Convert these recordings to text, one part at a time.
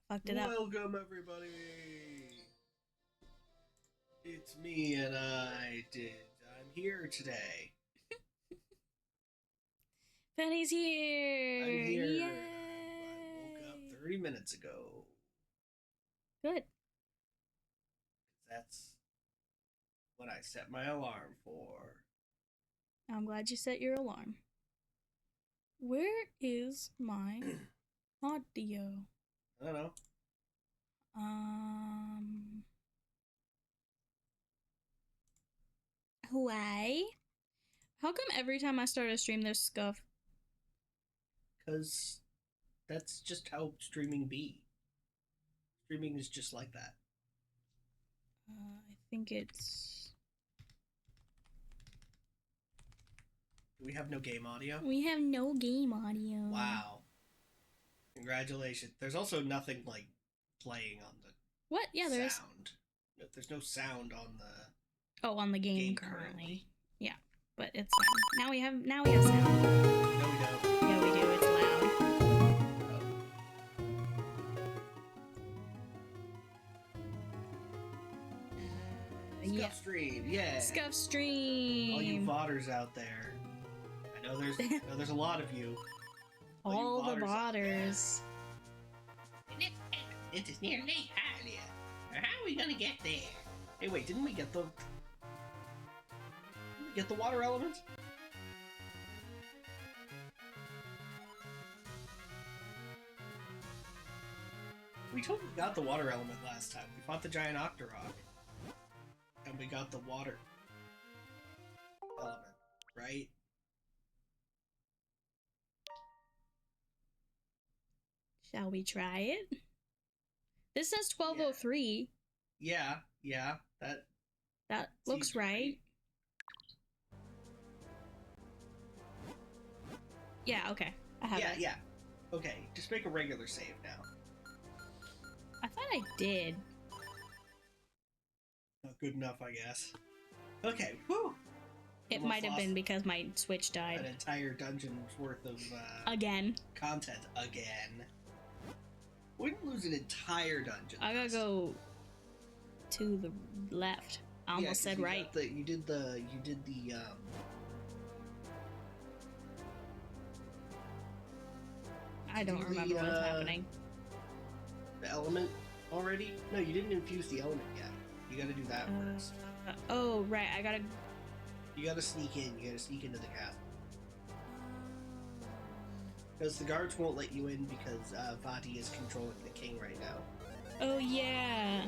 Fucked it up. Welcome, everybody. It's me, and I'm here today. Penny's here. I'm here. Yay. I woke up 30 minutes ago. Good. That's what I set my alarm for. I'm glad you set your alarm. Where is my audio? I don't know. Why? How come every time I start a stream there's scuff? Because that's just how streaming be. Streaming is just like that. I think it's... Do we have no game audio? We have no game audio. Wow. Congratulations. There's also nothing, like, playing on the What? Yeah, there is. sound. There's no sound on the... Oh, on the game currently. Yeah, but it's fine. Now we have sound. No, we don't. Yeah. Stream, yeah. Scuff stream. All you vodders out there. I know there's a lot of you. All the vodders. It is nearly Hylia. How are we gonna get there? Hey, wait, didn't we get the water element? We totally got the water element last time. We fought the giant Octorok. And we got the water element, right? Shall we try it? This says 1203. Yeah, That looks right. Yeah, okay. I have it. Yeah. Okay, just make a regular save now. I thought I did. Not good enough, I guess. Okay, whew! It Almost might have lost been because my Switch died. an entire dungeon's worth of Again. content again. We didn't lose an entire dungeon. I gotta go to the left. I almost said right. You did the I don't remember what's happening. The element already? No, you didn't infuse the element yet. You gotta do that first. Oh, right. You gotta sneak in. You gotta sneak into the castle. Because the guards won't let you in because Vati is controlling the king right now. Oh, yeah.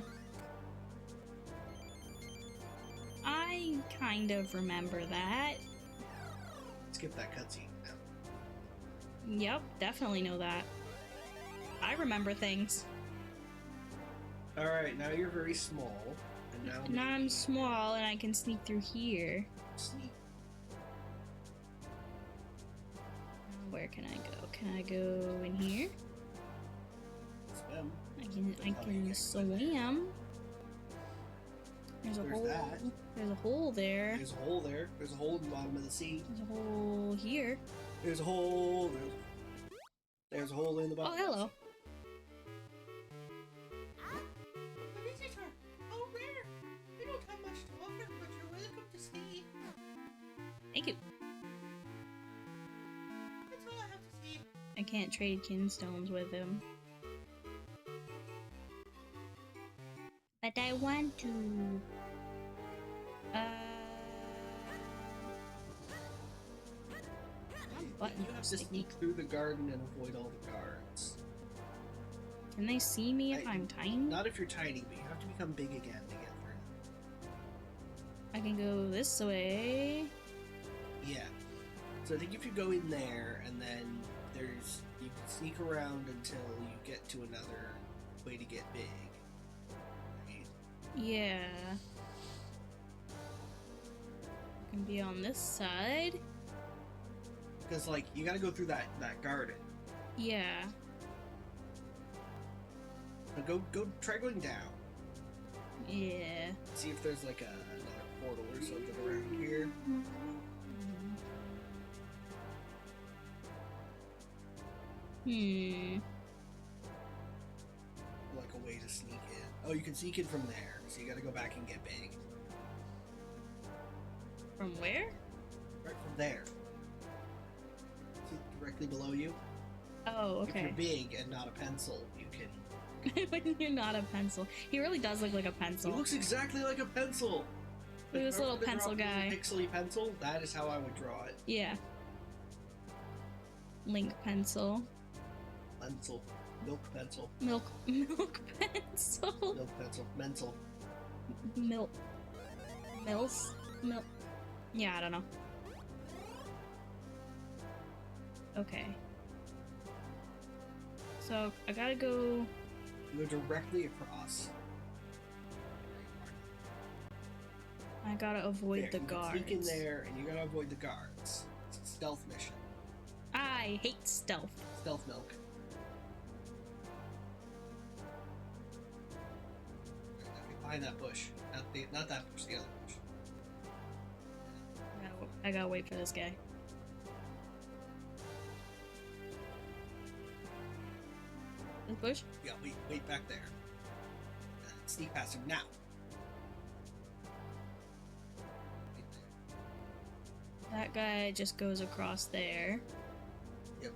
I kind of remember that. Skip that cutscene now. Yep, definitely know that. I remember things. Alright, now you're very small. And now I'm small and I can sneak through here. Sneak. Where can I go? Can I go in here? Swim. I can swim. There's a hole. That. There's a hole there. There's a hole there. There's a hole in the bottom of the sea. There's a hole here. There's a hole. There's a hole in the bottom. Oh, hello. A visitor. Oh, rare. You don't have much to offer, but you're welcome to stay. Thank you. That's all I have to say. I can't trade kinstones with him. But I want to. Button. You have to sneak through the garden and avoid all the guards. Can they see me if I'm tiny? Not if you're tiny, but you have to become big again to get through. I can go this way. Yeah. So I think if you go in there and then you can sneak around until you get to another way to get big. Right? Yeah. I can be on this side. Because, like, you gotta go through that garden. Yeah. But go try going down. Yeah. See if there's, like, another portal or something around here. Like a way to sneak in. Oh, you can sneak in from there. So you gotta go back and get big. From where? Right from there. See, directly below you. Oh, okay. If you're big and not a pencil, you can... When you're not a pencil. He really does look like a pencil. He looks exactly like a pencil! Look at this little pencil guy. Pixely pencil, that is how I would draw it. Yeah. Link pencil. Pencil. Milk pencil. Milk pencil. Milk pencil. Mental. Mills? Yeah, I don't know. Okay. So, I gotta go... You go directly across. I gotta avoid the guards. You can sneak in there, and you gotta avoid the guards. It's a stealth mission. I hate stealth. Stealth milk. Behind that bush. Not that bush, the other bush. I gotta wait for this guy. This bush? Yeah, wait back there. Sneak past him now. guy just goes across there. Yep.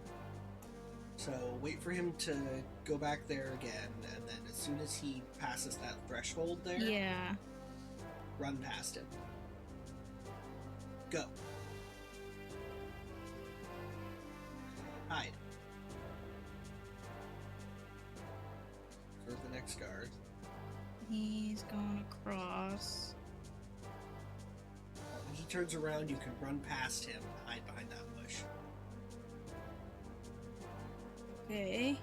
So wait for him to go back there again, and then as soon as he passes that threshold there, Yeah. run past him. Go. Hide. For the next guard. He's going across. When he turns around, you can run past him and hide behind that bush. Okay.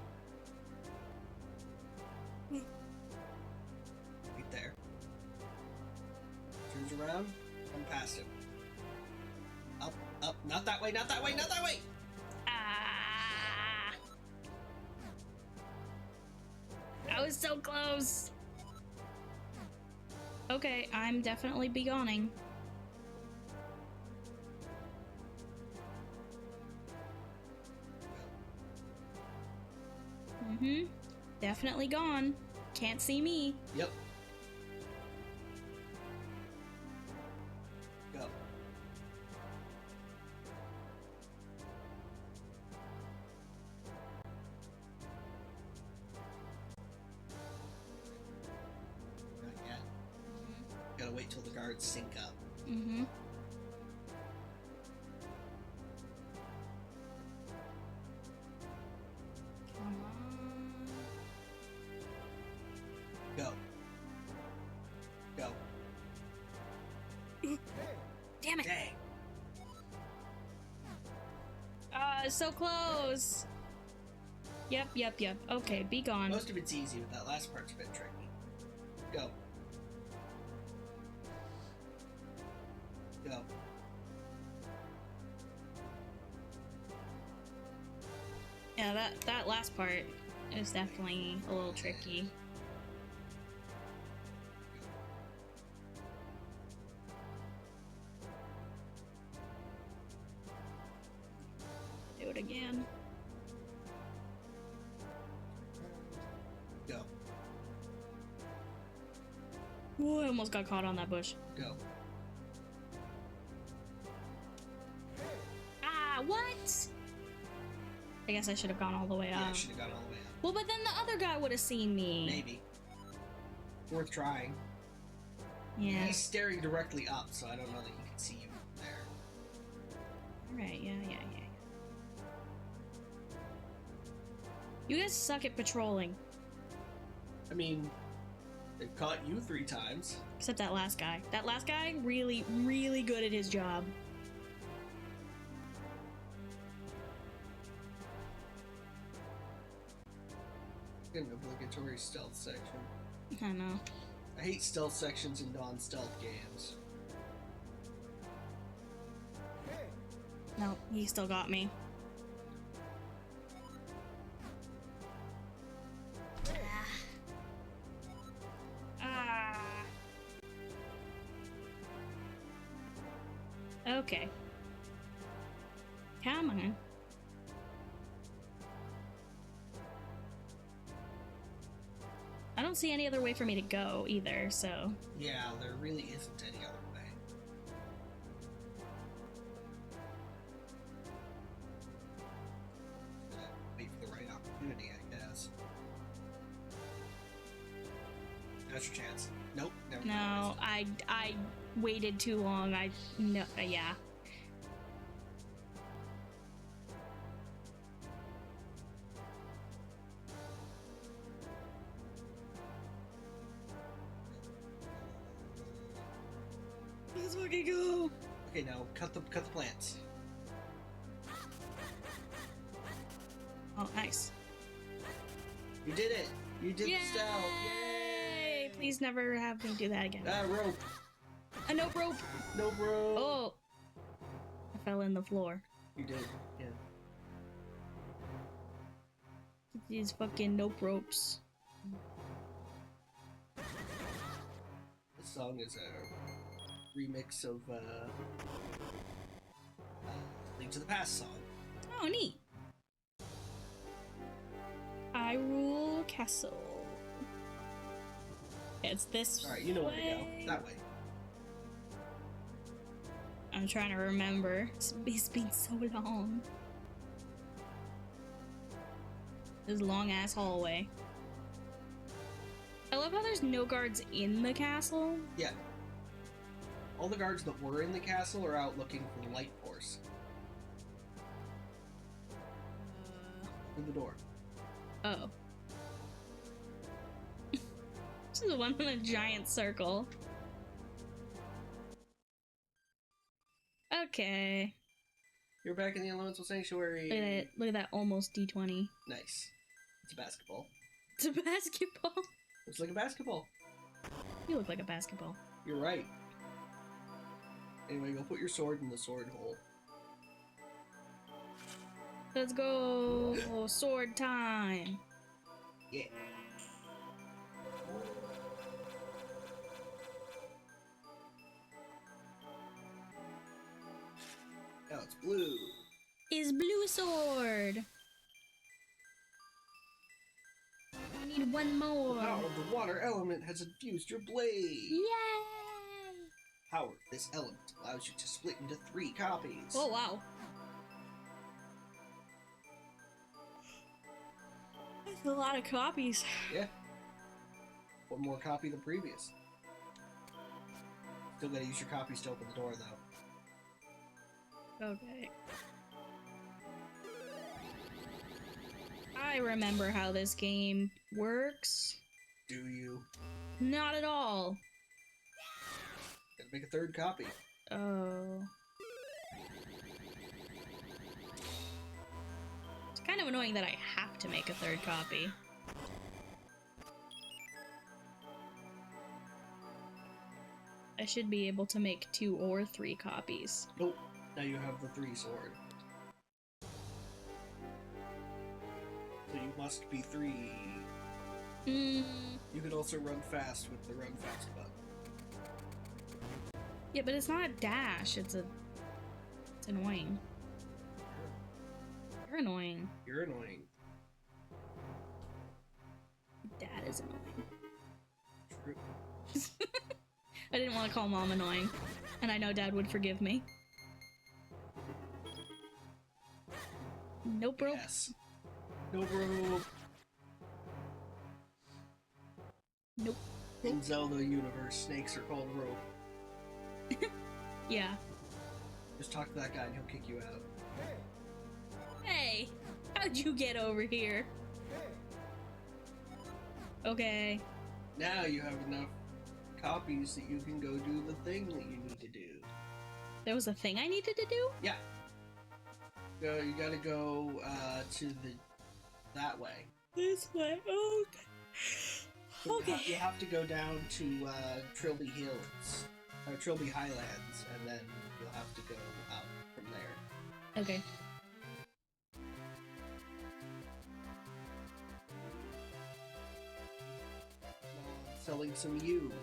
Right there. Turns around, run past him. Up, up, not that way, not that way, not that way! Ah! I was so close! Okay, I'm definitely begoning. Mm-hmm. Definitely gone. Can't see me. Yep. Go. Not yet. Gotta wait till the guards sync up. Mm-hmm. Come on. Go. Go. Damn it! Dang. So close! Yep. Okay, be gone. Most of it's easy, but that last part's a bit tricky. Go. Go. Yeah, that last part is definitely a little tricky. Do it again. Go. Ooh, I almost got caught on that bush. Go. Ah, what? I guess I should have gone all the way Yeah, up. should have gone all the way up. Well, but then the other guy would have seen me. Maybe. Worth trying. Yeah. He's staring directly up, so I don't know that he can see you there. Alright, yeah. You guys suck at patrolling. I mean, they've caught you 3 times. Except that last guy. That last guy, really, really good at his job. An obligatory stealth section. I know. I hate stealth sections in non-stealth games. No, he still got me. Ah. Okay. Come on. I don't see any other way for me to go either, so... Yeah, there really isn't any other way. Wait for the right opportunity, I guess. That's your chance. Nope, never No, mind. I waited too long. No, yeah. Let's fucking go. Okay, now cut the plants. Oh, nice. You did it! You did Yay! the stealth! Yay! Please never have me do that again. Rope! A nope rope. No rope! Oh, I fell in the floor. You did, yeah. These fucking nope ropes. This song is a remix of Link to the Past song. Oh, neat. I rule castle. It's this. Alright, you know where to go. way. That way. I'm trying to remember. It's been so long. This long ass hallway. I love how there's no guards in the castle. Yeah. All the guards that were in the castle are out looking for the light force. Through the door. Oh. This is the one in a giant circle. Okay. You're back in the Elemental Sanctuary. Look at it. Look at that almost D20. Nice. It's a basketball. It's a basketball. Looks like a basketball. You look like a basketball. You're right. Anyway, go put your sword in the sword hole. Let's go. Sword time. Yeah. Now it's blue. Is blue sword. I need one more. The power of the water element has infused your blade. Yay! Power of this element allows you to split into 3 copies. Oh, wow. That's a lot of copies. Yeah. One more copy than previous. Still gotta use your copies to open the door, though. Okay. I remember how this game works. Do you? Not at all. Gotta make a 3rd copy. Oh. It's kind of annoying that I have to make a 3rd copy. I should be able to make 2 or 3 copies. Nope. Now you have the 3 sword. So you must be 3. Mm. You can also run fast with the run fast button. Yeah, but it's not a dash. It's annoying. You're annoying. You're annoying. Dad is annoying. True. I didn't want to call Mom annoying, and I know Dad would forgive me. Nope, bro. Yes. No, bro. Nope. In Zelda universe, snakes are called rope. Yeah. Just talk to that guy and he'll kick you out. Hey, how'd you get over here? Okay. Now you have enough copies that you can go do the thing that you need to do. There was a thing I needed to do? Yeah. You gotta go to that way. This way. Okay. Okay. You have to go down to Trilby Hills, or Trilby Highlands, and then you'll have to go out from there. Okay. Selling some you.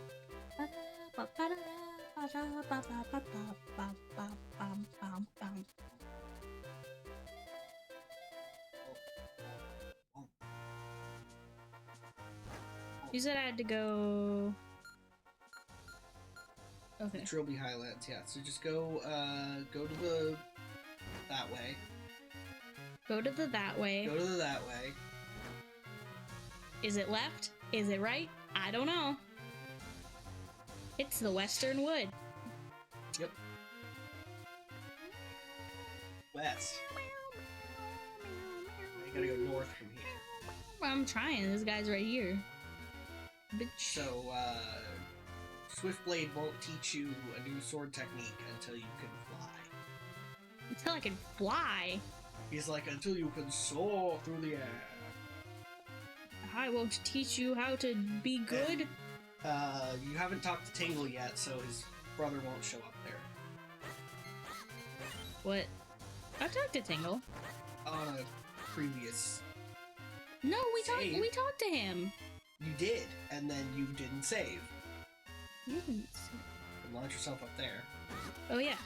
You said I had to go. Okay. Trilby Highlands, yeah. So just go to that way. Go to the that way. Go to the that way. Is it left? Is it right? I don't know. It's the Western Wood. Yep. West. You gotta go north from here. I'm trying. This guy's right here. Bitch. So, Swiftblade won't teach you a new sword technique until you can fly. Until I can fly. He's like, until you can soar through the air. I won't teach you how to be good. You haven't talked to Tingle yet, so his brother won't show up there. What? I've talked to Tingle. On a previous... No, we Save. talked to him. You did, and then you didn't save. You didn't. And launch yourself up there. Oh yeah,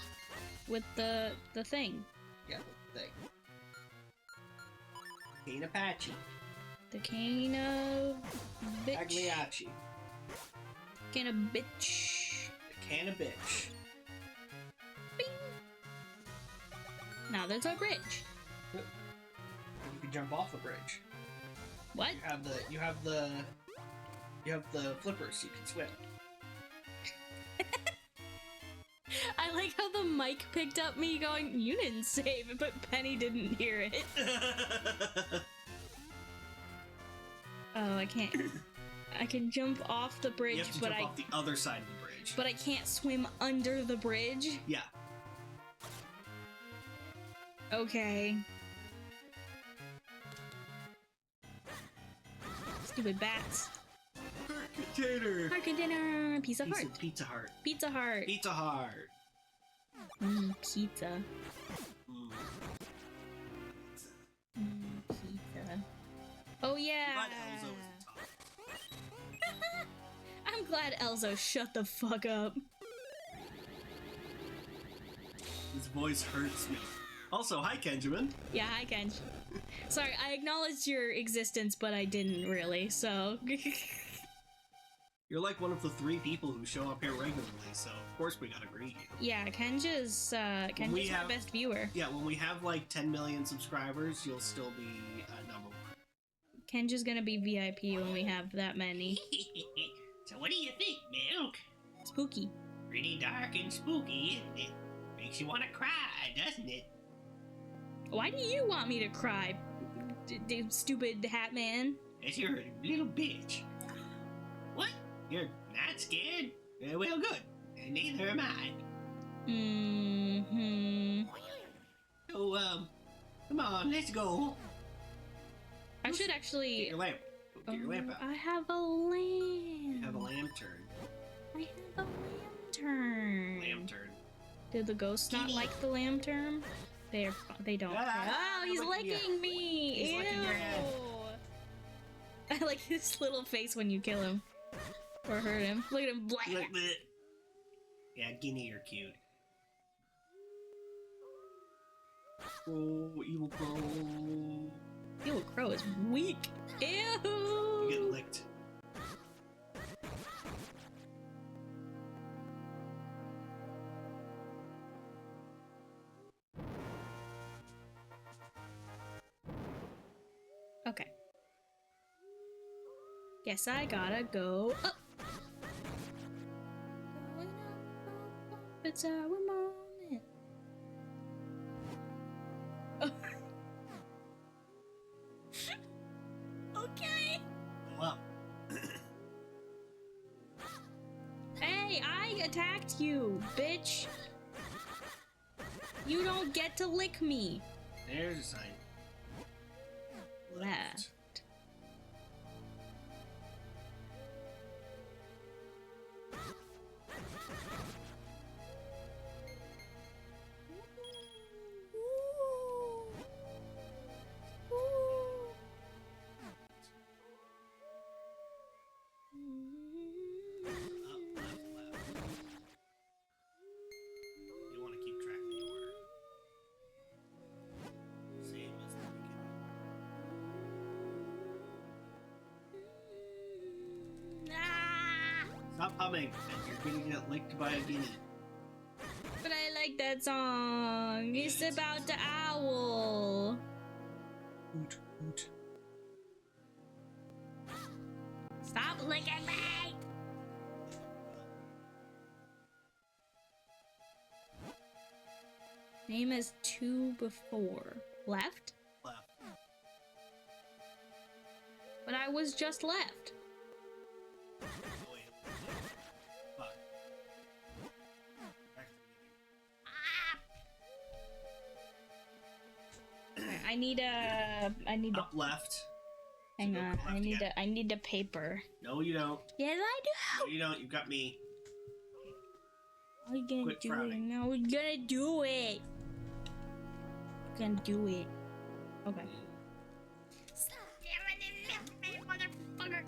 with the thing. Yeah, the thing. Cane Apache. The cane of bitch. Pagliacci. Cane of bitch. The can of bitch. Bing. Now there's a bridge. You can jump off the bridge. What? You have the flippers. You can swim. I like how the mic picked up me going, "You didn't save it," but Penny didn't hear it. Oh, I can't. I can jump off the bridge, You have to but jump off the other side of the bridge. But I can't swim under the bridge? Yeah. Okay. Stupid bats. Heart container. Heart container. Pizza Piece heart. of Pizza Heart. Pizza heart. Pizza Heart. Pizza. Mm. Pizza. Oh yeah. I'm glad Elzo isn't talking. I'm glad Elzo shut the fuck up. His voice hurts me. Also, hi Kenjamin. Yeah, hi Kenj. Sorry, I acknowledged your existence, but I didn't really, so... You're like one of the 3 people who show up here regularly, so of course we gotta greet you. Yeah, Kenja's my best viewer. Yeah, when we have like 10 million subscribers, you'll still be number 1. Kenja's gonna be VIP when we have that many. So what do you think, Milk? Spooky. Pretty dark and spooky, isn't it? Makes you want to cry, doesn't it? Why do you want me to cry, stupid hat man? As you're a little bitch. What? You're not scared? Well, good. And neither am I. So, come on, let's go. I should Get actually... your lamp. Get your lamp out. I have a lamp. You have a lantern. I have a lantern. Lantern. Did the ghosts not like the lantern? They don't. Ah, Oh, he's licking me! He's Ew! licking your head. I like his little face when you kill him. Or hurt him. Look at him. Blah. Like that. Yeah, Guinea, you're cute. Oh, evil crow. Evil Crow is weak. Ew! You get licked. Okay. Guess I gotta go up. Going up, it's our moment. Okay. Go up. Hey, I attacked you, bitch. You don't get to lick me. There's a sign. Left. Up, left, left. You want to keep track of the order. Same as the beginning. Ah! Stop humming, and you're gonna get licked by a guinea. But I like that song. It's about the owl. Hoot, hoot. Stop licking me! Name is 2 before. Left? Left. But I was just left. Oh, wait. Fuck. Back to the beginning. I need a Up left. hang So go on. left again. I need a paper. No, you don't. Yes, I No, you don't. You've got me. do. We're gonna Quit do frowning. it. No, we're gonna do it. We're gonna do it. Okay. Stop motherfucker.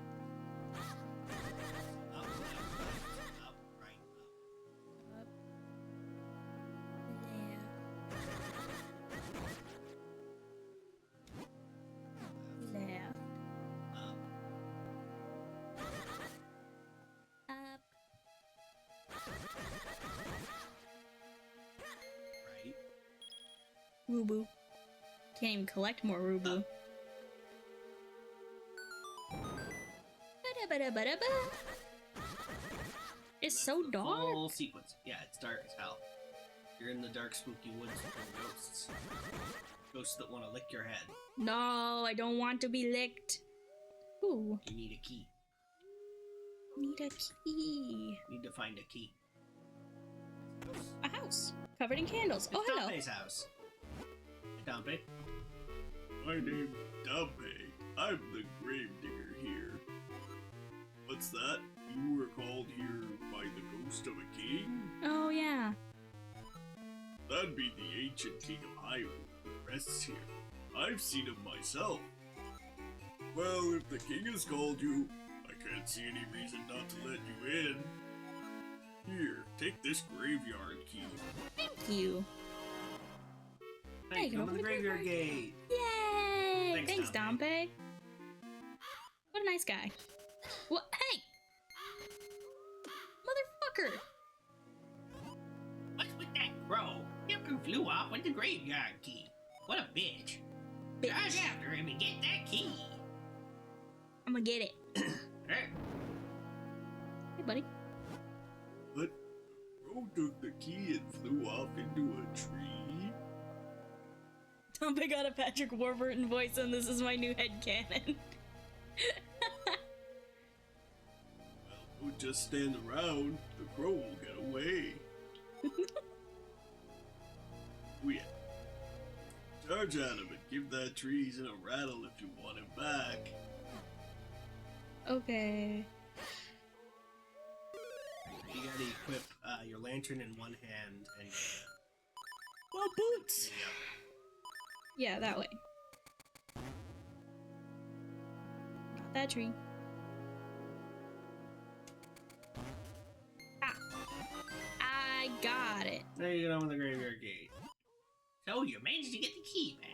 Up, left, up, right, up. Left. Up. Up. Right. Rubu. Can't even collect more Rubu. Ba-da-ba-da-ba-da-ba. It's so dark. Whole sequence. Yeah, it's dark as hell. You're in the dark, spooky woods with ghosts. Ghosts that want to lick your head. No, I don't want to be licked. Ooh. You need a key. Need a key. Need to find a key. A house. Covered in candles. It's Oh, hello. Dompe's house. Hey, Dompe. My name's Dumpe. I'm the gravedigger here. What's that? You were called here by the ghost of a king? Oh, yeah. That'd be the ancient king of Hyrule who rests here. I've seen him myself. Well, if the king has called you, I can't see any reason not to let you in. Here, take this graveyard key. Thank you. Hey, come to the graveyard gate. Yay! Thanks, Dompe. What a nice guy. What? Hey! Motherfucker! What's with that crow? Him flew off with the graveyard key. What a bitch. Bitch. Charge after him and get that key. I'm gonna get it. Hey, Hey, buddy. But the crow took the key and flew off into a tree. Dompe got a Patrick Warburton voice, and this is my new headcanon. Well, don't just stand around. The crow will get away. Oh yeah. Charge at him and give that treason a rattle if you want him back. Okay. You gotta equip your lantern in one hand and Well, boots! Yeah, that way. Got that tree. Ah! I got it. there you go on the graveyard gate. so you managed to get the key back.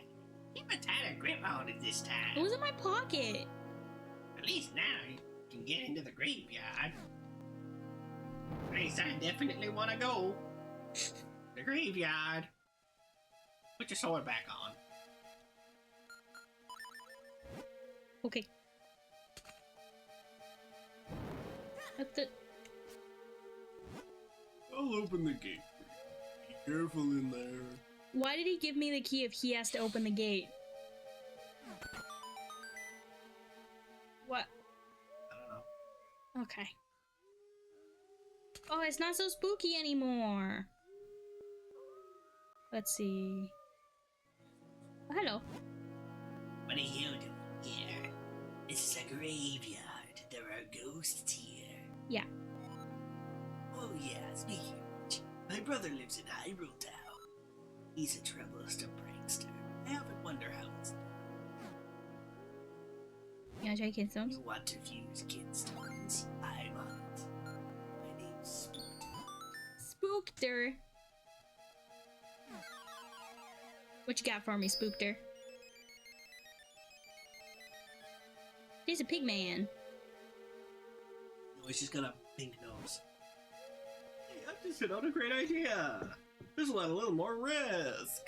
Keep a tighter grip on it this It time. was in my pocket. At least now you can get into the graveyard. Place I definitely want to go. The graveyard. Put your sword back on. Okay. What the? I'll open the gate for you. Be careful in there. Why did he give me the key if he has to open the gate? What? I don't know. Okay. Oh, it's not so spooky anymore. Let's see. Oh, hello. What are you doing here? This is a graveyard. There are ghosts here. Yeah. Oh yeah, speaking of which, my brother lives in Hyrule Town. He's a troublesome prankster. I often wonder how it's done. You wanna try Kidstones? You want to fuse Kidstones? I'm on it. My name's Spookter. What you got for me, Spookter? He's a pig man. No, he's just got a pink nose. Hey, I've just hit on a great idea. This will add a little more risk.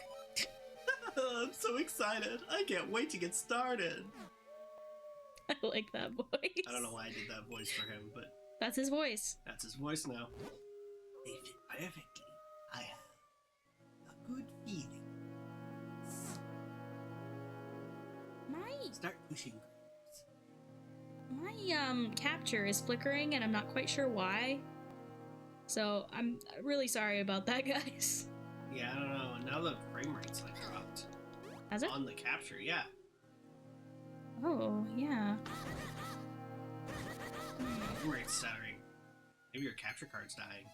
I'm so excited. I can't wait to get started. I like that voice. I don't know why I did that voice for him, but That's his voice. that's his voice now. They fit perfectly. I have a good feeling. Start pushing. My capture is flickering and I'm not quite sure why. So I'm really sorry about that, guys. Yeah, I don't know. And now the frame rate's like dropped Has it? on the capture. Yeah. Oh, yeah. Frame rate's stuttering. Maybe your capture card's dying.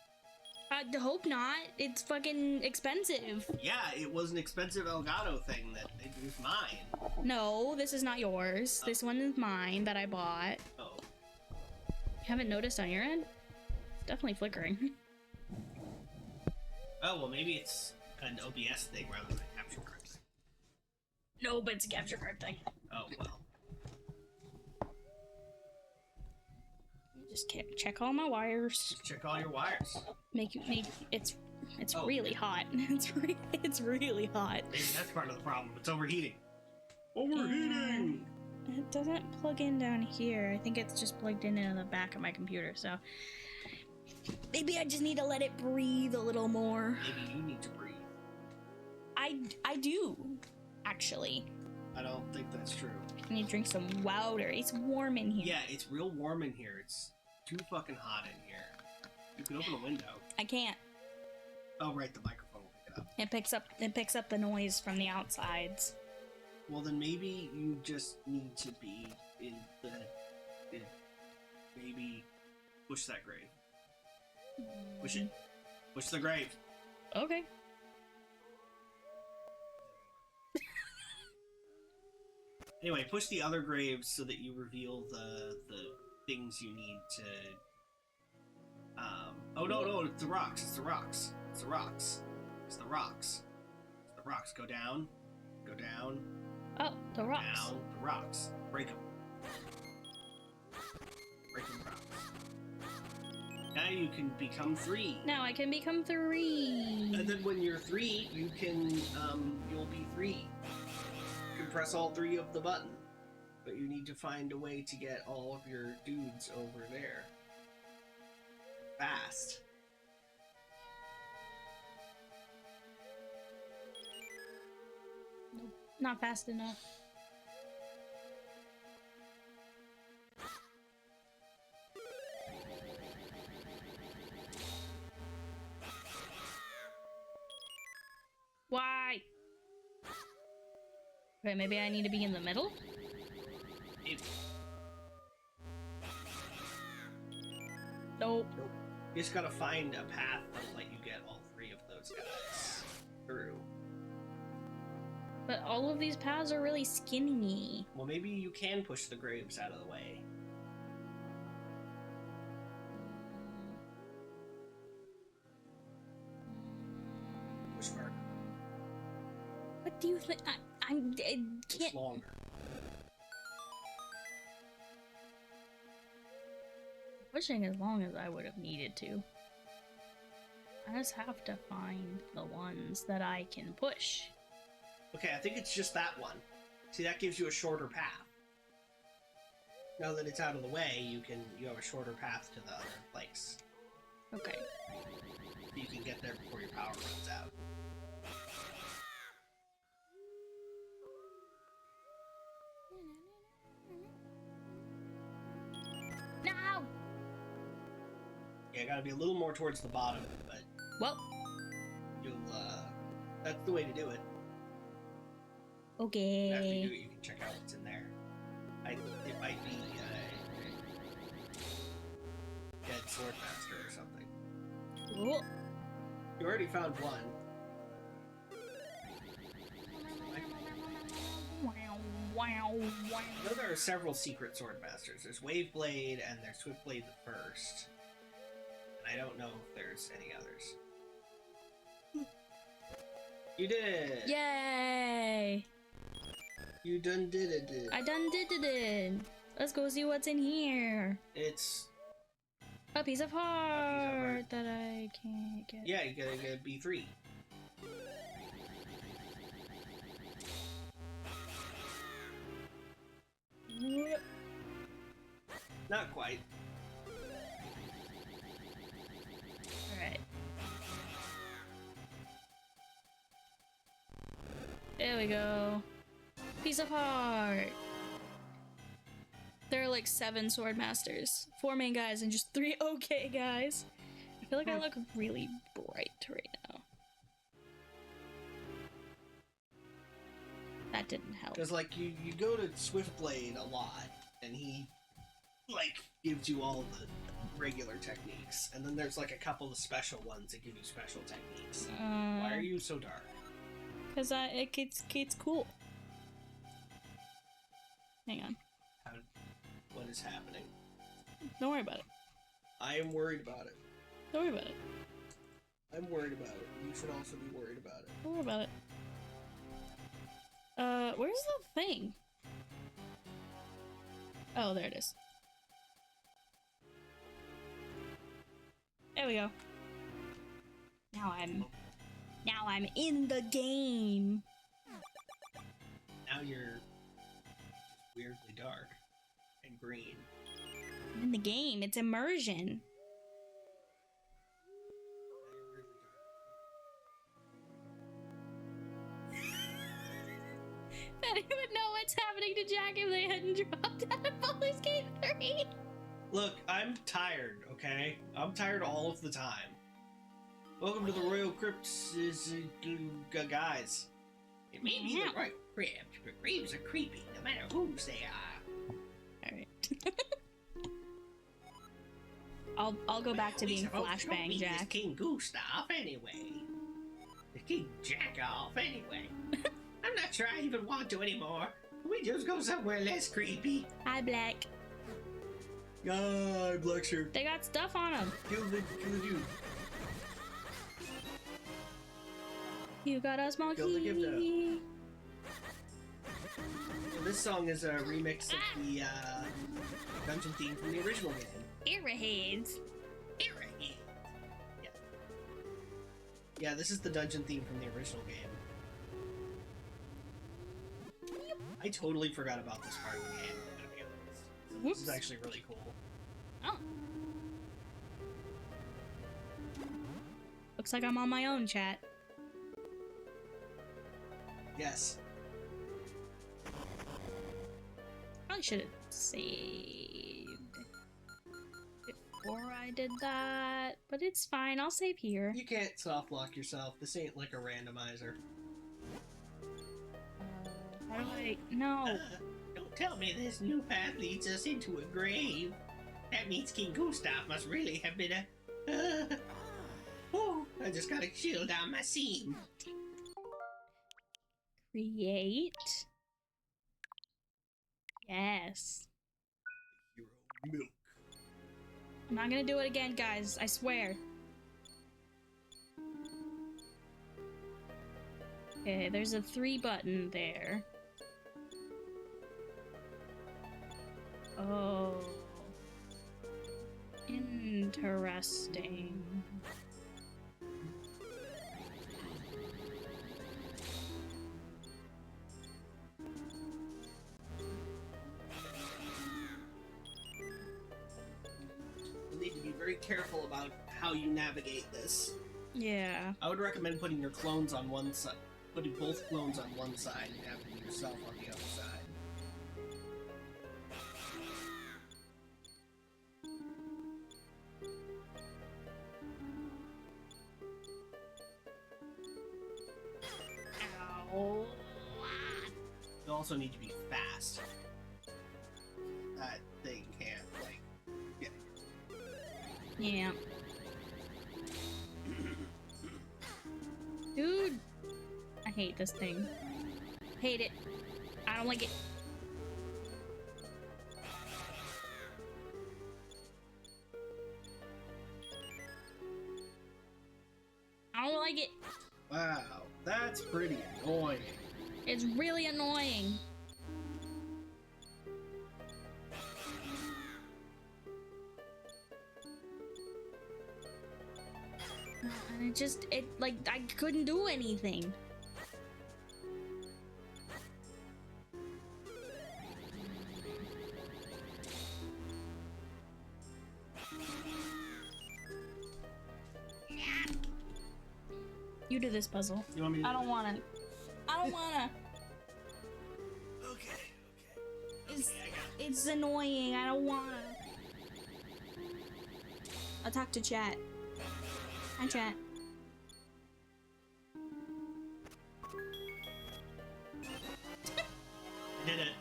I hope not. It's fucking expensive. Yeah, it was an expensive Elgato thing that it was mine. No, this is not yours. This one is mine that I bought. Oh. You haven't noticed on your end? It's definitely flickering. Oh, well, maybe it's an OBS thing rather than a capture card thing. No, but it's a capture card thing. Oh, well. Just check all my wires. Check all your wires. Make it's It's Oh. really hot. It's really hot. Maybe that's part of the problem. It's overheating. Overheating! It doesn't plug in down here. I think it's just plugged in the back of my computer, so maybe I just need to let it breathe a little more. Maybe you need to breathe. I do, actually. I don't think that's true. I need to drink some water. It's warm in here. Yeah, it's real warm in here. It's too fucking hot in here. You can open a window. I can't. Oh, right, the microphone will pick it up. It picks up the noise from the outsides. Well, then maybe you just need to be in maybe push that grave. Push it. Push the grave. Okay. Anyway, push the other graves so that you reveal the things you need to. Oh no, it's the rocks. It's the rocks. It's the rocks. It's the rocks. It's the rocks. Go down. Go down. Oh, the rocks. Down. The rocks. Break them. Break them rocks. Now you can become 3. Now I can become 3. And then when you're 3, you can you'll be 3. You can press all 3 of the button. But you need to find a way to get all of your dudes over there. Fast. Not fast enough. Why? Okay, maybe I need to be in the middle? It, Nope. nope. You just gotta find a path that'll let you get all 3 of those guys through. But all of these paths are really skinny. Well, maybe you can push the graves out of the way. Push harder. What do you think? I Push can't. longer. Pushing as long as I would have needed to. I just have to find the ones that I can push. Okay, I think it's just that one. See, that gives you a shorter path. Now that it's out of the way, you have a shorter path to the other place. Okay. You can get there before your power runs out. No! Yeah, gotta be a little more towards the bottom, but Well, you'll, that's the way to do it. After you okay. do it, you can check out what's in there. It might be, Dead Swordmaster or something. Cool. You already found one. Wow. I know there are several secret Swordmasters. There's Waveblade and there's Swiftblade the First. And I don't know if there's any others. You did it! Yay! You done did it. I done did it. Let's go see what's in here. It's... A piece of heart heart. that I can't get. Yeah, you gotta get B3. Not quite. Alright. There we go. Piece of heart. There are like 7 sword masters, 4 main guys, and just 3 okay guys. I feel like I look really bright right now. That didn't help. Because, like, you go to Swiftblade a lot, and he, like, gives you all the regular techniques. And then there's, like, a couple of special ones that give you special techniques. Why are you so dark? Because it's cool. Hang on. What is happening? Don't worry about it. I am worried about it. Don't worry about it. I'm worried about it. You should also be worried about it. Don't worry about it. Where's the thing? Oh, there it is. There we go. Now I'm in the game. Now you're weirdly dark and green. I'm in the game. It's immersion. I don't even know what's happening to Jack if they hadn't dropped out of Baldur's Gate 3. Look, I'm tired, okay? I'm tired all of the time. Welcome to the Royal Crypts, guys. It may be the right crypt, but graves are creepy, no matter whose they are. Alright. I'll go back to being Flashbang Jack. King Gustav anyway. The King Jack off anyway. I'm not sure I even want to anymore. Can we just go somewhere less creepy? Hi, Black. Guy, black shirt. They got stuff on them. Kill the dude. You got a small Kill the key. Gibdo. So this song is a remix of the dungeon theme from the original game. Arrowheads. Arrowhead. Yeah, this is the dungeon theme from the original game. I totally forgot about this part of the game. To be honest. So Whoops. this is actually really cool. Oh. Looks like I'm on my own, chat. Yes. Probably should have saved before I did that, but it's fine. I'll save here. You can't soft lock yourself. This ain't like a randomizer. How do I? No. Don't tell me this new path leads us into a grave. That means King Gustav must really have been a... oh, I just got a chill down my seam. Create. Yes. Hero milk. I'm not gonna do it again, guys. I swear. Okay, there's a 3 button there. Oh. Interesting. You'll need to be very careful about how you navigate this. Yeah. I would recommend putting your clones on one side, putting both clones on one side and having yourself on the other side. Ow. You also need to be fast. That thing can't, like, get it. Yeah. Dude! I hate this thing. Hate it. I don't like it. I don't like it. Wow, that's pretty annoying. It's really annoying. And like, I couldn't do anything. You do this puzzle. You want me to I don't wanna. I don't wanna. Okay. It's annoying. I don't wanna. I'll talk to chat. Hi, chat. I did it.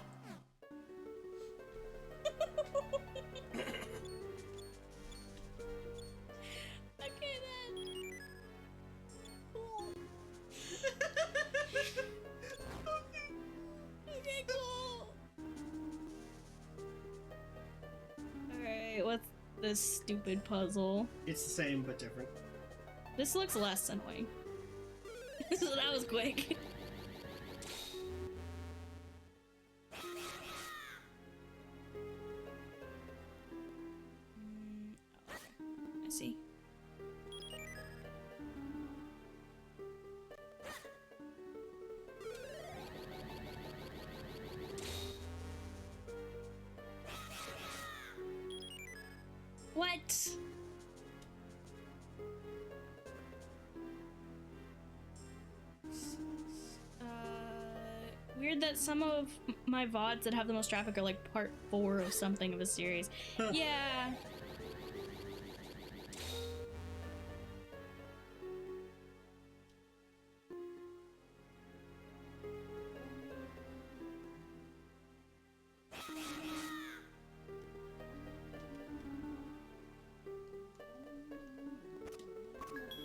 Okay then. Cool. Okay, cool. Alright, what's this stupid puzzle? It's the same but different. This looks less annoying. So that was quick. Okay. I see. What? Weird that some of my VODs that have the most traffic are like part 4 of something of a series. Yeah.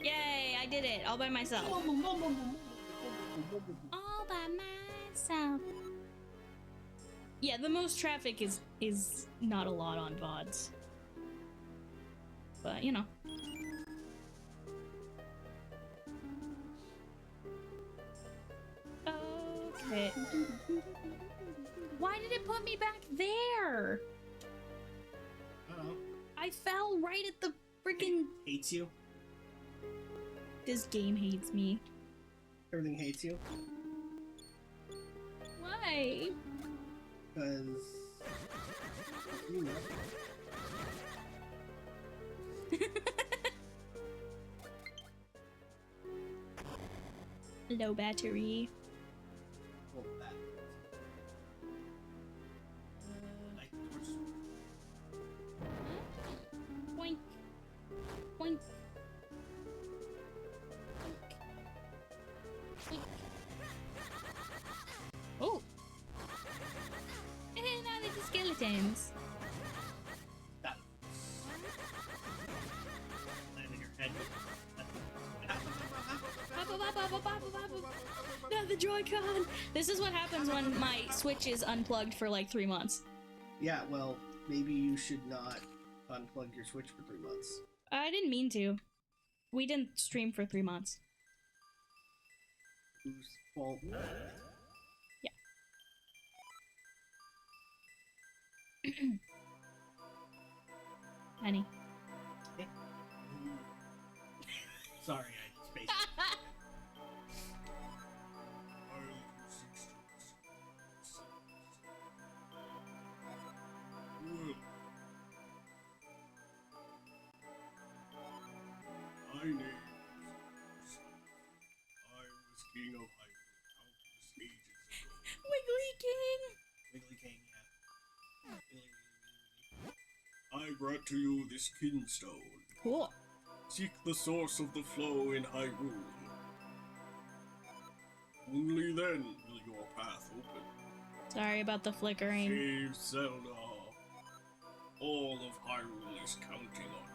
Yay, I did it all by myself. All by myself. Yeah, the most traffic is not a lot on VODs. But, you know. Okay. Why did it put me back there? Uh-oh. I fell right at the freaking... Hates you? This game hates me. Everything hates you? Why? Because... you know. Low battery. Well, that. Like, torch. Boink. Boink. Boink. Oh. And now there's the skeletons. That. Land in your head. No, the Joy-Con! This is what happens when my Switch is unplugged for like 3 months. Yeah, well, maybe you should not unplug your Switch for 3 months. I didn't mean to. We didn't stream for 3 months. Whose fault? Honey. Sorry, I spaced. Well, my name is I was king of Hyrule countless ages ago. Wiggly King! Wiggly King, yeah. I brought to you this kinstone. Cool. Seek the source of the flow in Hyrule. Only then will your path open. Sorry about the flickering. Save Zelda. All of Hyrule is counting on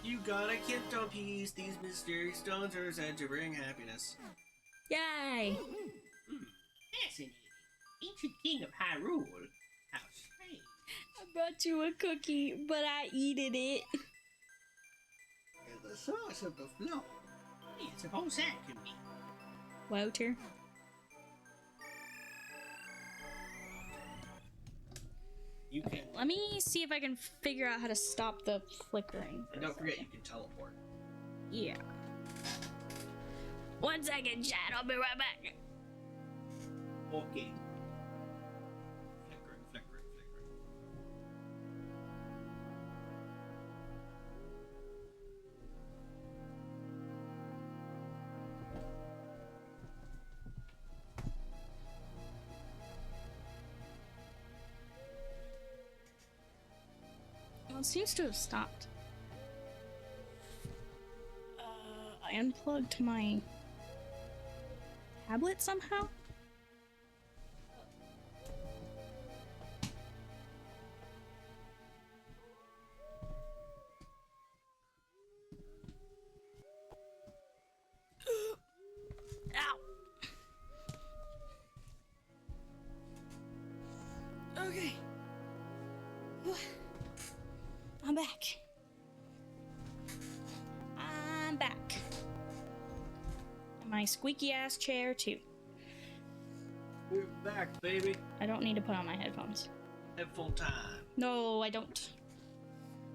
you. You got a Kinto piece. These mysterious stones are said to bring happiness. Yay! Fascinating. Ancient king of Hyrule. How strange. I brought you a cookie, but I eated it. And the source of the flow. I suppose that could be. Wouter. You can. Let me see if I can figure out how to stop the flickering. And don't forget, you can teleport. Yeah. 1 second, chat. I'll be right back. Okay. Flickering, flickering, flickering. Well, it seems to have stopped. I unplugged my tablet somehow. Ow. Okay. I'm back. I'm back. My squeaky ass chair too. We're back, baby. I don't need to put on my headphones. At full time. No, I don't.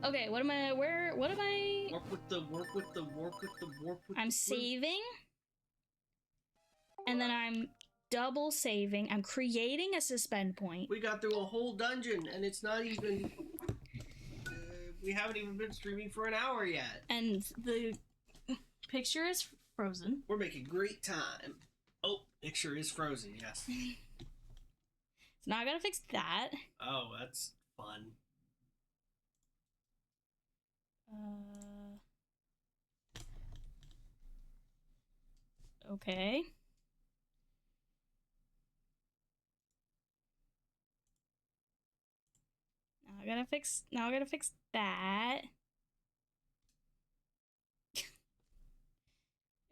Okay, what am I? What am I? Warp with the warp with the warp with the warp with I'm the saving. And then I'm double saving. I'm creating a suspend point. We got through a whole dungeon, and it's not even... we haven't even been streaming for an hour yet. And the picture is frozen. We're making great time. Oh, picture is frozen, yes. So now I gotta fix that. Oh, that's fun. Okay. Now I gotta fix that. It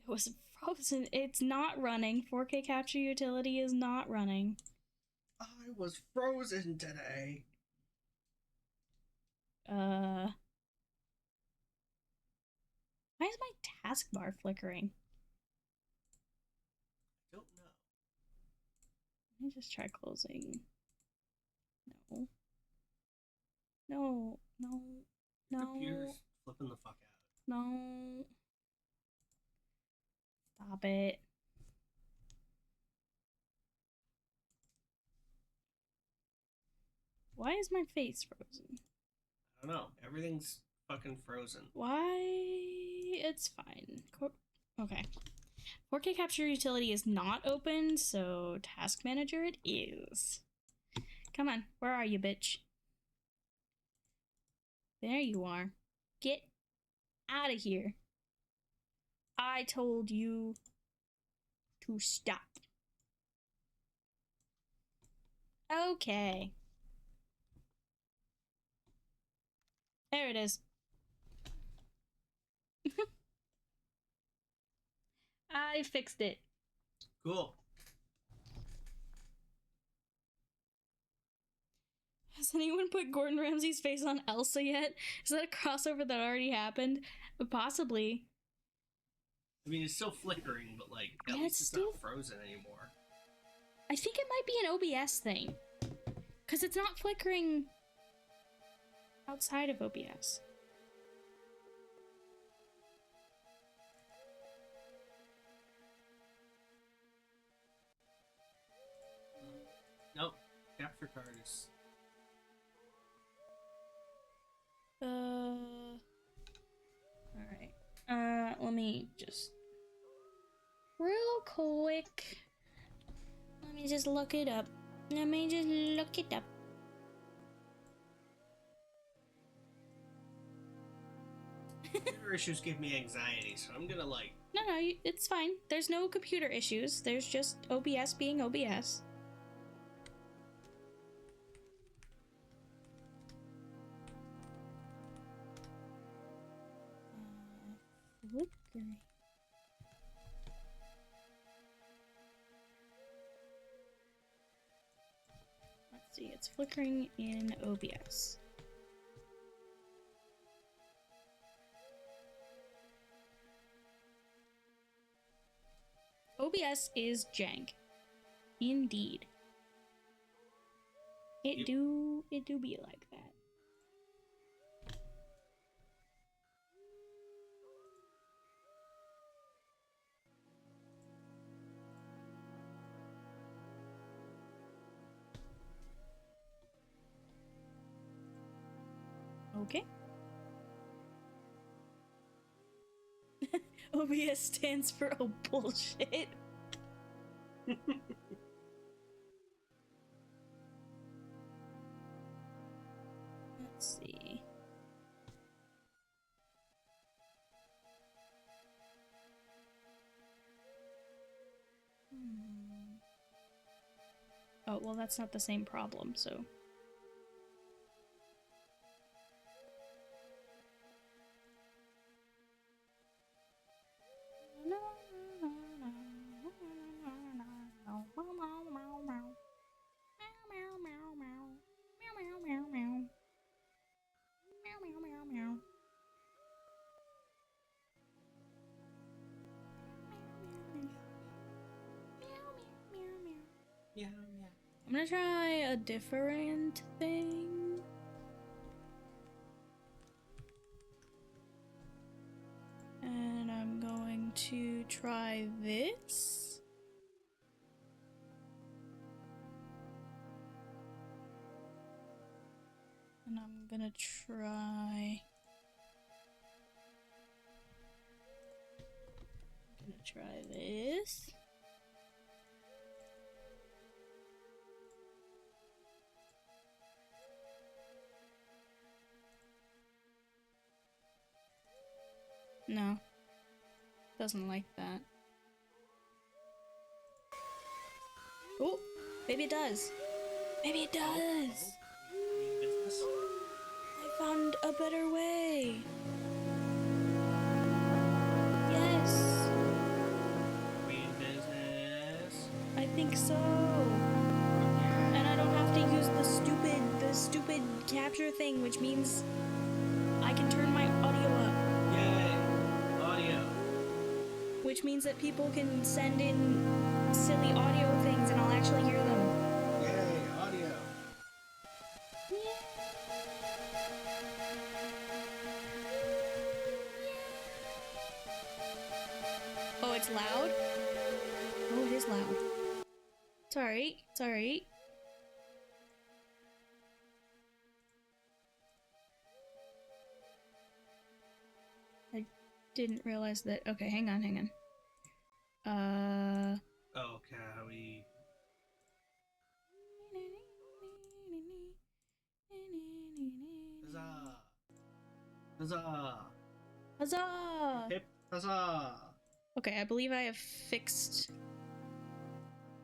was frozen. It's not running. 4K capture utility is not running. I was frozen today. Why is my taskbar flickering? I don't know. Let me just try closing. No. No. No. No. Computer's flipping the fuck out. No. Stop it. Why is my face frozen? I don't know. Everything's fucking frozen. Why? It's fine. Okay. 4K capture utility is not open, so task manager it is. Come on. Where are you, bitch? There you are. Get out of here. I told you to stop. Okay. There it is. I fixed it. Cool. Has anyone put Gordon Ramsay's face on Elsa yet? Is that a crossover that already happened? Possibly. I mean, it's still flickering, but like, at Yeah, least it's it's still not frozen anymore. I think it might be an OBS thing. Because it's not flickering outside of OBS. Nope. Capture card is... Alright. Let me just... Real quick. Let me just look it up. Computer issues give me anxiety, so I'm gonna like... No, it's fine. There's no computer issues. There's just OBS being OBS. Flickering. Let's see, it's flickering in OBS. OBS is jank. Indeed. It do be like that. Okay. OBS stands for oh bullshit. Let's see. Oh, well, that's not the same problem, so. Yeah. I'm gonna try a different thing. And I'm going to try this. And I'm gonna try... this. No. Doesn't like that. Oh, maybe it does. Maybe it does. Business? I found a better way. Yes. Green business. I think so. And I don't have to use the stupid capture thing, which means I can turn my audio up. Yay! Audio. Which means that people can send in silly audio things and I'll actually hear them. Yay! Audio. Oh, it's loud? Oh, it is loud. Sorry, sorry. I didn't realize that. Okay, hang on, hang on. Oh, Cowie. Huzzah! Huzzah! Huzzah! Hip huzzah! Okay, I believe I have fixed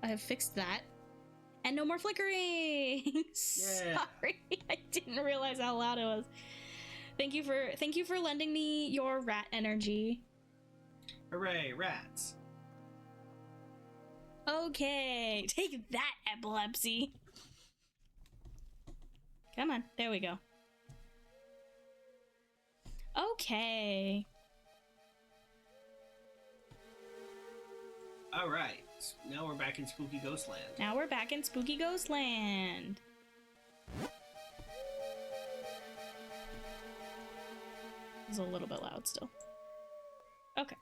that. And no more flickering! Yeah. Sorry, I didn't realize how loud it was. Thank you for lending me your rat energy. Hooray, rats! Okay, take that, epilepsy. Come on, there we go. Okay. Alright, now we're back in Spooky Ghostland. Now we're back in Spooky Ghostland. It's a little bit loud still. Okay.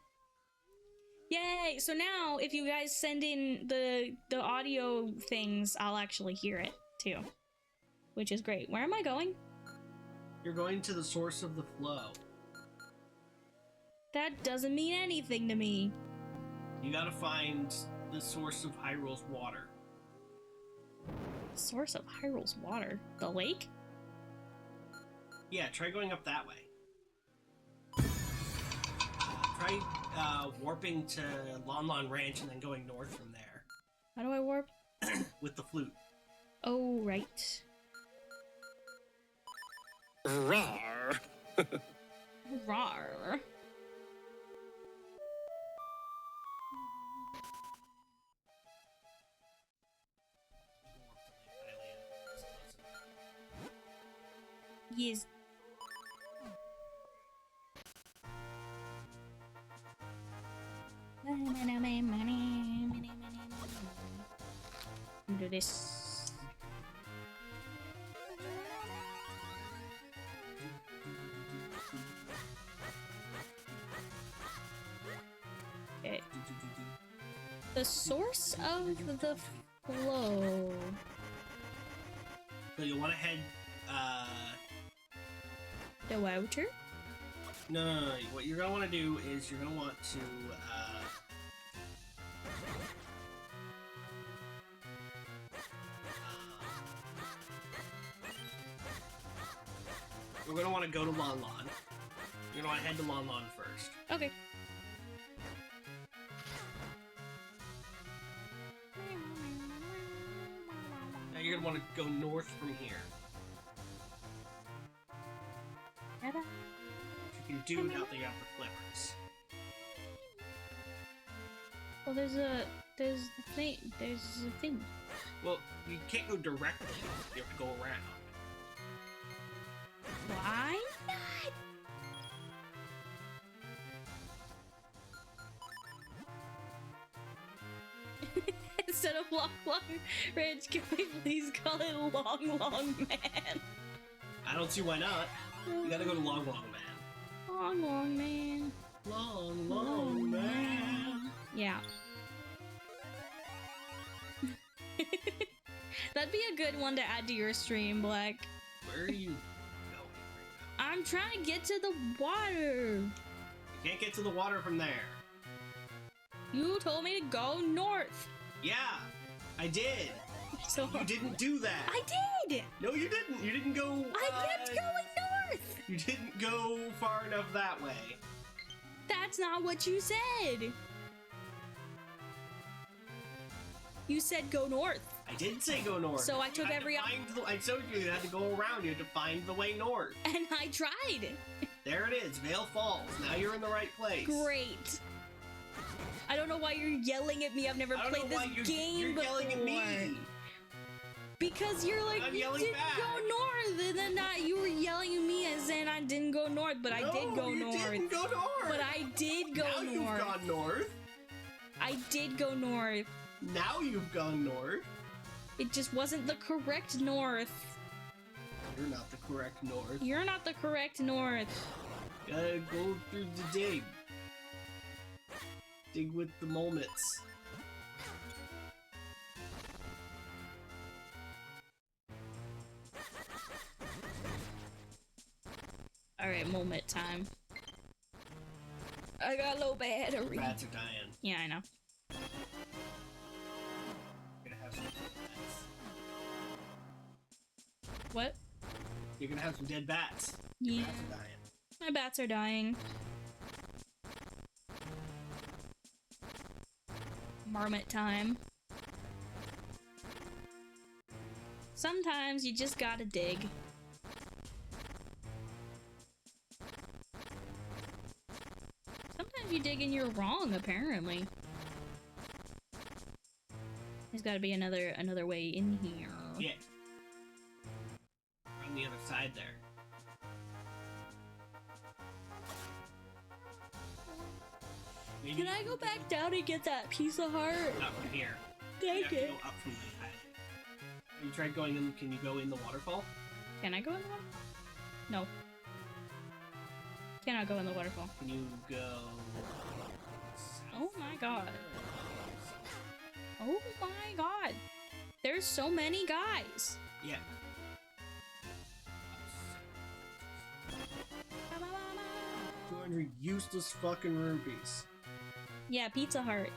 Yay! So now, if you guys send in the audio things, I'll actually hear it too, which is great. Where am I going? You're going to the source of the flow. That doesn't mean anything to me. You gotta find the source of Hyrule's water. Source of Hyrule's water? The lake? Yeah, try going up that way. Try warping to Lon Lon Ranch and then going north from there. How do I warp? With the flute. Oh, right. Rawr. Rawr. Yes. Do this. Okay. The source of the flow. So you'll want to head, The voucher? no. What you're gonna want to do is you're gonna want to, we're gonna want to go to Lon Lon. You're gonna want to head to Lon Lon first. Okay. Now you're gonna want to go north from here. Which you can do now that you have the flippers. Well, there's a thing. Well, you can't go directly. You have to go around. Why not? Instead of Long Long Ranch, can we please call it Long Long Man? I don't see why not. You gotta go to Long Long Man. Long Long Man. Long, long man. Yeah. That'd be a good one to add to your stream, Black. Where are you I'm trying to get to the water. You can't get to the water from there. You told me to go north. Yeah, I did. So You didn't do that. I did. No, you didn't. You didn't go. I kept going north. You didn't go far enough that way. That's not what you said. You said go north. I did say go north. So I took You had to every find I told you you had to go around. You had to find the way north. And I tried. There it is, Vale Falls. Now you're in the right place. Great. I don't know why you're yelling at me. I've never I don't played know why this game you're before. yelling at me. Because you're like, I'm you yelling didn't back. go north, and then you were yelling at me and saying I didn't go north, but I did go you north. didn't go north. But I did go now north. you've gone north. I did go north. Now you've gone north. It just wasn't the correct north. You're not the correct north. You're not the correct north. Gotta go through the dig. Dig with the moments. Alright, moment time. I got low battery. Rats are dying. Yeah, I know. You're gonna have some dead bats. What? You're gonna have some dead bats. Yeah. Rats are dying. My bats are dying. Marmot time. Sometimes you just gotta dig. Sometimes you dig and you're wrong, apparently. There's gotta be another way in here. Yeah. On the other side there. Maybe Can I go back down and get that piece of heart? Not from here. You Thank have to you. go up from the island. Have you tried going in? Can you go in the waterfall? Can I go in the waterfall? No. Cannot go in the waterfall. Can you go? Oh my god. Oh my god. There's so many guys. Yeah. 200 useless fucking rupees. Yeah, Pizza Hut.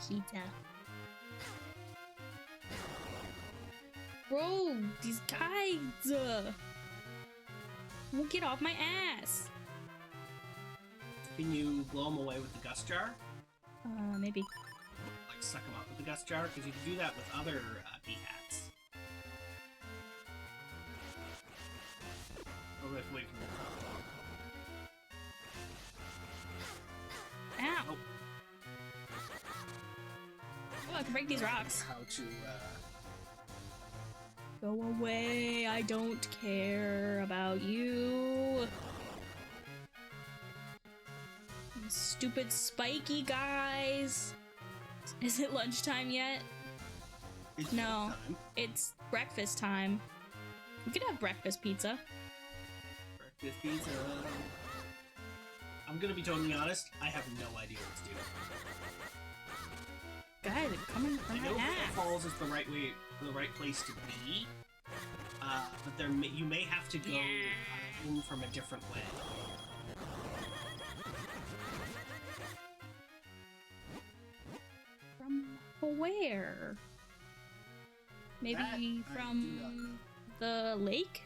Pizza. Bro, these guys! Won't get off my ass! Can you blow them away with the gust jar? Maybe. Like suck them up with the gust jar? Because you can do that with other bee hats. Or with wait from the Ow! Oh. Oh, I can break these rocks. How to Go away, I don't care about you. You stupid spiky guys. Is it lunchtime yet? It's No. time. It's breakfast time. We could have breakfast pizza. Breakfast pizza. I'm gonna be totally honest. I have no idea what to do. Guys, they're coming from I my know Vale ass. Falls is the right place to be. But you may have to go in from a different way. From where? Maybe That I do from the lake?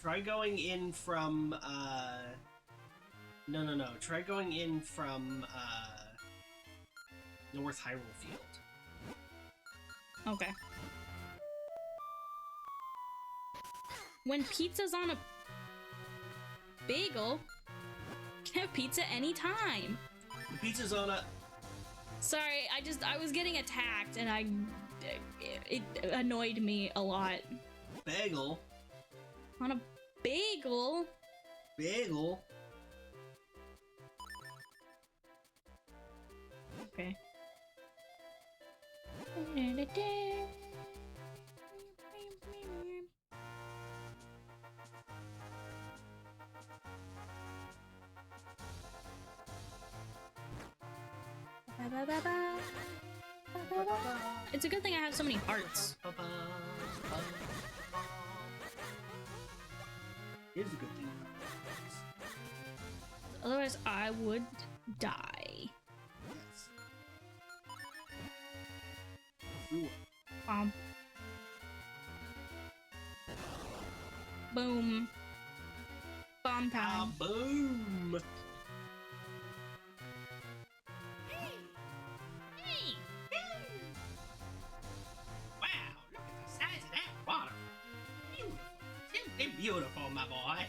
Try going in from no. Try going in from North Hyrule Field. Okay. When pizza's on a bagel, can have pizza anytime. The pizza's on a Sorry, I was getting attacked and it annoyed me a lot. bagel. On a bagel? Bagel. Okay. It's a good thing I have so many hearts. Here's a good thing about this. Otherwise, I would die. Yes. Ooh. Bomb. Boom. Bomb time. Boom! Hey! Wow, look at the size of that water. Beautiful. Simply beautiful, my boy.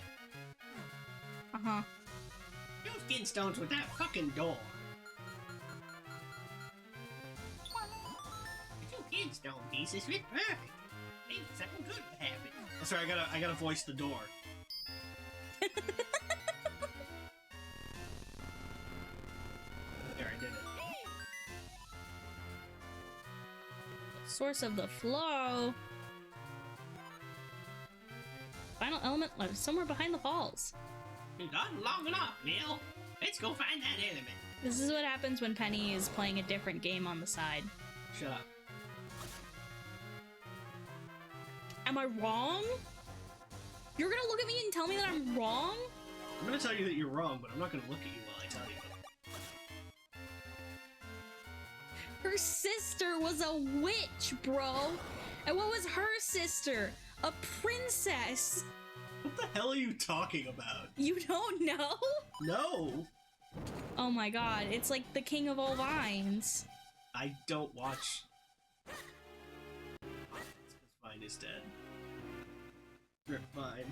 Uh-huh. Those skinstones with that fucking door. The two skinstone pieces fit perfect. Maybe something good would happen. Sorry, I gotta voice the door. There, I did it. Source of the flow. Final element lies somewhere behind the falls. You've gotten long enough, Neil. Let's go find that element. This is what happens when Penny is playing a different game on the side. Shut up. Am I wrong? You're gonna look at me and tell me that I'm wrong? I'm gonna tell you that you're wrong, but I'm not gonna look at you while I tell you it. Her sister was a witch, bro. And what was her sister? A princess. What the hell are you talking about? You don't know? No! Oh my god, it's like the king of all vines. I don't watch. It's because Vine is dead. Rip Vine.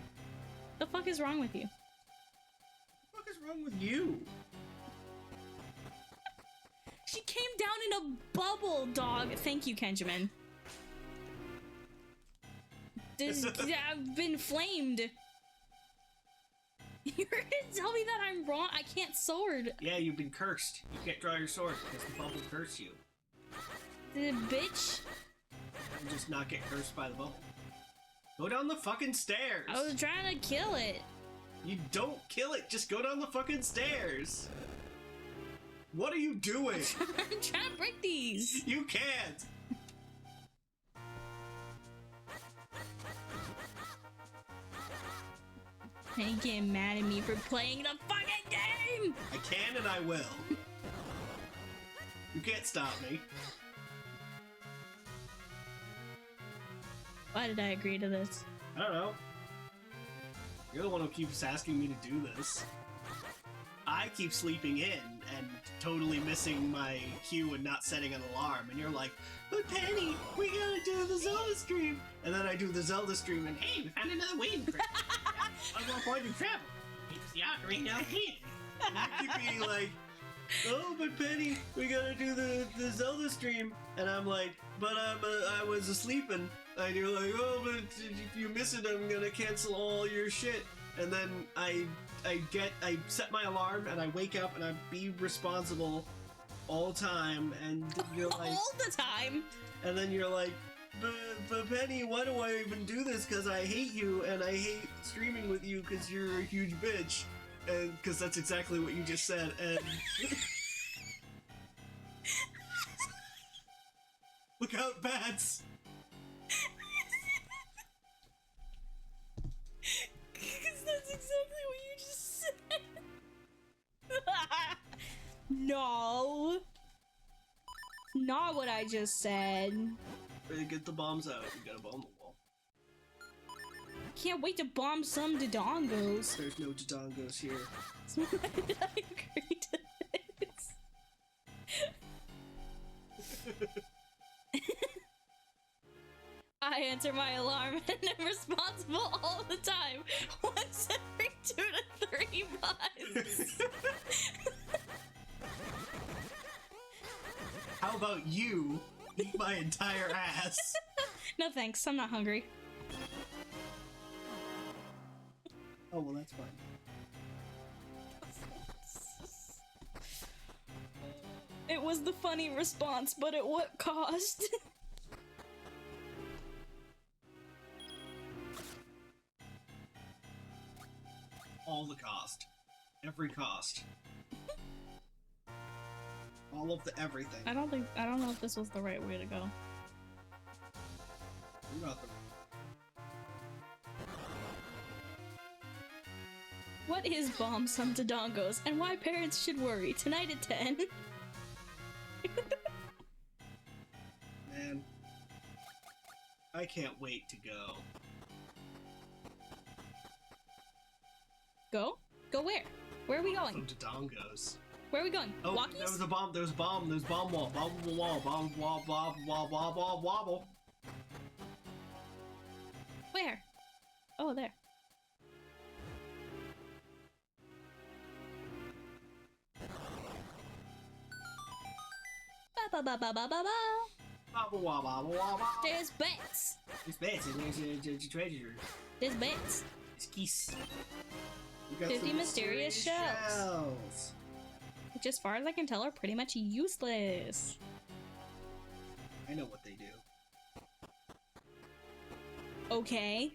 The fuck is wrong with you? What the fuck is wrong with you? She came down in a bubble, dog. Thank you, Kenjamin. I've been flamed. You're gonna tell me that I'm wrong? I can't sword. Yeah, you've been cursed. You can't draw your sword because the bubble cursed you. Bitch. And just not get cursed by the bubble. Go down the fucking stairs! I was trying to kill it. You don't kill it, just go down the fucking stairs! What are you doing? I'm trying to break these. You can't! You getting mad at me for playing the fucking game? I can and I will. You can't stop me. Why did I agree to this? I don't know. You're the one who keeps asking me to do this. I keep sleeping in and totally missing my cue and not setting an alarm, and you're like, but Penny, we gotta do the Zelda stream! And then I do the Zelda stream and Hey, we found another waiting for I'm gonna find you travel. It's the ocarina of here. You keep being like, oh, but Penny, we gotta do the Zelda stream. And I'm like, but I was asleep, and you're like, oh, but if you miss it, I'm gonna cancel all your shit. And then I set my alarm, and I wake up, and I be responsible all time, and you're like, All the time. and then you're like, but Penny, why do I even do this? Because I hate you, and I hate streaming with you because you're a huge bitch. And because that's exactly what you just said, and look out, bats! Because that's exactly what you just said. No. Not what I just said. Get the bombs out. You gotta bomb the wall. Can't wait to bomb some Dodongos. There's no Dodongos here. So why did I agree to this? I answer my alarm and I'm responsible all the time. Once every 2 to 3 months. How about you eat my entire ass? No thanks, I'm not hungry. Oh, well, that's fine. It was the funny response, but at what cost? All the cost. Every cost. All of the everything. I don't know if this was the right way to go. You got the What is bombs on Dodongos and why parents should worry? Tonight at 10. Man, I can't wait to go. Go? Go where? Where are we going? From Dodongos. Where are we going? Oh, Walkies? there was a bomb. There's a bomb. There's bomb wall. Bomb wall. Bomb wall. Wobble. Where? Oh, there. Ba ba ba ba ba ba ba. Wobble. There's bets. There's bets and there's a treasure. There's bets. There's keys. We got 50 some mysterious shells. Which, as far as I can tell, are pretty much useless. I know what they do. Okay.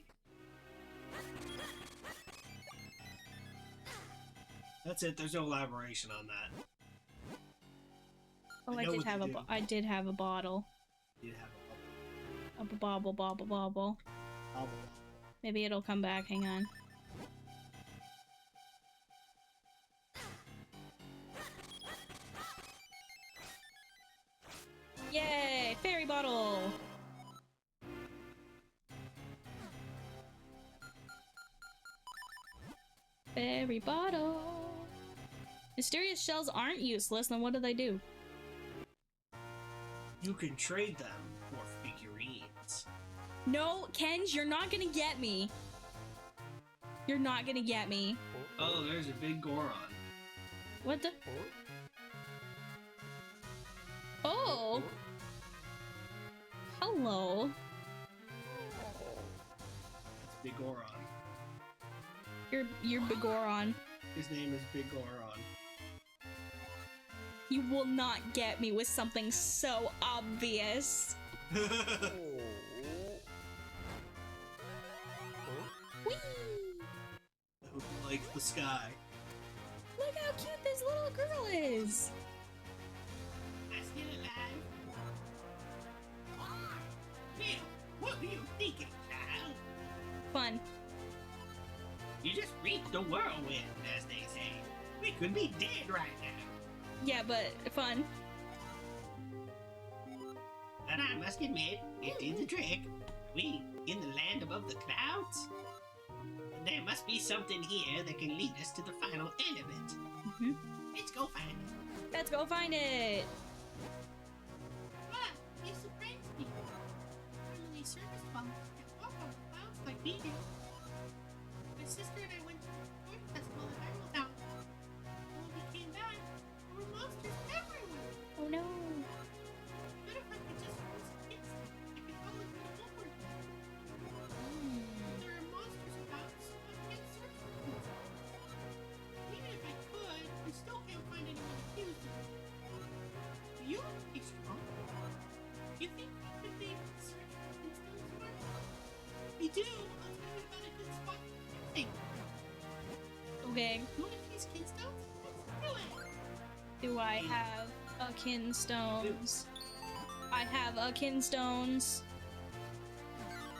That's it. There's no elaboration on that. Oh, I I know did what have they a do. I did have a bottle. You have A bobble bobble bobble. bobble. Maybe it'll come back. Hang on. Yay! Fairy bottle! Fairy bottle! Mysterious shells aren't useless, then what do they do? You can trade them for figurines. No, Kenj, you're not gonna get me. You're not gonna get me. Oh, there's a big Goron. What the? Oh! Hello. That's Big Goron. You're Bigoron. His name is Big Goron. You will not get me with something so obvious. Whee! Who likes the sky? Look how cute this little girl is. I'm still alive. Well, what were you thinking, child? Fun. You just reached the whirlwind, as they say. We could be dead right now. Yeah, but fun. But I must admit, it did the trick. We in the land above the clouds? There must be something here that can lead us to the final end of it. Hmm. Let's go find it. Let's go find it. Wow, you surprised me. Normally service bombs can walk on the clouds like we do. My sister and I went to the Fort Festival in Ireland Town. When we came back, there were monsters everywhere. Oh no. What if I could just use kids? I could probably put them over. There are monsters about, so I can't search for them. Even if I could, I still can't find anyone to accuse them. Do you want to be strong? You think we could be able to search for Kinstones tomorrow? We do. I'll tell you about a good spot for fixing. Okay. You want to use Kinstones? Let's do it. Do I have a kinstones? I have a kinstones.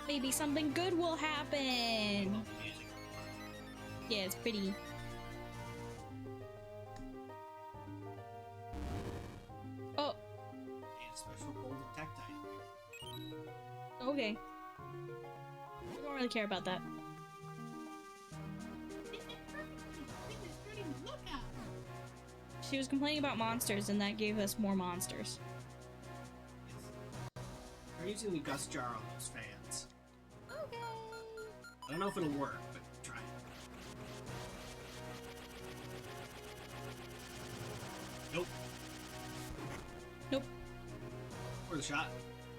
Maybe something good will happen. Love the music. Yeah, it's pretty. Oh, And a special golden tactile. okay. I don't really care about that. They did perfectly. They were starting to look out. She was complaining about monsters, and that gave us more monsters. We're using the gust jar on those fans. Okay. I don't know if it'll work, but try it. Nope. Nope. Worth a shot.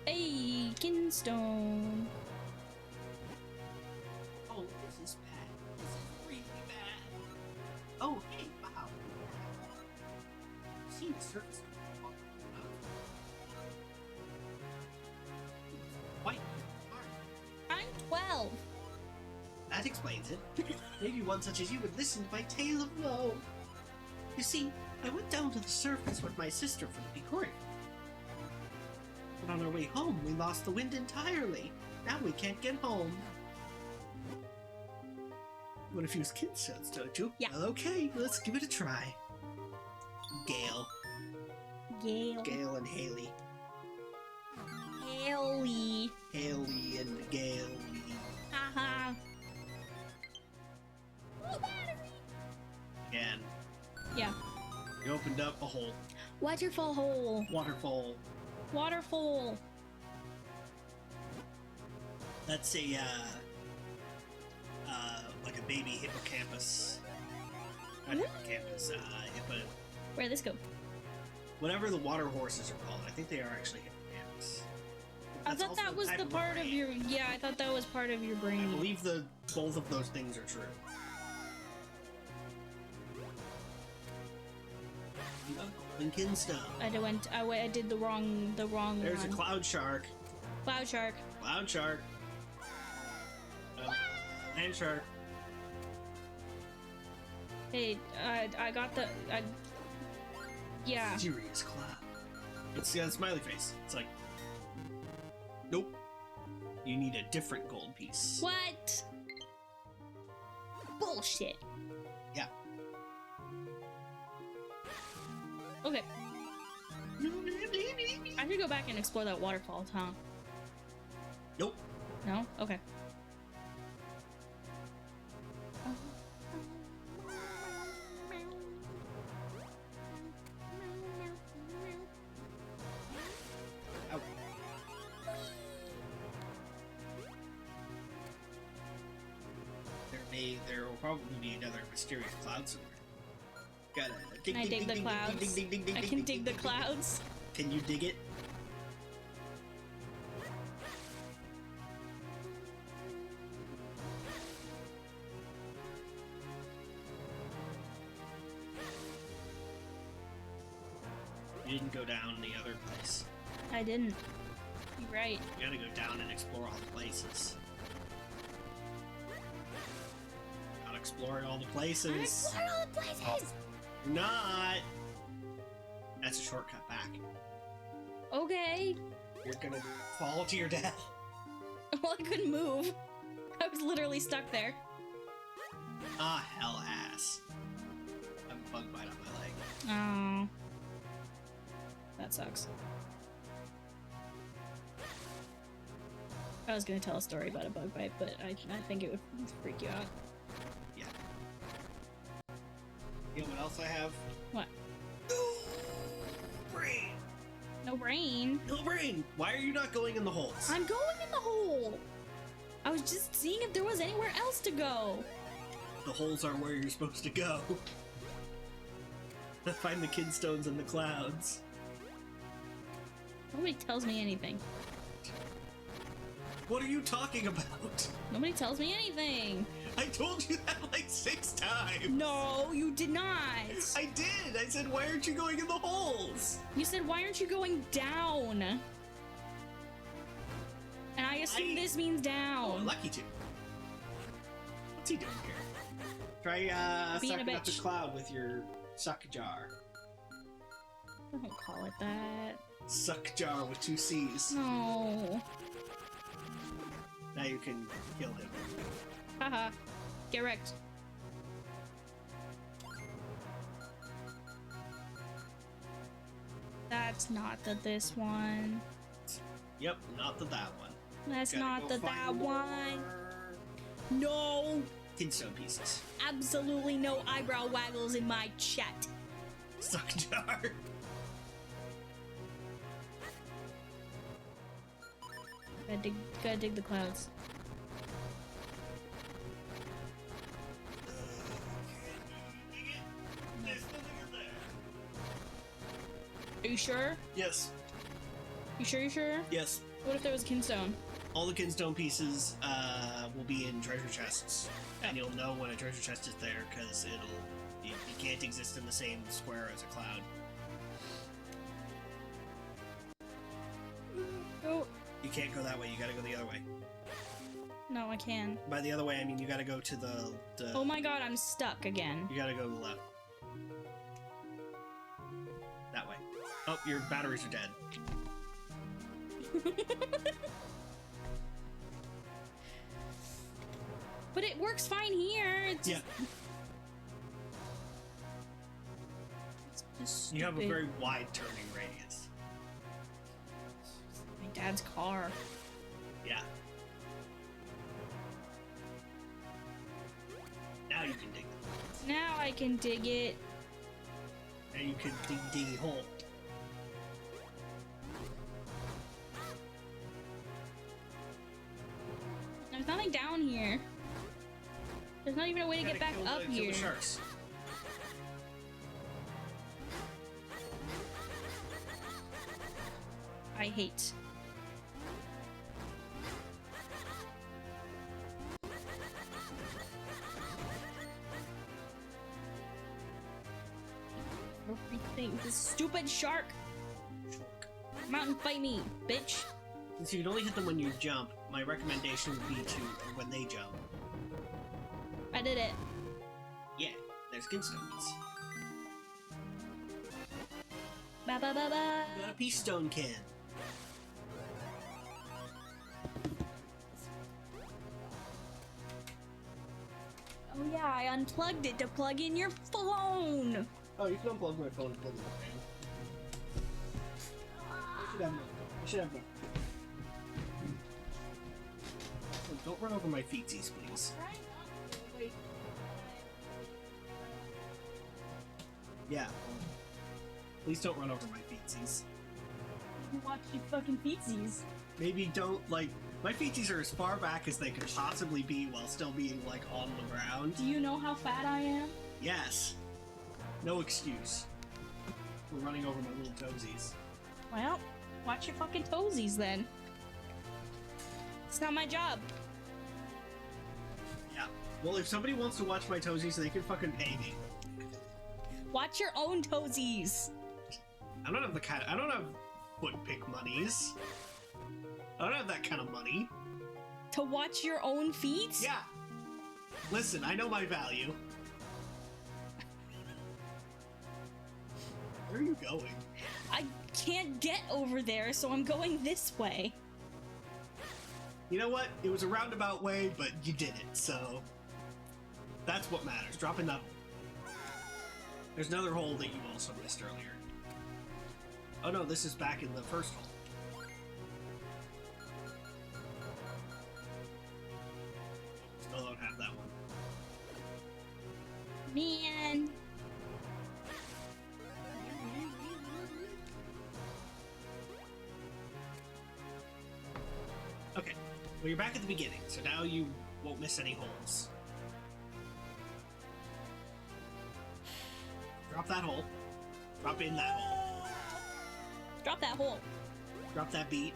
Hey, kinstone. Oh, this is bad. This is really bad. Oh, hey, wow. I've seen the surface of the water. It's quite hard. I'm 12. That explains it. Maybe one such as you would listen to my tale of woe. You see, I went down to the surface with my sister for the Picorium. But on our way home, we lost the wind entirely. Now we can't get home. want to fuse kinstones, don't you? Yeah. Well, okay, let's give it a try. Gale. Gale and Haley. Haley. Haley and Gale. Haha. And Yeah. you opened up a hole. Waterfall hole. Waterfall. Waterfall. That's a, like a baby hippocampus. Not hippocampus, hippo... Where'd this go? Whatever the water horses are called, I think they are actually hippocampus. I That's thought also that a was type the of part of brain. your. Yeah, I thought that was part of your I brain. believe both of those things are true. Lincoln Stone. I did the wrong There's a one. cloud shark. Cloud shark. Cloud shark. Land shark. Hey, I got the. Yeah. Serious cloud. It's got a smiley face. It's like, nope. You need a different gold piece. What? Bullshit. Yeah. Okay. I should go back and explore that waterfall, huh? Nope. No? Okay. Ow. There will probably be another mysterious cloud somewhere. Gotta dig, Can I dig the clouds? I can dig the clouds. Can you dig it? You didn't go down the other place. I didn't. You're right. You gotta go down and explore all the places. Not exploring all the places. I explored all the places! You're not. That's a shortcut back. Okay. You're gonna fall to your death. Well, I couldn't move. I was literally stuck there. Ah, hell ass. I have a bug bite on my leg. Oh. That sucks. I was gonna tell a story about a bug bite, but I think it would freak you out. Yeah. You know what else I have? What? Brain! No brain. No brain! Why are you not going in the holes? I'm going in the hole. I was just seeing if there was anywhere else to go. The holes are where you're supposed to go. Find the kidstones in the clouds. Nobody tells me anything. What are you talking about? Nobody tells me anything. I told you that like 6 times. No, you did not. I did. I said, why aren't you going in the holes? You said, why aren't you going down? And I assume this means Oh, down. lucky to. What's he doing here? Try Being a sucking up the bitch. cloud with your suck jar. Don't call it that. Suck jar with 2 C's. No. Now you can kill him. Haha. Get wrecked. That's not this one. Yep, not that one. That's Gotta not go that find one. more No. Kidstone pieces. Absolutely no eyebrow waggles in my chat. Suck jar. Gotta dig the clouds. Are you sure? Yes. You sure? You sure? Yes. What if there was kinstone? All the kidstone pieces will be in treasure chests, and you'll know when a treasure chest is there because you can't exist in the same square as a cloud. Oh. You can't go that way. You gotta go the other way. No, I can. By the other way, I mean you gotta go to the. Oh my god, I'm stuck again. You gotta go to the left. That way. Oh, your batteries are dead. But it works fine here. It's Yeah. just You have a stupid. very wide turning radius. My dad's car. Yeah. Now you can dig it. Now I can dig it. Now you can dig the hole. There's nothing down here. There's not even a way to get back up Kill here. the sharks. I hate. Everything. This stupid shark. Come out and fight me, bitch. Since you can only hit them when you jump, my recommendation would be to when they jump. I did it. Yeah, there's kinstones. Ba ba ba ba. You got a peace stone can. Oh yeah, I unplugged it to plug in your phone. Oh, you can unplug my phone and plug it in. I should have no. I should have no. Oh, don't run over my feetsies, please. Yeah. Please don't run over my feetsies. Watch your fucking feetsies. Maybe don't, like, my feetsies are as far back as they could possibly be while still being, like, on the ground. Do you know how fat I am? Yes. No excuse. We're running over my little toesies. Well, watch your fucking toesies then. It's not my job. Yeah. Well, if somebody wants to watch my toesies, they can fucking pay me. Watch your own toesies. I don't have the kind. I don't have foot pick monies. I don't have that kind of money. To watch your own feet? Yeah. Listen, I know my value. Where are you going? I can't get over there, so I'm going this way. You know what? It was a roundabout way, but you did it, so that's what matters. Drop in that hole. There's another hole that you also missed earlier. Oh no, this is back in the first hole. Still don't have that one. Man. Okay, well you're back at the beginning, so now you won't miss any holes. Drop that hole. Drop in that hole. Drop that hole. Drop that beat.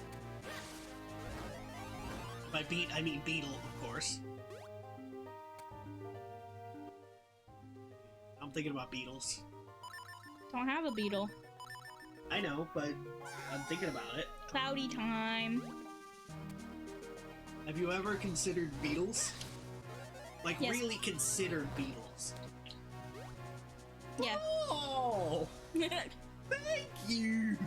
By beat, I mean beetle, of course. I'm thinking about beetles. Don't have a beetle. I know, but I'm thinking about it. Cloudy time. Have you ever considered beetles? Like, Yes. really considered beetles? Yeah. Oh! Thank you!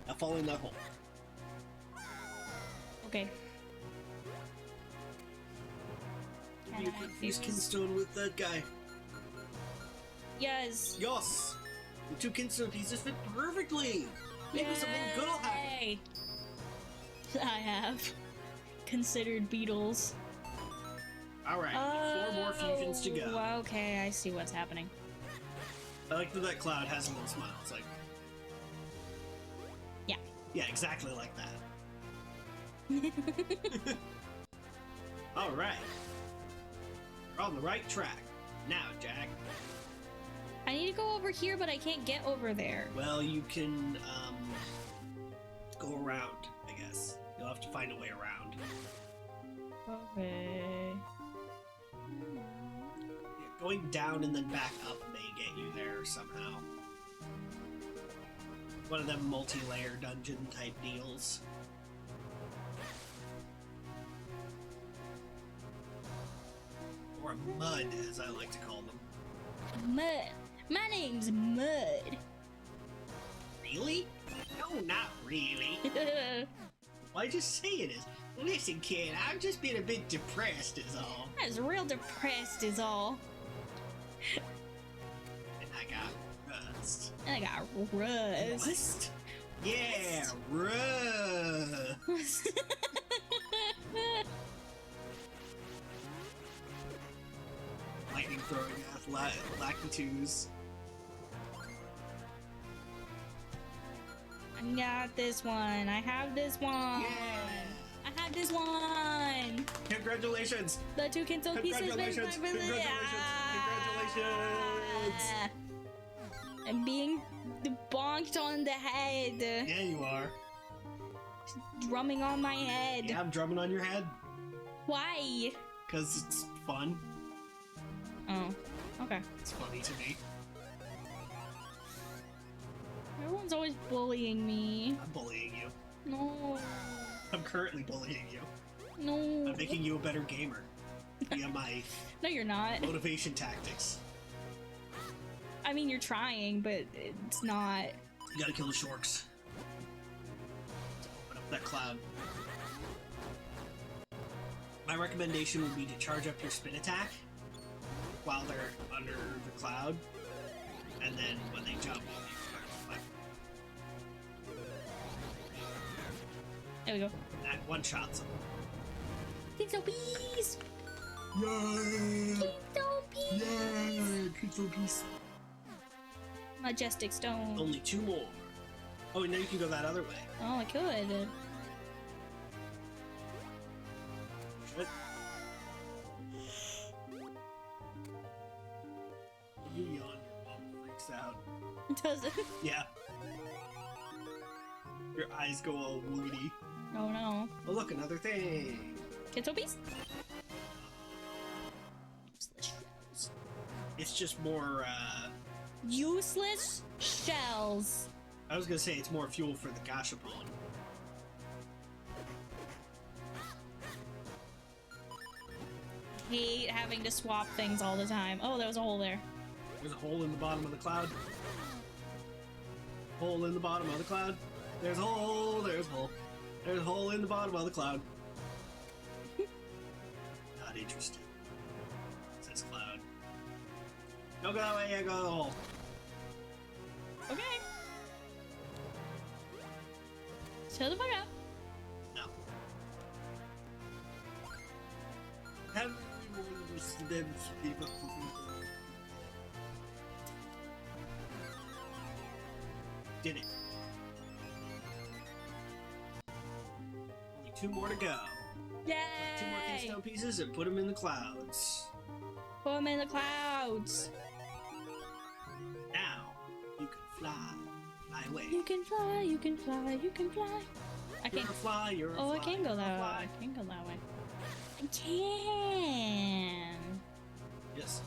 Now fall in that hole. Okay. You confuse Kinstone with that guy. Yes. Yes! The two Kinstone pieces fit perfectly! Maybe something good will happen. Yay. I have considered beetles. Alright, 4 more fusions to go. Oh, okay, I see what's happening. I like that cloud has a little smile. It's like... Yeah. Yeah, exactly like that. Alright. We're on the right track. Now, Jack. I need to go over here, but I can't get over there. Well, you can, go around, I guess. You'll have to find a way around. Okay. Yeah, going down and then back up may get you there somehow. One of them multi-layer dungeon type deals. Or mud, as I like to call them. Mud. My name's Mud. Really? No, not really. Why'd you say it is? Listen, kid, I've just been a bit depressed is all. I was real depressed is all. And I got rust. And I got rust. Rust? Yeah, rust. Lightning throwing Lakitus. I got this one. I have this one. Yeah. I have this one. Congratulations. The two Kinto pieces. Congratulations. Congratulations. Congratulations. I'm being bonked on the head. Yeah, you are. Drumming on my head. Yeah, I'm drumming on your head. Why? Because it's fun. Oh, okay. It's funny to me. Everyone's always bullying me. I'm bullying you. No. I'm currently bullying you. No. I'm making you a better gamer via my No, you're not. motivation tactics. I mean, you're trying, but it's not. You gotta kill the Shorks. Open up that cloud. My recommendation would be to charge up your spin attack while they're under the cloud, and then when they jump, you start to fight. There we go. That one-shots them. Kinto bees! Yay! Kinto bees! Yay! Control piece. Majestic stone. Only 2 more. Oh, and now you can go that other way. Oh, I could. Shit. You yawn, your mom freaks out. Does it? Yeah. Your eyes go all woody. Oh no. Oh, look, another thing. Kinto bees? Useless shells. It's just more, Useless shells. I was gonna say it's more fuel for the Gashapon. Hate having to swap things all the time. Oh, there was a hole there. There's a hole in the bottom of the cloud. Hole in the bottom of the cloud. There's a hole, there's a hole. There's a hole in the bottom of the cloud. Not interested. Says cloud. Don't go that way, I go to the hole. Okay. Shut the fuck up. No. Everyone was them people. Did it. Only 2 more to go. Yay! 2 more keystone pieces and put them in the clouds. Put 'em in the clouds. Now, you can fly. Fly away. You can fly, you can fly, you can fly. I You're can't. a fly, you're a Oh, fly. I can go you're a that way. fly. I can go that way. I can. Yes,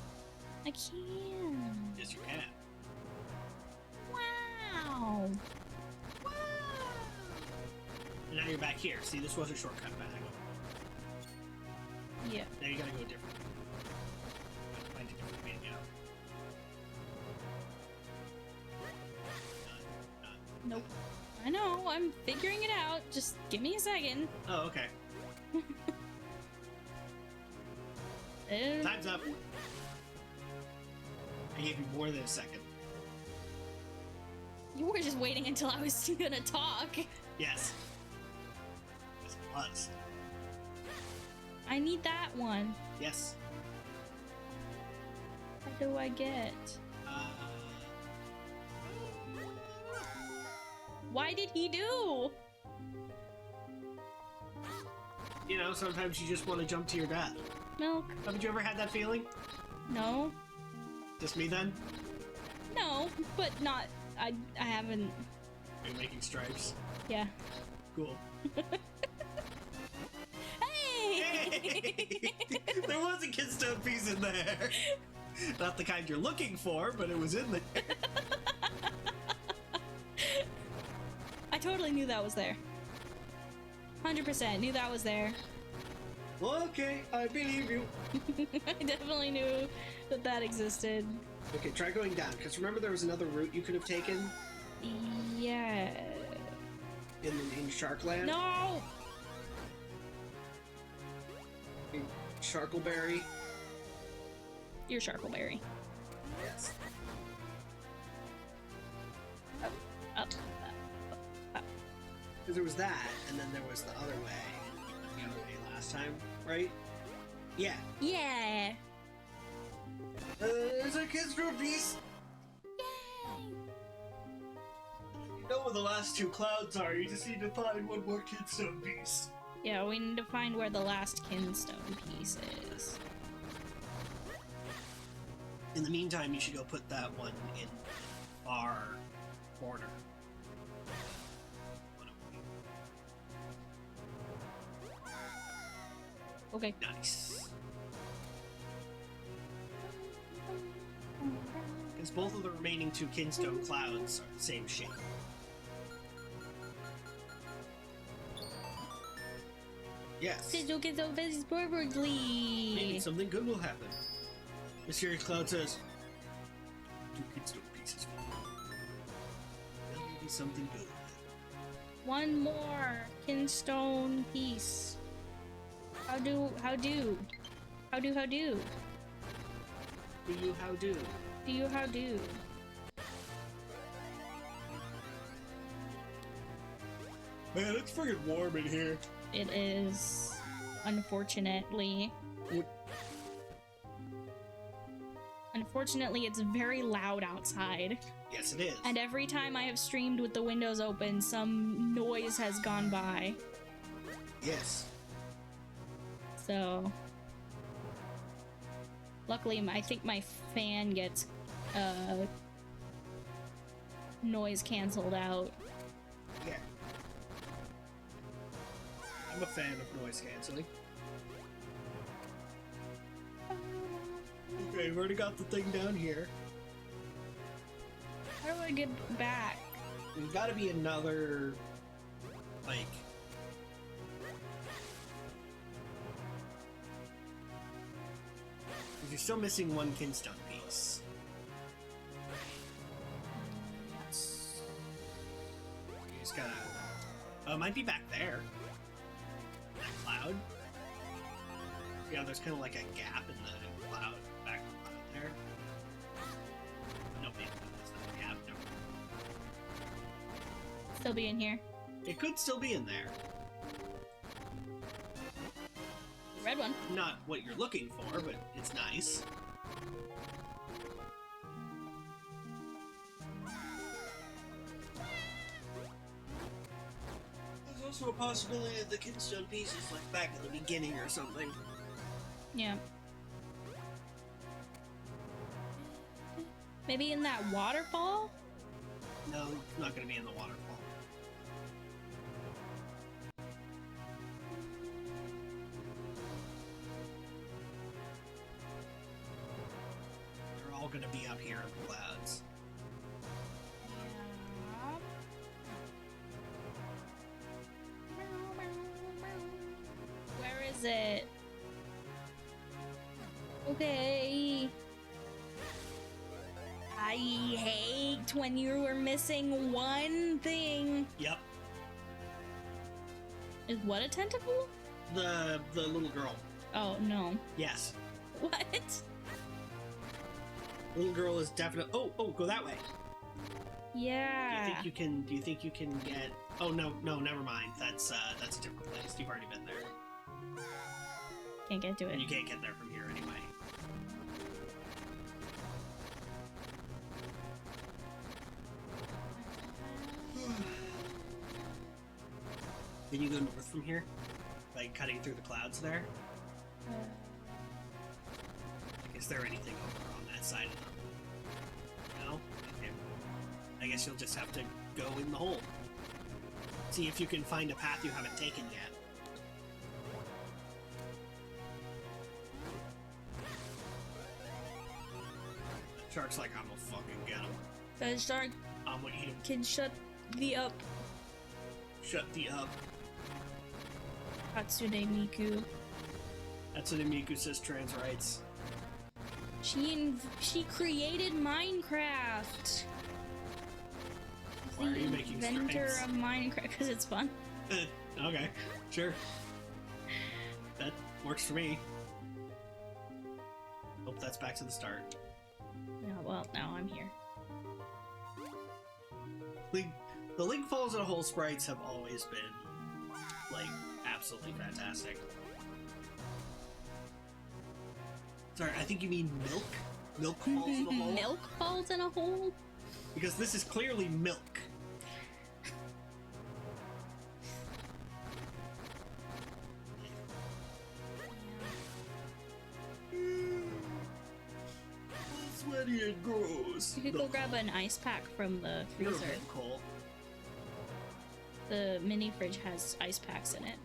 I can. yes you can. Wow. And now you're back here. See, this was a shortcut back. Yeah. Now you gotta go different. Find a different way to go. Nope. I know. I'm figuring it out. Just give me a second. Oh, okay. Time's up. I gave you more than a second. You were just waiting until I was gonna talk. Yes. Yes, it was. I need that one. Yes. What do I get? Why did he do? You know, sometimes you just want to jump to your death. Milk? Haven't you ever had that feeling? No. Just me then? No, but not. I haven't. Are you making stripes? Yeah. Cool. Hey! Hey! There was a Kidstone piece in there. Not the kind you're looking for, but it was in there. I totally knew that was there. 100% knew that was there. Okay, I believe you. I definitely knew that that existed. Okay, try going down, because remember there was another route you could have taken Yeah. in Sharkland? No! Sharkleberry. Your Sharkleberry. Yes. Up. Because there was that, and then there was the other way. The other way last time, right? Yeah. Yeah. There's a kid's group piece. You know where the last two clouds are. You just need to find one more kidstone piece. Yeah, we need to find where the last kinstone piece is. In the meantime, you should go put that one in our corner. Okay. Nice. Because both of the remaining two kinstone clouds are the same shape. Yes. Look at those perfectly. Maybe something good will happen. Mysterious Cloud says, 2 kinstone pieces. Maybe something good. One more kinstone piece. How do? Do you how do? Do you how do? Man, it's freaking warm in here. It is, unfortunately. Unfortunately, it's very loud outside. Yes, it is. And every time I have streamed with the windows open, some noise has gone by. Yes. So, luckily, I think my fan gets noise canceled out. Yeah. I'm a fan of noise canceling. Okay, we've already got the thing down here. How do I get back? There's got to be another, like, you're still missing one kinstone piece. Yes. You just gotta. Oh, it might be back there. That cloud. Yeah, there's kind of like a gap in the cloud. Back in the cloud there. No, maybe that's not a gap. No. Still be in here. It could still be in there. Red one. Not what you're looking for, but it's nice. There's also a possibility that the kinstone piece is like back at the beginning or something. Yeah. Maybe in that waterfall? No, it's not going to be in the waterfall. They're all going to be up here in the clouds. Where is it? Okay. I hate when you were missing one thing. Yep. Is what a tentacle? The little girl. Oh, no. Yes. What? Little girl is definitely. Oh, go that way. Yeah. Do you think you can get? Oh no, never mind. That's a different place. You've already been there, Can't get to and it. you can't get there from here anyway. Can you go north from here, like cutting through the clouds there? Like, is there anything over on that side of them? No? Okay. I guess you'll just have to go in the hole. See if you can find a path you haven't taken yet. Shark's like, I'm gonna fucking get him. The shark I'm gonna eat him. can shut the up. Shut the up. Hatsune Miku. That's what Miku says trans rights. She created Minecraft. Why are you making inventor stripes? of Minecraft because it's fun. Okay, sure. That works for me. Nope, that's back to the start. Yeah, well, now I'm here. The Link Falls in a Hole sprites have always been, like, absolutely fantastic. Sorry, I think you mean milk? Milk falls in a hole? Milk falls in a hole? Because this is clearly milk. Sweaty and gross. You could go grab an ice pack from the You're a freezer. bit cold. The mini fridge has ice packs in it.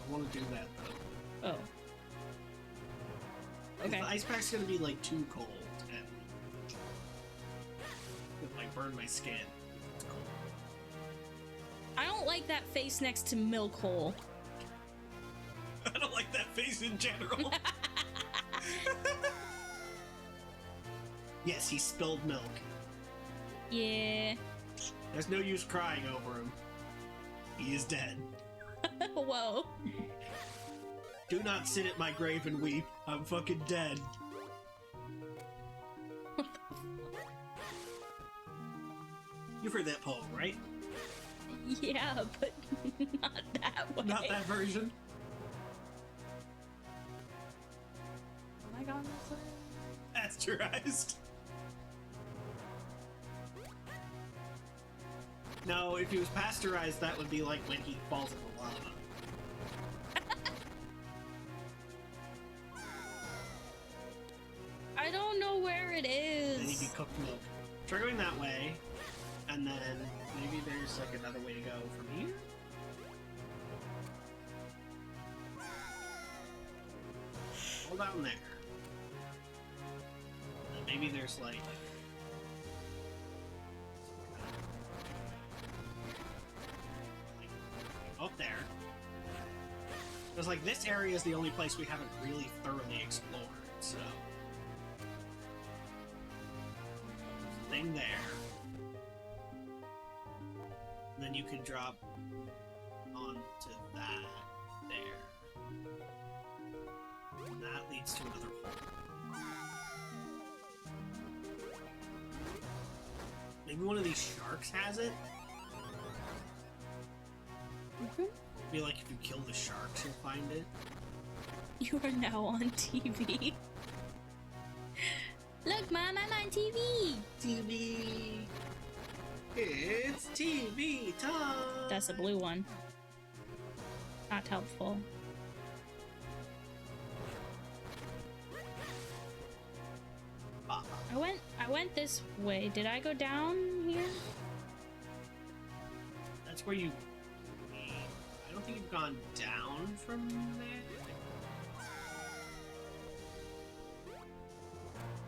I want to do that, though. Oh. Okay. The ice pack's gonna be, like, too cold, and it might burn my skin. It's cold. I don't like that face next to milk hole. I don't like that face in general. Yes, he spilled milk. Yeah. There's no use crying over him. He is dead. Whoa. Do not sit at my grave and weep. I'm fucking dead. You've heard that poem, right? Yeah, but not that way. Not that version. Oh my god, that's Pasteurized. No, if he was pasteurized, that would be like when he falls in the lava. I don't know where it Then he'd be is. cooked milk. Try going that way, and then maybe there's like another way to go from here? Hold down there. And maybe there's like... up there. Because like this area is the only place we haven't really thoroughly explored, so... Thing there. And then you can drop onto that there. And that leads to another hole. Maybe one of these sharks has it? Be like if you kill the sharks, you'll find it. You are now on TV. Look, Mom, I'm on TV. TV. It's TV time. That's a blue one. Not helpful. I went this way. Did I go down here? That's where you. I don't think you've gone down from there.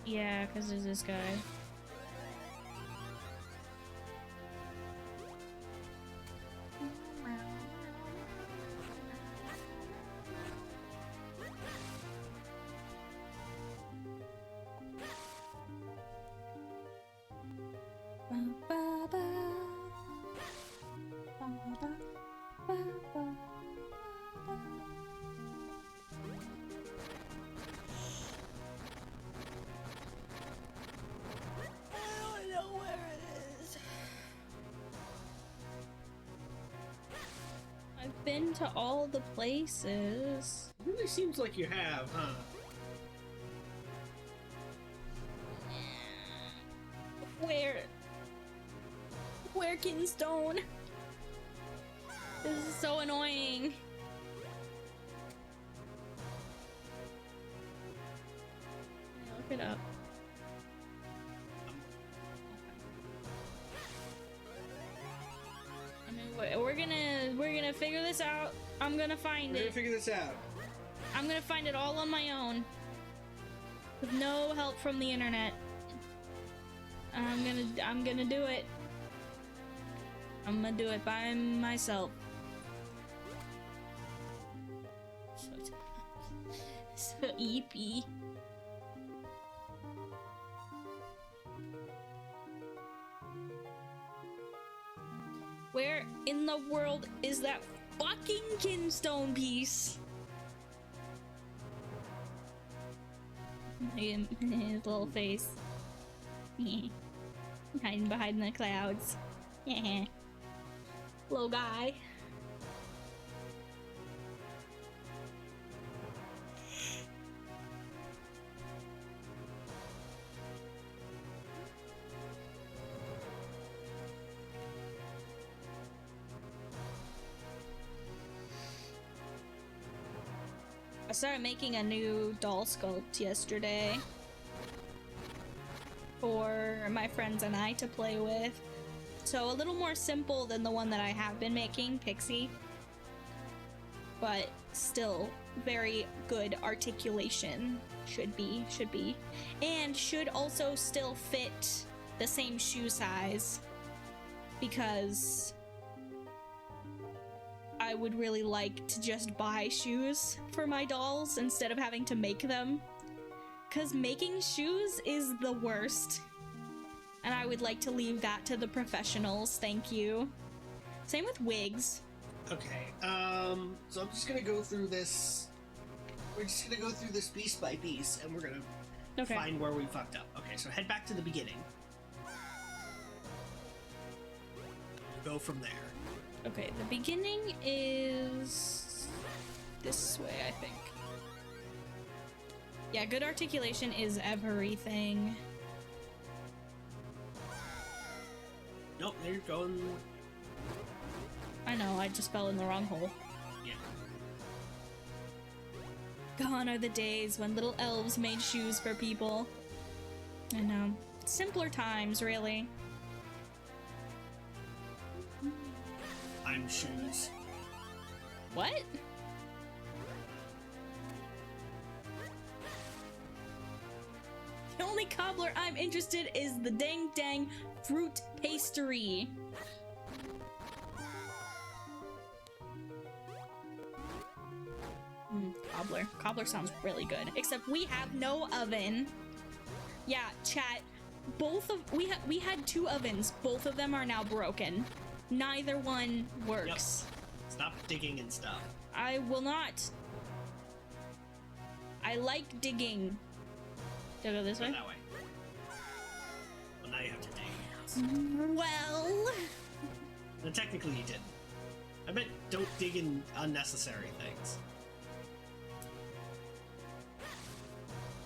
Yeah, because there's this guy. I've been to all the places. It really seems like you have, huh? Where, Kinstone? This is so annoying. Look it up. I mean, we're gonna figure this out. I'm gonna find We're gonna it. figure this out. I'm gonna find it all on my own, with no help from the internet. I'm gonna do it. I'm gonna do it by myself. So eepy. Where in the world is that fucking Kinstone piece? His little face. Hiding behind the clouds. Little guy. I started making a new doll sculpt yesterday for my friends and I to play with. So a little more simple than the one that I have been making, Pixie. But still very good articulation. Should be. And should also still fit the same shoe size. Because I would really like to just buy shoes for my dolls instead of having to make them. Because making shoes is the worst. And I would like to leave that to the professionals, thank you. Same with wigs. Okay, so I'm just gonna go through this. We're just gonna go through this piece by piece, and we're gonna find where we fucked up. Okay, so head back to the beginning. Go from there. Okay, the beginning is this way, I think. Yeah, good articulation is everything. Nope, you're going. I know, I just fell in the wrong hole. Yeah. Gone are the days when little elves made shoes for people. I know. Simpler times, really. I'm shoes. What? The only cobbler I'm interested is the dang fruit pastry. Cobbler. Cobbler sounds really good. Except we have no oven. Yeah, chat. We had 2 ovens. Both of them are now broken. Neither one works. Yep. Stop digging and stuff. I will not. I like digging. Do I go this way? That way. Well, now you have to dig. Well. No, technically you didn't. I meant don't dig in unnecessary things.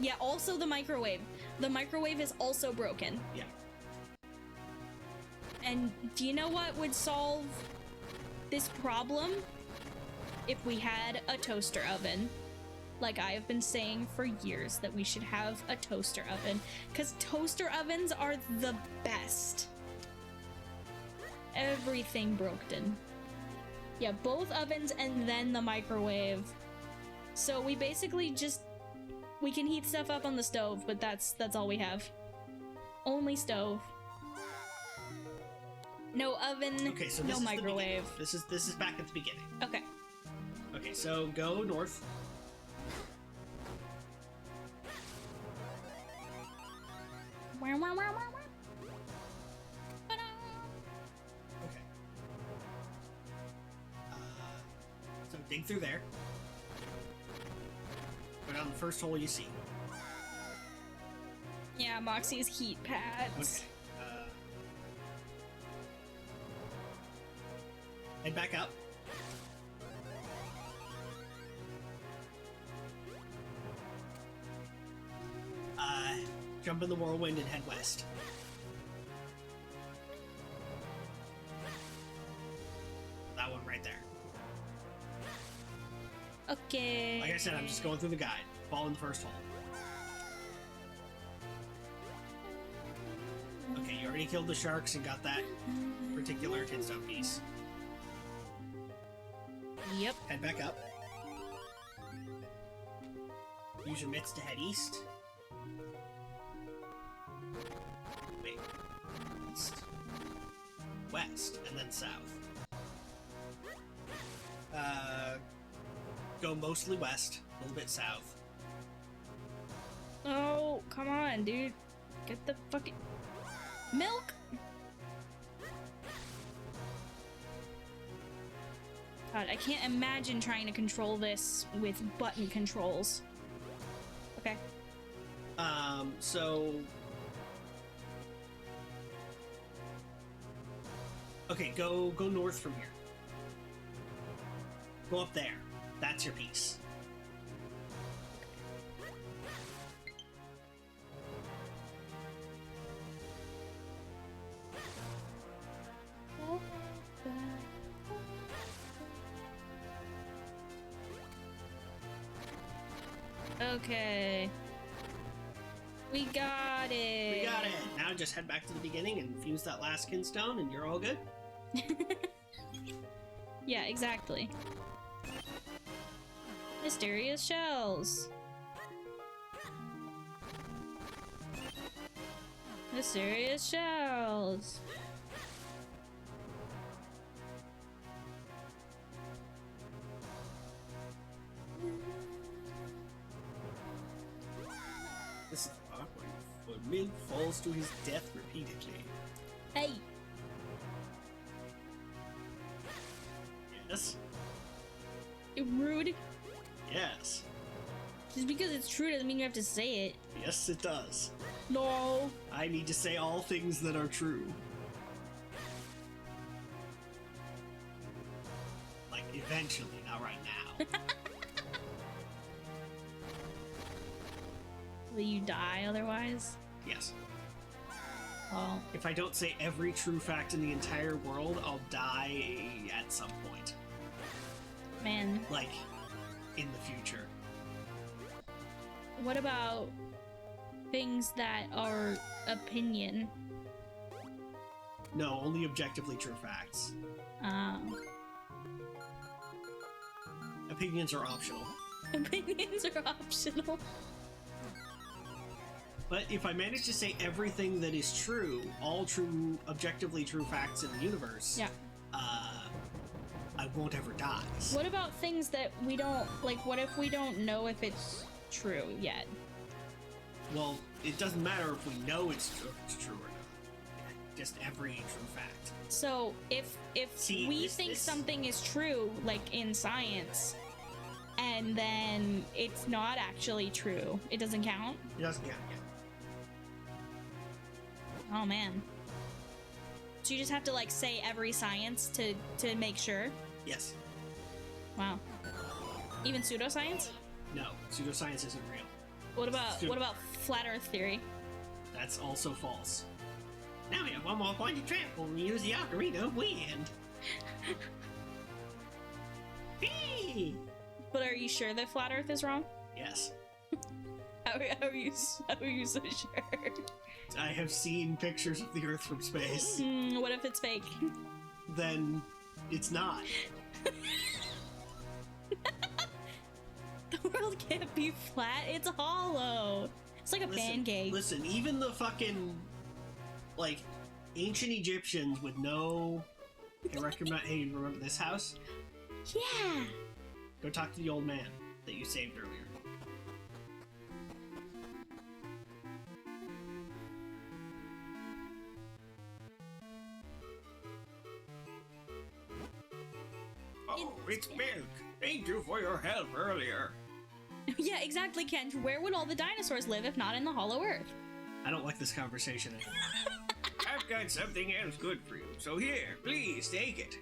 Yeah, also the microwave. The microwave is also broken. Yeah. And do you know what would solve this problem? If we had a toaster oven. Like I have been saying for years that we should have a toaster oven. Because toaster ovens are the best. Everything broken. Yeah, both ovens and then the microwave. So we basically just... We can heat stuff up on the stove, but that's all we have. Only stove. No oven, Okay, so no microwave. This is back at the beginning. Okay. Okay, so go north. Okay. So dig through there. Go down the first hole you see. Yeah, Moxie's heat pads. Okay. Head back up. Jump in the whirlwind and head west. That one right there. Okay. Like I said, I'm just going through the guide. Fall in the first hole. Okay, you already killed the sharks and got that particular tinstone piece. Yep. Head back up. Use your mitts to head east. Wait. East. West, and then south. Go mostly west, a little bit south. Oh, come on, dude. Get the fucking... Milk! God, I can't imagine trying to control this with button controls. Okay. So... Okay, go north from here. Go up there. That's your piece. Okay. We got it. We got it! Now just head back to the beginning and fuse that last kinstone and you're all good. Yeah, exactly. Mysterious shells. Mysterious shells. This is the part where Mid falls to his death repeatedly. Hey. Yes? Rude. Yes. Just because it's true doesn't mean you have to say it. Yes, it does. No. I need to say all things that are true. Like, eventually, not right now. Will you die otherwise? Yes. Oh. If I don't say every true fact in the entire world, I'll die at some point. Man. Like, in the future. What about things that are opinion? No, only objectively true facts. Opinions are optional. Opinions are optional. But if I manage to say everything that is true, all true, objectively true facts in the universe, Yeah. I won't ever die. What about things that we don't, like, what if we don't know if it's true yet? Well, it doesn't matter if we know it's true or not. Just every true fact. So, if See, we this- think this- something is true, like in science, and then it's not actually true, it doesn't count? It doesn't count, yeah. Oh, man. So you just have to, like, say every science to make sure? Yes. Wow. Even pseudoscience? No, pseudoscience isn't real. What about flat Earth theory? That's also false. Now we have one more point to trample and use the Ocarina of Wind. Hey! But are you sure that flat Earth is wrong? Yes. How are you so sure? I have seen pictures of the Earth from space. What if it's fake? Then it's not. The world can't be flat. It's hollow. It's like a pancake. Listen, even the fucking, like, ancient Egyptians would know. Hey, remember this house? Yeah. Go talk to the old man that you saved earlier. Oh, it's Milk. Thank you for your help earlier. Yeah, exactly, Kent. Where would all the dinosaurs live if not in the hollow Earth? I don't like this conversation anymore. I've got something else good for you, so here, please take it.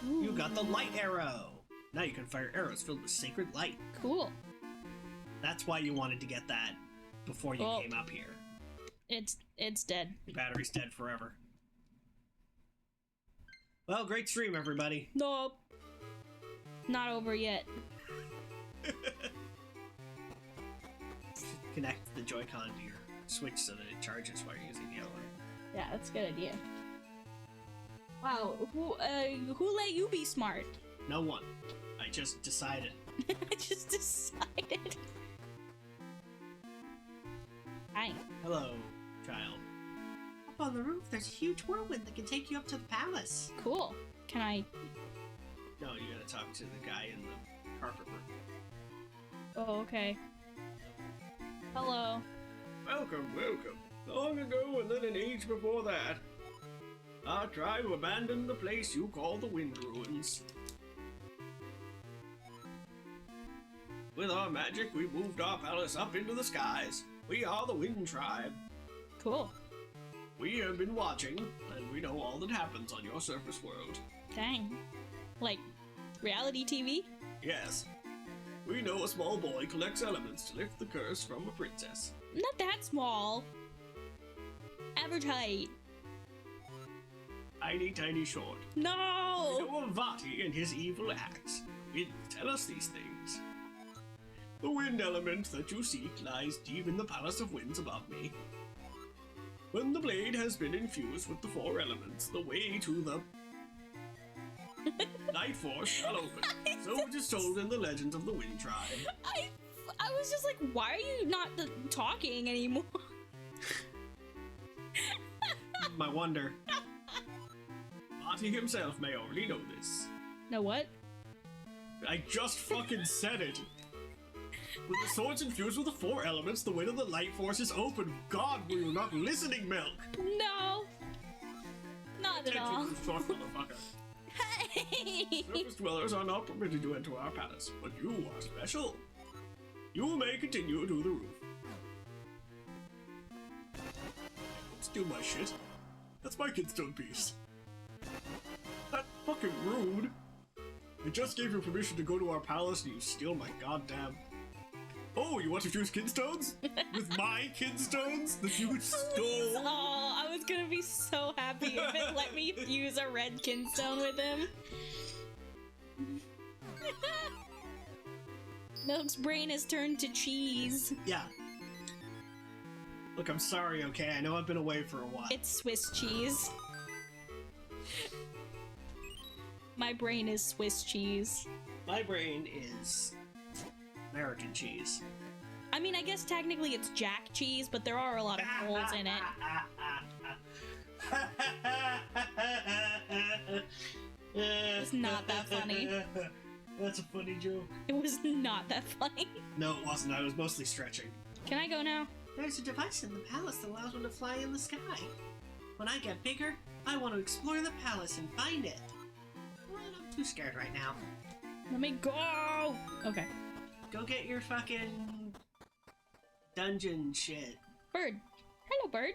You got the light arrow. Now you can fire arrows filled with sacred light. Cool. That's why you wanted to get that before you Well- came up here. It's dead. Your battery's dead forever. Well, great stream, everybody. Nope. Not over yet. Connect the Joy-Con to your Switch so that it charges while you're using the other one. Yeah, that's a good idea. Wow, who let you be smart? No one. I just decided. I just decided. Hi. Hello, child. Up on the roof, there's a huge whirlwind that can take you up to the palace. Cool. Can I? No, you gotta talk to the guy in the carpet room. Oh, okay. Hello. Welcome, welcome. Long ago and then an age before that, our tribe abandoned the place you call the Wind Ruins. With our magic, we moved our palace up into the skies. We are the Wind Tribe. Cool. We have been watching, and we know all that happens on your surface world. Dang. Like, reality TV? Yes. We know a small boy collects elements to lift the curse from a princess. Not that small. Average height. Tiny, tiny short. No! We know of Vati and his evil acts. Winds tell us these things. The wind element that you seek lies deep in the Palace of Winds above me. When the blade has been infused with the 4 elements, the way to the Light Force shall open. So it is told in the legends of the Wind Tribe. I was just like, why are you not talking anymore? I wonder. Vati himself may already know this. No what? I just fucking said it. With the swords infused with the 4 elements, the way to the Light Force is open. God, were you not listening, Milk? No. Not at all. Attention, short motherfucker. Hey! Surface dwellers are not permitted to enter our palace, but you are special. You may continue to the roof. Don't steal my shit. That's my kidstone piece. That's fucking rude. I just gave you permission to go to our palace and you steal my goddamn... Oh, you want to use kinstones? With my kinstones that you stole? Oh, I was gonna be so happy if it let me use a red kinstone with him. Milk's brain has turned to cheese. Yeah. Look, I'm sorry, okay? I know I've been away for a while. It's Swiss cheese. My brain is Swiss cheese. My brain is American cheese. I mean, I guess technically it's Jack cheese, but there are a lot of holes in it. It's not that funny. That's a funny joke. It was not that funny. No, it wasn't. I was mostly stretching. Can I go now? There's a device in the palace that allows one to fly in the sky. When I get bigger, I want to explore the palace and find it. Well, I'm too scared right now. Let me go! Okay. Go get your fucking dungeon shit. Bird. Hello, bird.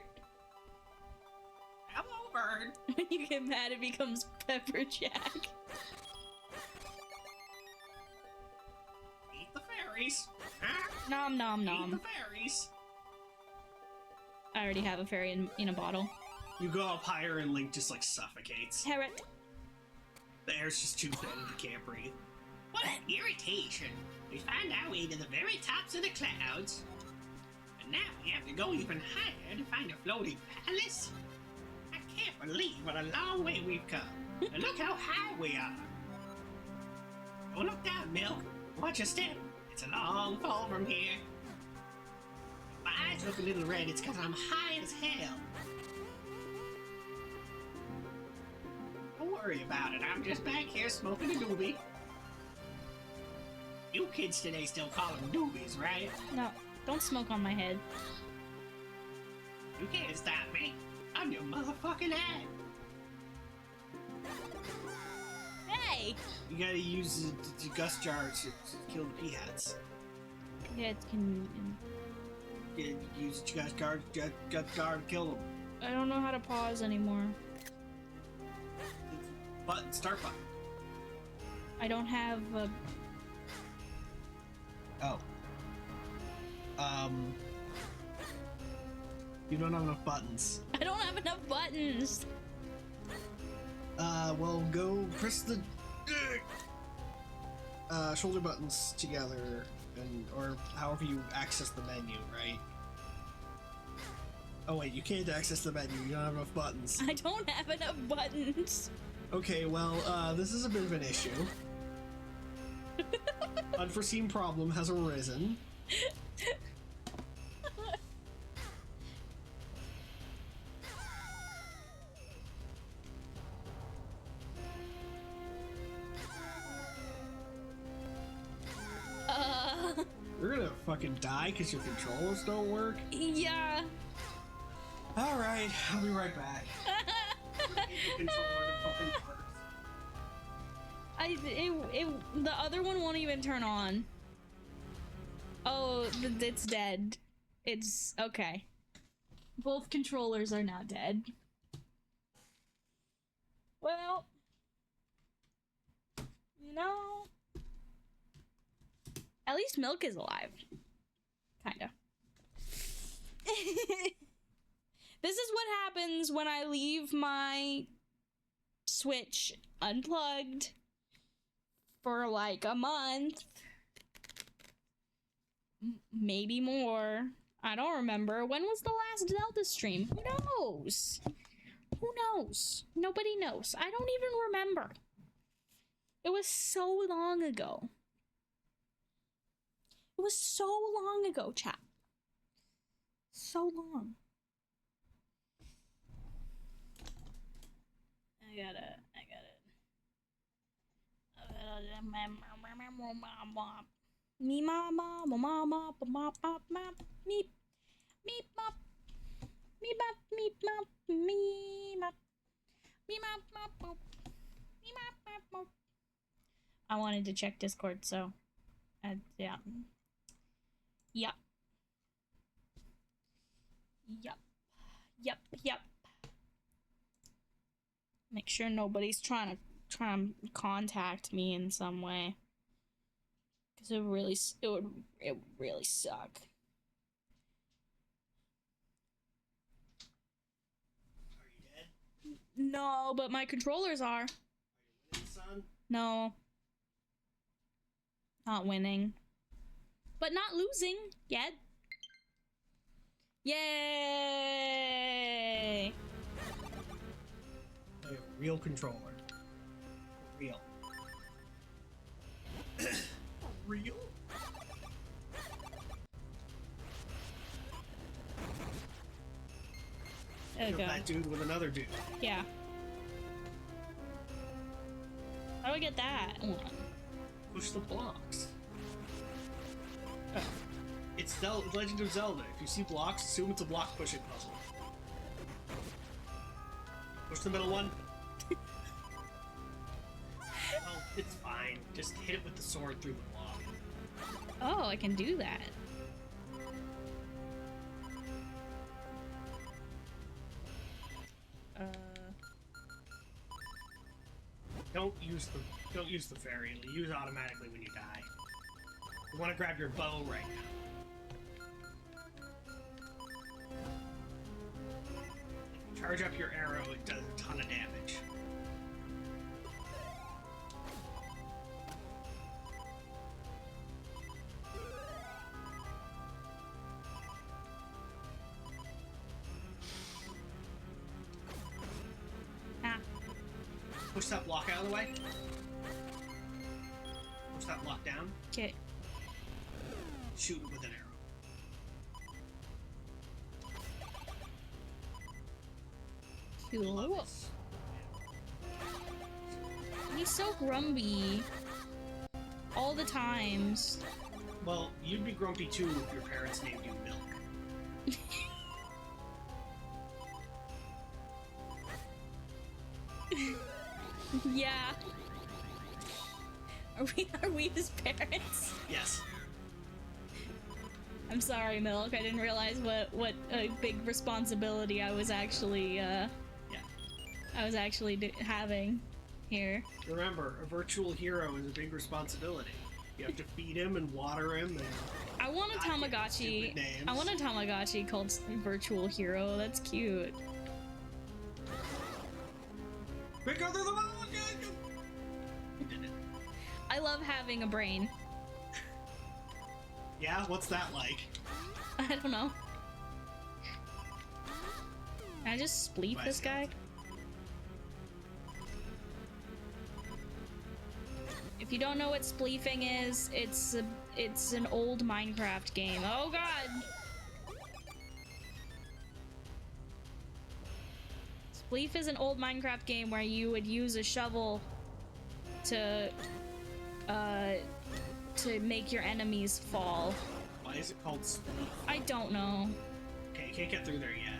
Hello, bird. When you get mad, it becomes Pepper Jack. Eat the fairies. Nom nom Eat nom. the fairies. I already have a fairy in a bottle. You go up higher and Link just like suffocates. Parrot. The air's just too thin. You can't breathe. What an irritation. We found our way to the very tops of the clouds. And now we have to go even higher to find a floating palace? I can't believe what a long way we've come. And look how high we are. Don't look down, Milk. Watch your step. It's a long fall from here. My eyes look a little red. It's because I'm high as hell. Don't worry about it. I'm just back here smoking a doobie. You kids today still call them doobies, right? No, don't smoke on my head. You can't stop me. I'm your motherfucking head. Hey! You gotta use the gust jar to kill the peahats. Yeah, it can. You use gust jar to kill them. I don't know how to pause anymore. Button, start button. I don't have a. Oh. You don't have enough buttons. I don't have enough buttons. Well, go press the shoulder buttons together, or however you access the menu, right? Oh wait, you can't access the menu. You don't have enough buttons. I don't have enough buttons. Okay, well, this is a bit of an issue. Unforeseen problem has arisen. You're gonna fucking die because your controllers don't work? Yeah. Alright, I'll be right back. The controller fucking works. The other one won't even turn on. Oh, it's dead. It's okay. Both controllers are now dead. Well, you know, at least Milk is alive. Kinda. This is what happens when I leave my Switch unplugged for like a month. Maybe more. I don't remember. When was the last Zelda stream? Who knows? Who knows? Nobody knows. I don't even remember. It was so long ago. It was so long ago, chat. So long. I got it. Me mama, mama, mama, mama, meep, meep, mop, meep, mop, meep, mop, me mop, me mop, mop, mop, me mop, mop, mop. I wanted to check Discord, so, yeah. Yup. Yup. Yup, yup. Make sure nobody's trying to contact me in some way. Cause it would really suck. Are you dead? No, but my controllers are. Are you winning, son? No. Not winning. But not losing yet. Yay! I have a real controller. Real. Real? There we Kill go. that dude with another dude. Yeah. How do I get that? Hold on. Push the blocks. It's Legend of Zelda. If you see blocks, assume it's a block pushing puzzle. Push the middle one. Oh, it's fine. Just hit it with the sword through the block. Oh, I can do that. Don't use the fairy. It'll use it automatically when you die. You want to grab your bow right now. If you charge up your arrow, it does a ton of damage. Ah. Push that block out of the way. Push that block down. Okay. Shoot it with an arrow. Cool. He's so grumpy. All the times. Well, you'd be grumpy too if your parents named you Milk. Yeah. Are we his parents? Yes. I'm sorry, Milk. I didn't realize what a big responsibility I was actually having here. Remember, a virtual hero is a big responsibility. You have to feed him and water him and... I want a Tamagotchi. I want a Tamagotchi called Virtual Hero. That's cute. Pick up the You did it. I love having a brain. Yeah, what's that like? I don't know. Can I just spleef this guy? If you don't know what spleefing is, it's an old Minecraft game. Oh god! Spleef is an old Minecraft game where you would use a shovel to make your enemies fall. Why is it called Spleef? I don't know, Okay, you can't get through there yet.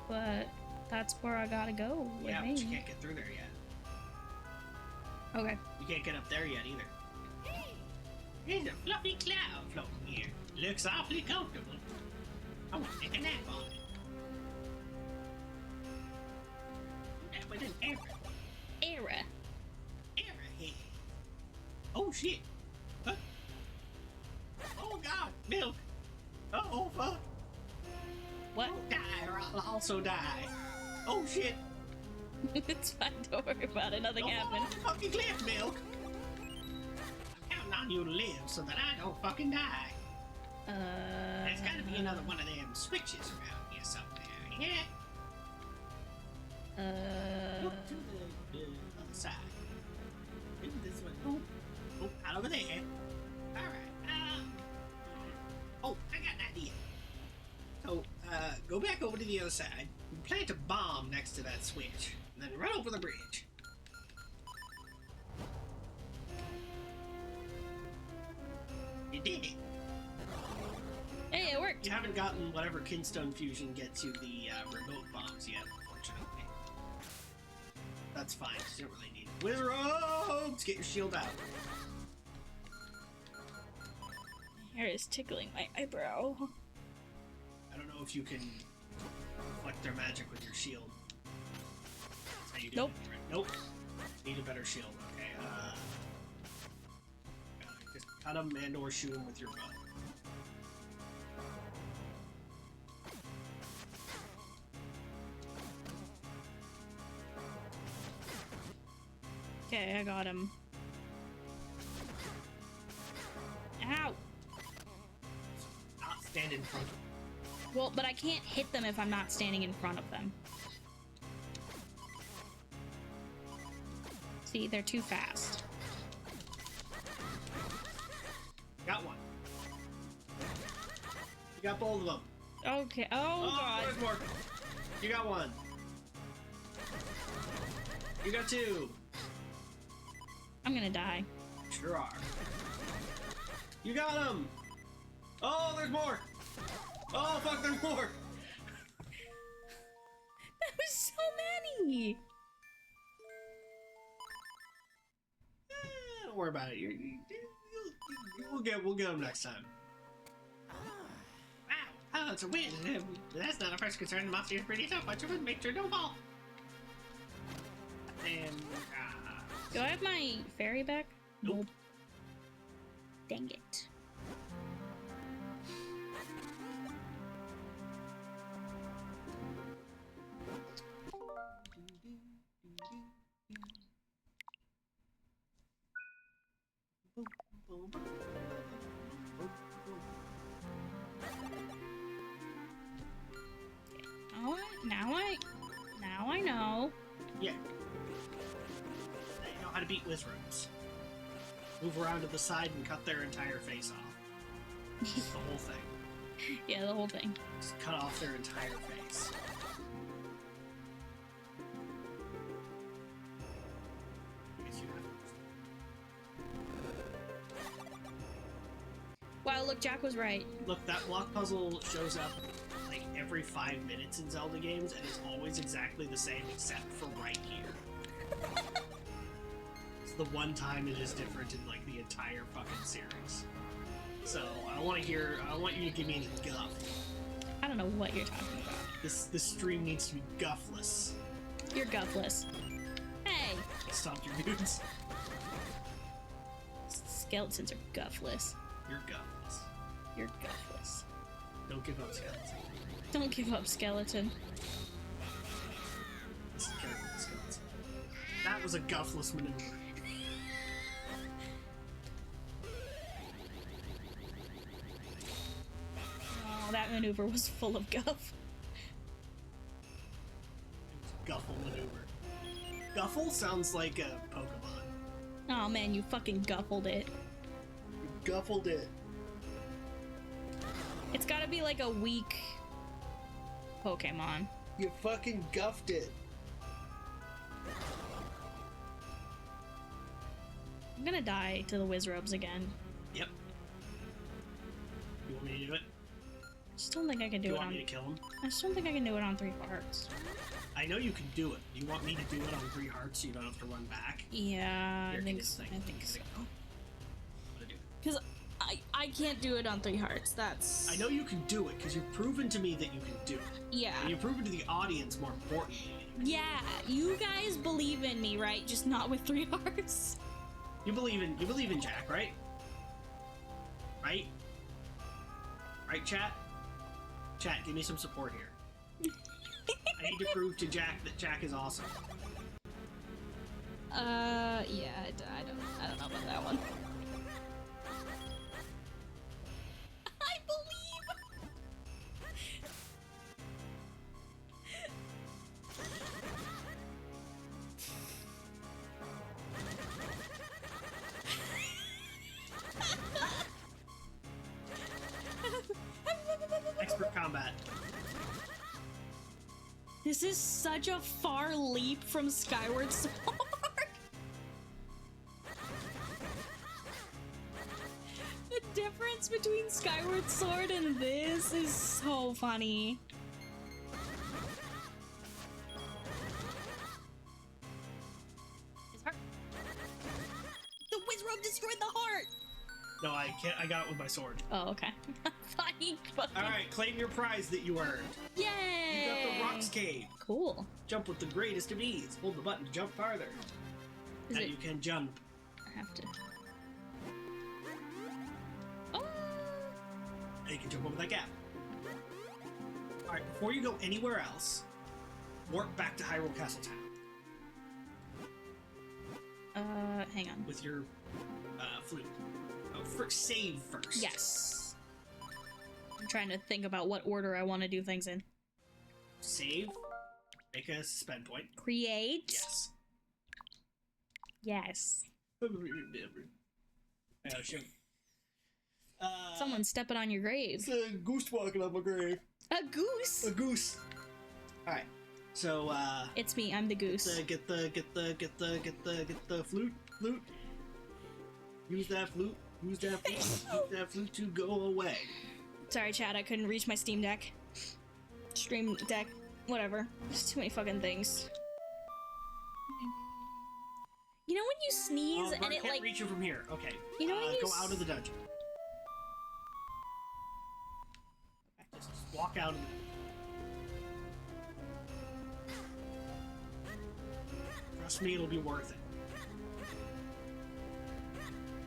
but that's where I gotta go with Yeah, me. but you can't get through there yet. Okay. You can't get up there yet either. There's a fluffy cloud floating here. Looks awfully comfortable. I want to take a nap on it. That was an error. Era. Arrowhead. Oh shit. What? Oh god, milk. Oh fuck. What? Don't die or I'll also die. Oh shit. It's fine. Don't worry about it. Nothing Don't happened. fall off the fucking cliff, milk. I'm counting on you to live so that I don't fucking die. There's gotta be another one of them switches around here somewhere. Yeah. Look to the other side. Maybe this one. Oh, out over there. Alright. Oh, I got an idea. So, go back over to the other side, and plant a bomb next to that switch, and then run over the bridge. You did it. Hey, it worked. You haven't gotten whatever Kinstone Fusion gets you the remote bombs yet, unfortunately. That's fine, you don't really need it. Wizards! Get your shield out. Hair is tickling my eyebrow. I don't know if you can reflect their magic with your shield. That's how you do Nope. it. Nope. Need a better shield. Okay, just cut them and or shoot them with your bow. Okay, I got him. Ow! Not stand in front of them. Well, but I can't hit them if I'm not standing in front of them. See, they're too fast. Got one. You got both of them. Okay. Oh, God. There's more. You got one. You got two. I'm gonna die. Sure are. You got them. Oh, there's more. Oh, fuck, there's more. That was so many. Don't worry about it. We'll get them next time. Wow, oh, it's a win. That's not a first concern. The monster is pretty tough. Watch your make sure don't fall. And Do I have my fairy back? Nope. Dang it. Oh, now I know. yeah. Now you know how to beat Wizards. Move around to the side and cut their entire face off. Just the whole thing. Yeah, the whole thing. Just cut off their entire face. Guess you have Wow, look, Jack was right. Look, that block puzzle shows up like every 5 minutes in Zelda games and is always exactly the same except for right here. It's the one time it is different in like the entire fucking series. So I want you to give me any guff. I don't know what you're talking about. This stream needs to be guffless. You're guffless. Hey! Stop your dudes. Skeletons are guffless. You're guffless. You're guffless. Don't give up, skeleton. Don't give up, skeleton. Listen carefully, skeleton. That was a guffless maneuver. Oh, that maneuver was full of guff. Guffle maneuver. Guffle sounds like a Pokemon. Oh man, you fucking guffled it. You guffled it. It's gotta be like a weak Pokemon. You fucking guffed it. I'm gonna die to the Wizrobes again. Yep. You want me to do it? I just don't think I can do You it want on. me to kill him? I just don't think I can do it on 3 hearts. I know you can do it. Do you want me to do it on 3 hearts so you don't have to run back? Yeah, Here, I think here's so. the thing. I think so. I'm gonna do it. Because I can't do it on 3 hearts. That's... I know you can do it because you've proven to me that you can do it. Yeah. And you've proven to the audience, more importantly. Yeah, you guys believe in me, right? Just not with 3 hearts. You believe in Jack, right? Right? Right, chat? Chat, give me some support here. I need to prove to Jack that Jack is awesome. Yeah, I don't know about that one. I believe. Expert combat. This is such a far leap from Skyward Sword. The difference between Skyward Sword and this is so funny. His heart. The Wizrobe destroyed the heart. No, I can't. I got it with my sword. Oh, okay. Funny. All right, claim your prize that you earned. Yay! You got the Rocks Cave. Cool. Jump with the greatest of ease. Hold the button to jump farther. Is Now it? you can jump. I have to. Oh. And you can jump over that gap. All right, before you go anywhere else, warp back to Hyrule Castle Town Hang on. with your flute. Oh, save first. Yes. I'm trying to think about what order I want to do things in. Save. Make a suspend point. Create. Yes. Yes. Oh, shit. Someone's stepping on your grave. It's a goose walking on my grave. A goose. A goose. All right. So It's me. I'm the goose. get the flute. Use that flute. Use that flute. Use that flute to go away. Sorry, Chad. I couldn't reach my Steam Deck. Stream Deck. Whatever. There's too many fucking things. You know when you sneeze Bert and it can't like... reach you from here. Okay. You know when you go out of the dungeon. Just walk out of the... Trust me, it'll be worth it.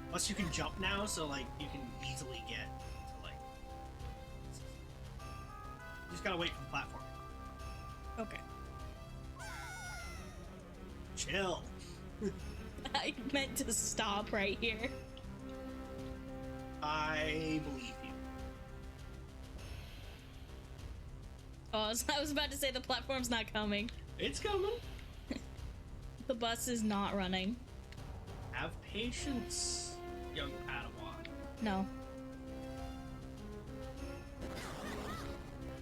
Plus, you can jump now, so like you can easily get to like. You just gotta wait for the platform. Okay. Chill. I meant to stop right here. I believe you. Oh, I was about to say the platform's not coming. It's coming. The bus is not running. Have patience, young Padawan. No.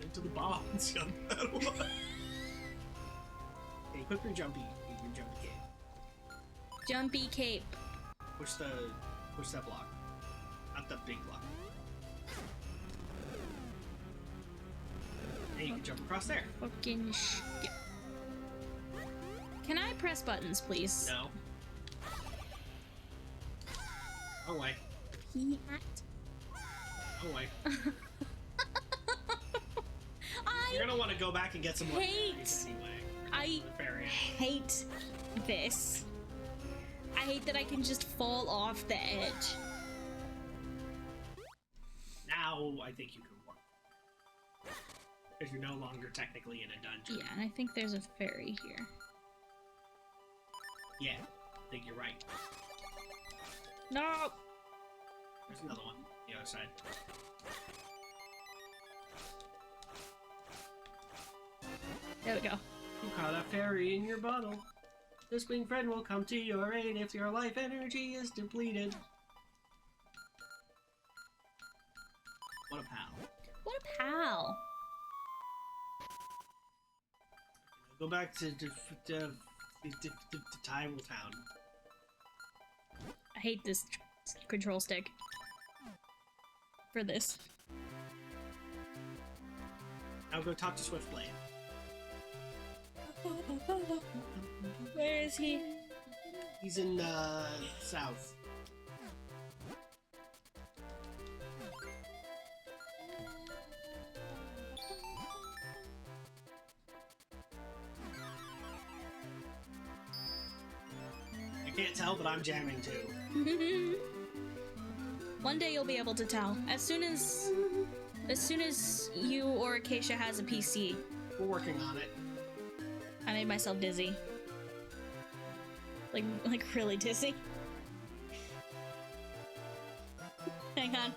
Into the bombs, young Padawan. Okay, equip your jumpy cape. Jumpy cape. Push that block. Not the big block. And you can jump across there. Fucking shit. Can I press buttons, please? No. Oh way. Oh way. You're gonna want to go back and get some more berries anyway. I hate this. I hate that I can just fall off the edge. Now I think you can work. Because you're no longer technically in a dungeon. Yeah, and I think there's a fairy here. Yeah, I think you're right. No! There's another one on the other side. There we go. You caught a fairy in your bottle. This wing friend will come to your aid if your life energy is depleted. What a pal. What a pal! Go back to Tyrell Town. I hate this control stick. For this. Now go talk to Swiftblade. Where is he? He's in south. Can't tell, but I'm jamming too. One day you'll be able to tell. As soon as you or Acacia has a PC. We're working on it. I made myself dizzy. Like really dizzy. Hang on.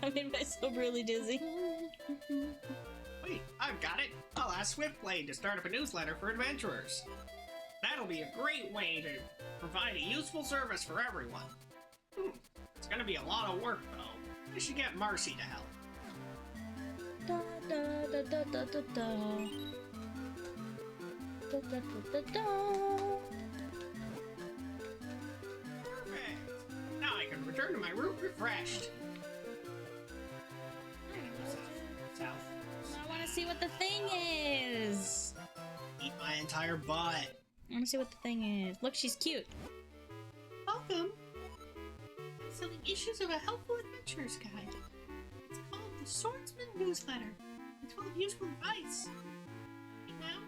I made myself really dizzy. Wait, I've got it. I'll ask Swiftblade to start up a newsletter for adventurers. That'll be a great way to provide a useful service for everyone. It's gonna be a lot of work, though. I should get Marcy to help. Da, da, da, da, da, da. Da, da, da, da, da. Perfect. Now I can return to my route refreshed. South. I want to see what the thing is. Eat my entire butt. I want to see what the thing is. Look, she's cute. Welcome. I'm selling issues of a helpful adventurer's guide. It's called the Swordsman Newsletter. It's full of useful advice. Right now,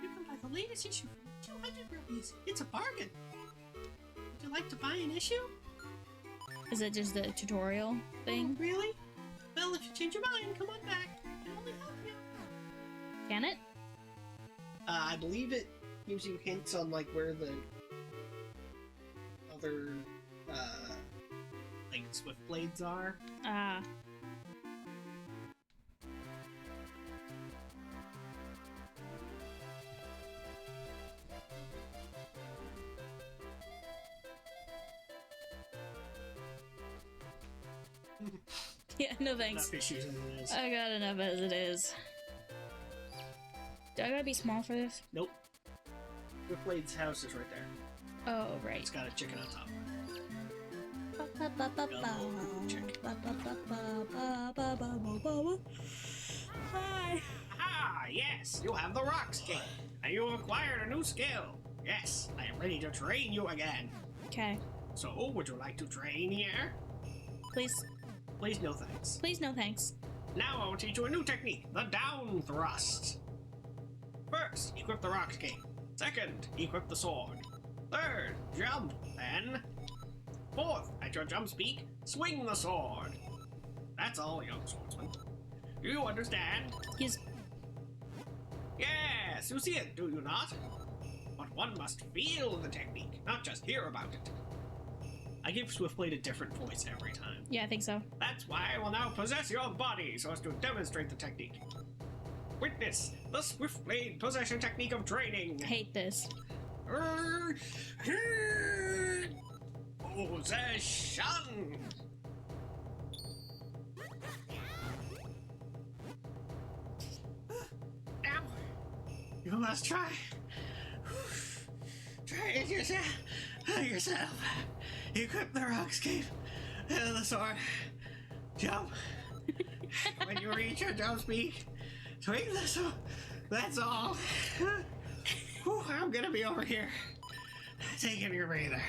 you can buy the latest issue for 200 rupees. It's a bargain. Would you like to buy an issue? Is it just the tutorial thing? Really? Well, if you change your mind, come on back. I can only help you. Can it? I believe it gives you hints on like where the other like swift blades are. Ah. Yeah, no thanks. Enough issues as it is. I got enough as it is. Do I gotta be small for this? Nope. Swift blade's house is right there. Oh, right. It's got a chicken on top. Hi. Ah, yes, you have the rock skill, and you have acquired a new skill. Yes, I am ready to train you again. Okay. So, would you like to train here? Please. Please, no thanks. Please, no thanks. Now I will teach you a new technique, the down thrust. First, equip the rock skate. Second, equip the sword. Third, jump, then. Fourth, at your jump speed, swing the sword. That's all, young swordsman. Do you understand? He's. Yes, you see it, do you not? But one must feel the technique, not just hear about it. I give Swiftblade a different voice every time. Yeah, I think so. That's why I will now possess your body so as to demonstrate the technique. Witness the Swiftblade possession technique of training. Hate this. Possession. Now, you must try. Try it yourself. Equip the rock scape and the sword. Jump. When you reach your jump speed, swing the sword. That's all. Whew, I'm gonna be over here taking your breather.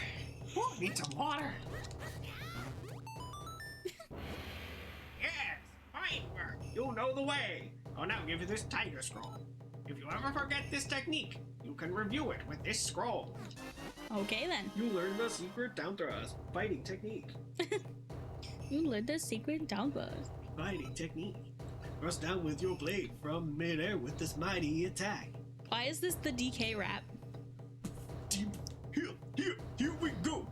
Whew, need some water. Yes, fine work. You know the way. I'll now give you this tiger scroll. If you ever forget this technique, you can review it with this scroll. Okay then. You learned the secret down thrust fighting technique. You learned the secret down buzz. Fighting technique. Thrust down with your blade from midair with this mighty attack. Why is this the DK rap? Here we go.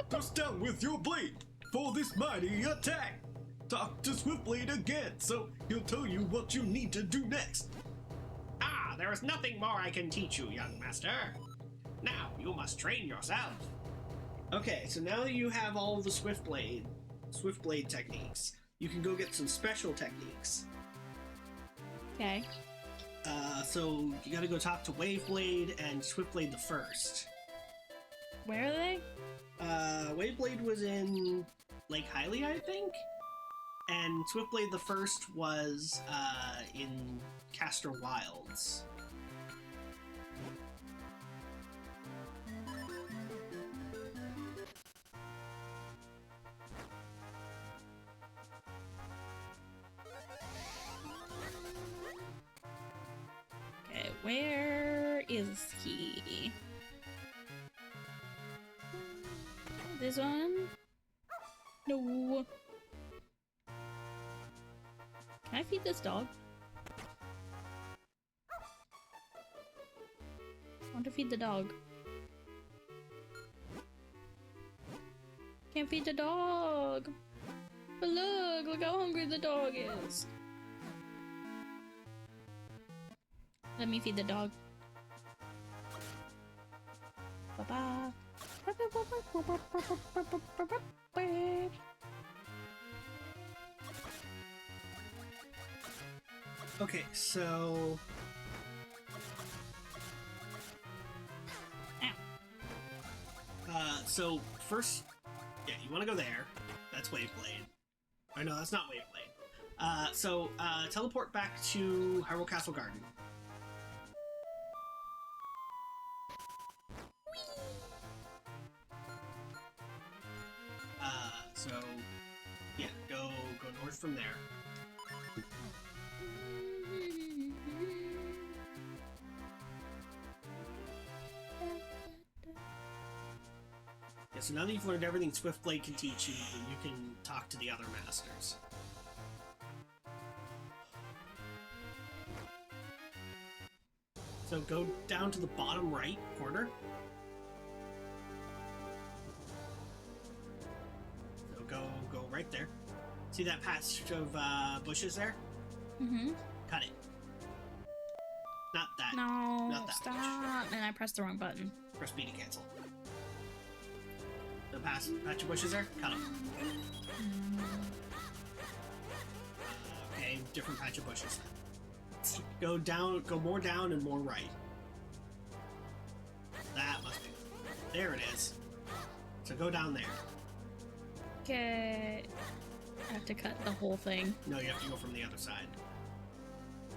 Thrust down with your blade for this mighty attack. Talk to Swiftblade again, so he'll tell you what you need to do next. Ah, there is nothing more I can teach you, young master. Now, you must train yourself. Okay, so now that you have all of the Swiftblade techniques, you can go get some special techniques. Okay. So you gotta go talk to Waveblade and Swiftblade the First. Where are they? Waveblade was in Lake Hylia, I think? And Swiftblade the First was, in Castor Wilds. Okay, where is he? This one? No. Can I feed this dog? I want to feed the dog. Can't feed the dog. But look how hungry the dog is. Let me feed the dog. Bye-bye. Okay, so... so first, yeah, you want to go there. That's Waveblade. Or no, that's not Waveblade. So teleport back to Hyrule Castle Garden. So yeah, go north from there. Yeah, so now that you've learned everything Swiftblade can teach you, you can talk to the other masters. So go down to the bottom right corner. So go right there. See that patch of bushes there? Mm-hmm. Cut it. Not that. No, Not that stop. And I pressed the wrong button. Press B to cancel. The patch of bushes there? Cut them. Okay, different patch of bushes. Go down, go more down and more right. That must be. There it is. So go down there. Okay. I have to cut the whole thing. No, you have to go from the other side.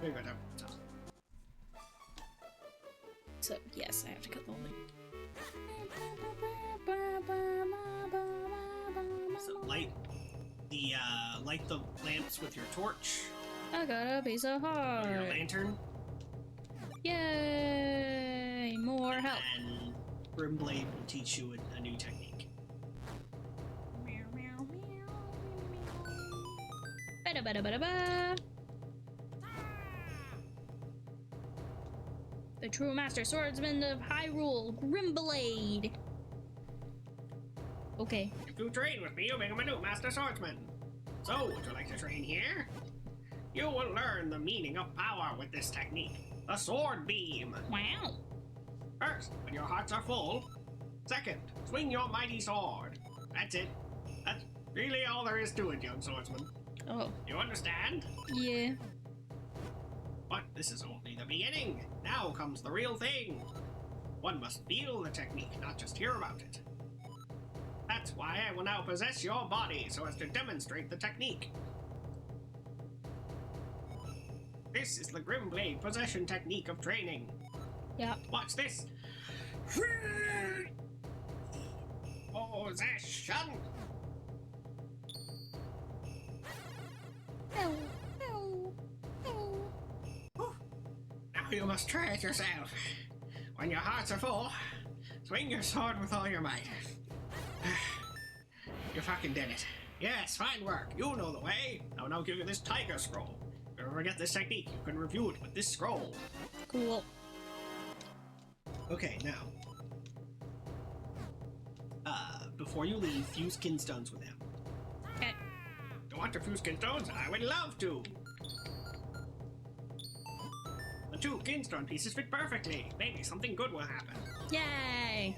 There you go, down. So, So, yes, I have to cut the whole thing. so light the lamps with your torch I got a piece of or your heart. lantern, Yay! More help. and Grimblade will teach you a new technique. Meow, meow, meow, meow. Ba-da-ba-da-ba-da-ba. The true master swordsman of Hyrule, Grimblade. Okay. If you train with me, you'll become a new master swordsman. So, would you like to train here? You will learn the meaning of power with this technique, the sword beam. Wow. First, when your hearts are full. Second, swing your mighty sword. That's it. That's really all there is to it, young swordsman. Oh. You understand? Yeah. But this is only the beginning. Now comes the real thing. One must feel the technique, not just hear about it. That's why I will now possess your body so as to demonstrate the technique. This is the Grimblade possession technique of training. Yeah. Watch this. Possession. Ow. Ow. Ow. Now you must try it yourself. When your hearts are full, swing your sword with all your might. You fucking did it. Yes, fine work. You know the way. I'll now give you this tiger scroll. If you ever get this technique, you can review it with this scroll. Cool. Okay, now. Before you leave, fuse kin stones with him. Okay. You want to fuse kin stones? I would love to. The two kinstone pieces fit perfectly. Maybe something good will happen. Yay!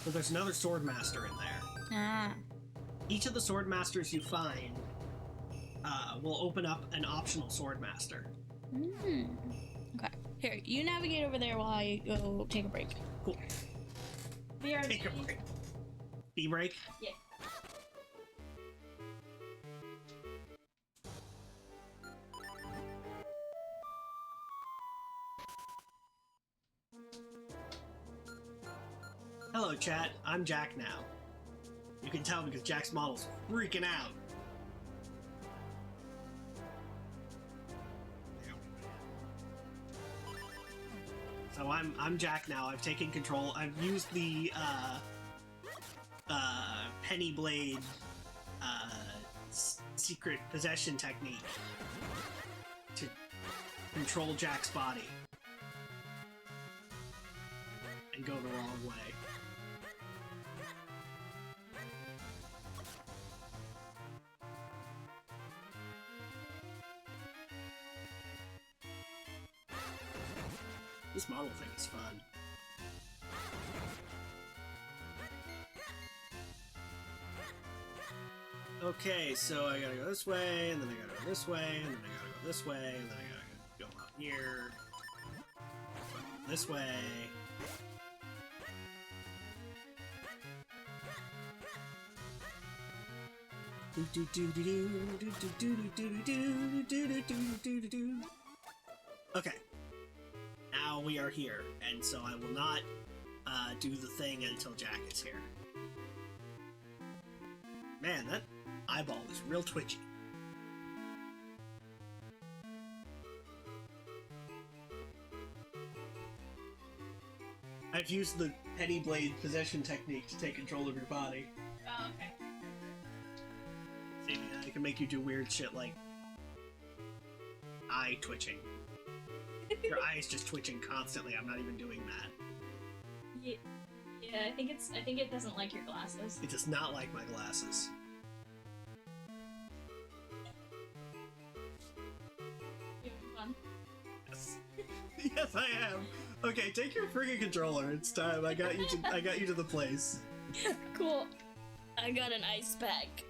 So there's another sword master in there. Ah. Each of the sword masters you find will open up an optional sword master. Hmm. Okay. Here, you navigate over there while I go take a break. Cool. BRB. Take a break. Tea break? Yeah. Hello, chat. I'm Jack now. You can tell because Jack's model's freaking out. So I'm Jack now. I've taken control. I've used the penny blade secret possession technique to control Jack's body and go the wrong way. This model thing is fun. Okay, so I gotta go this way, and then I gotta go this way, and then I gotta go this way, and then I gotta go up here. This way. Okay. Now we are here, and so I will not do the thing until Jack is here. Man, that eyeball is real twitchy. I've used the penny blade possession technique to take control of your body. Oh, okay. See, I can make you do weird shit like eye twitching. Your eye is just twitching constantly. I'm not even doing that. Yeah, I think it doesn't like your glasses. It does not like my glasses. You having fun? Yes. Yes, I am. Okay, take your friggin' controller. It's time. I got you to the place. Cool. I got an ice pack.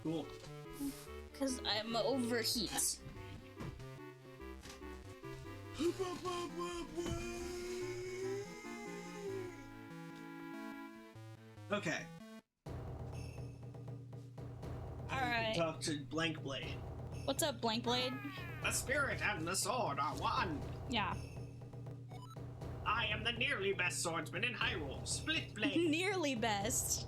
Cool. Cause I'm overheat. Okay. Alright. Talk to Blank Blade. What's up, Blank Blade? The spirit and the sword are one. Yeah. I am the nearly best swordsman in Hyrule, Split Blade. Nearly best.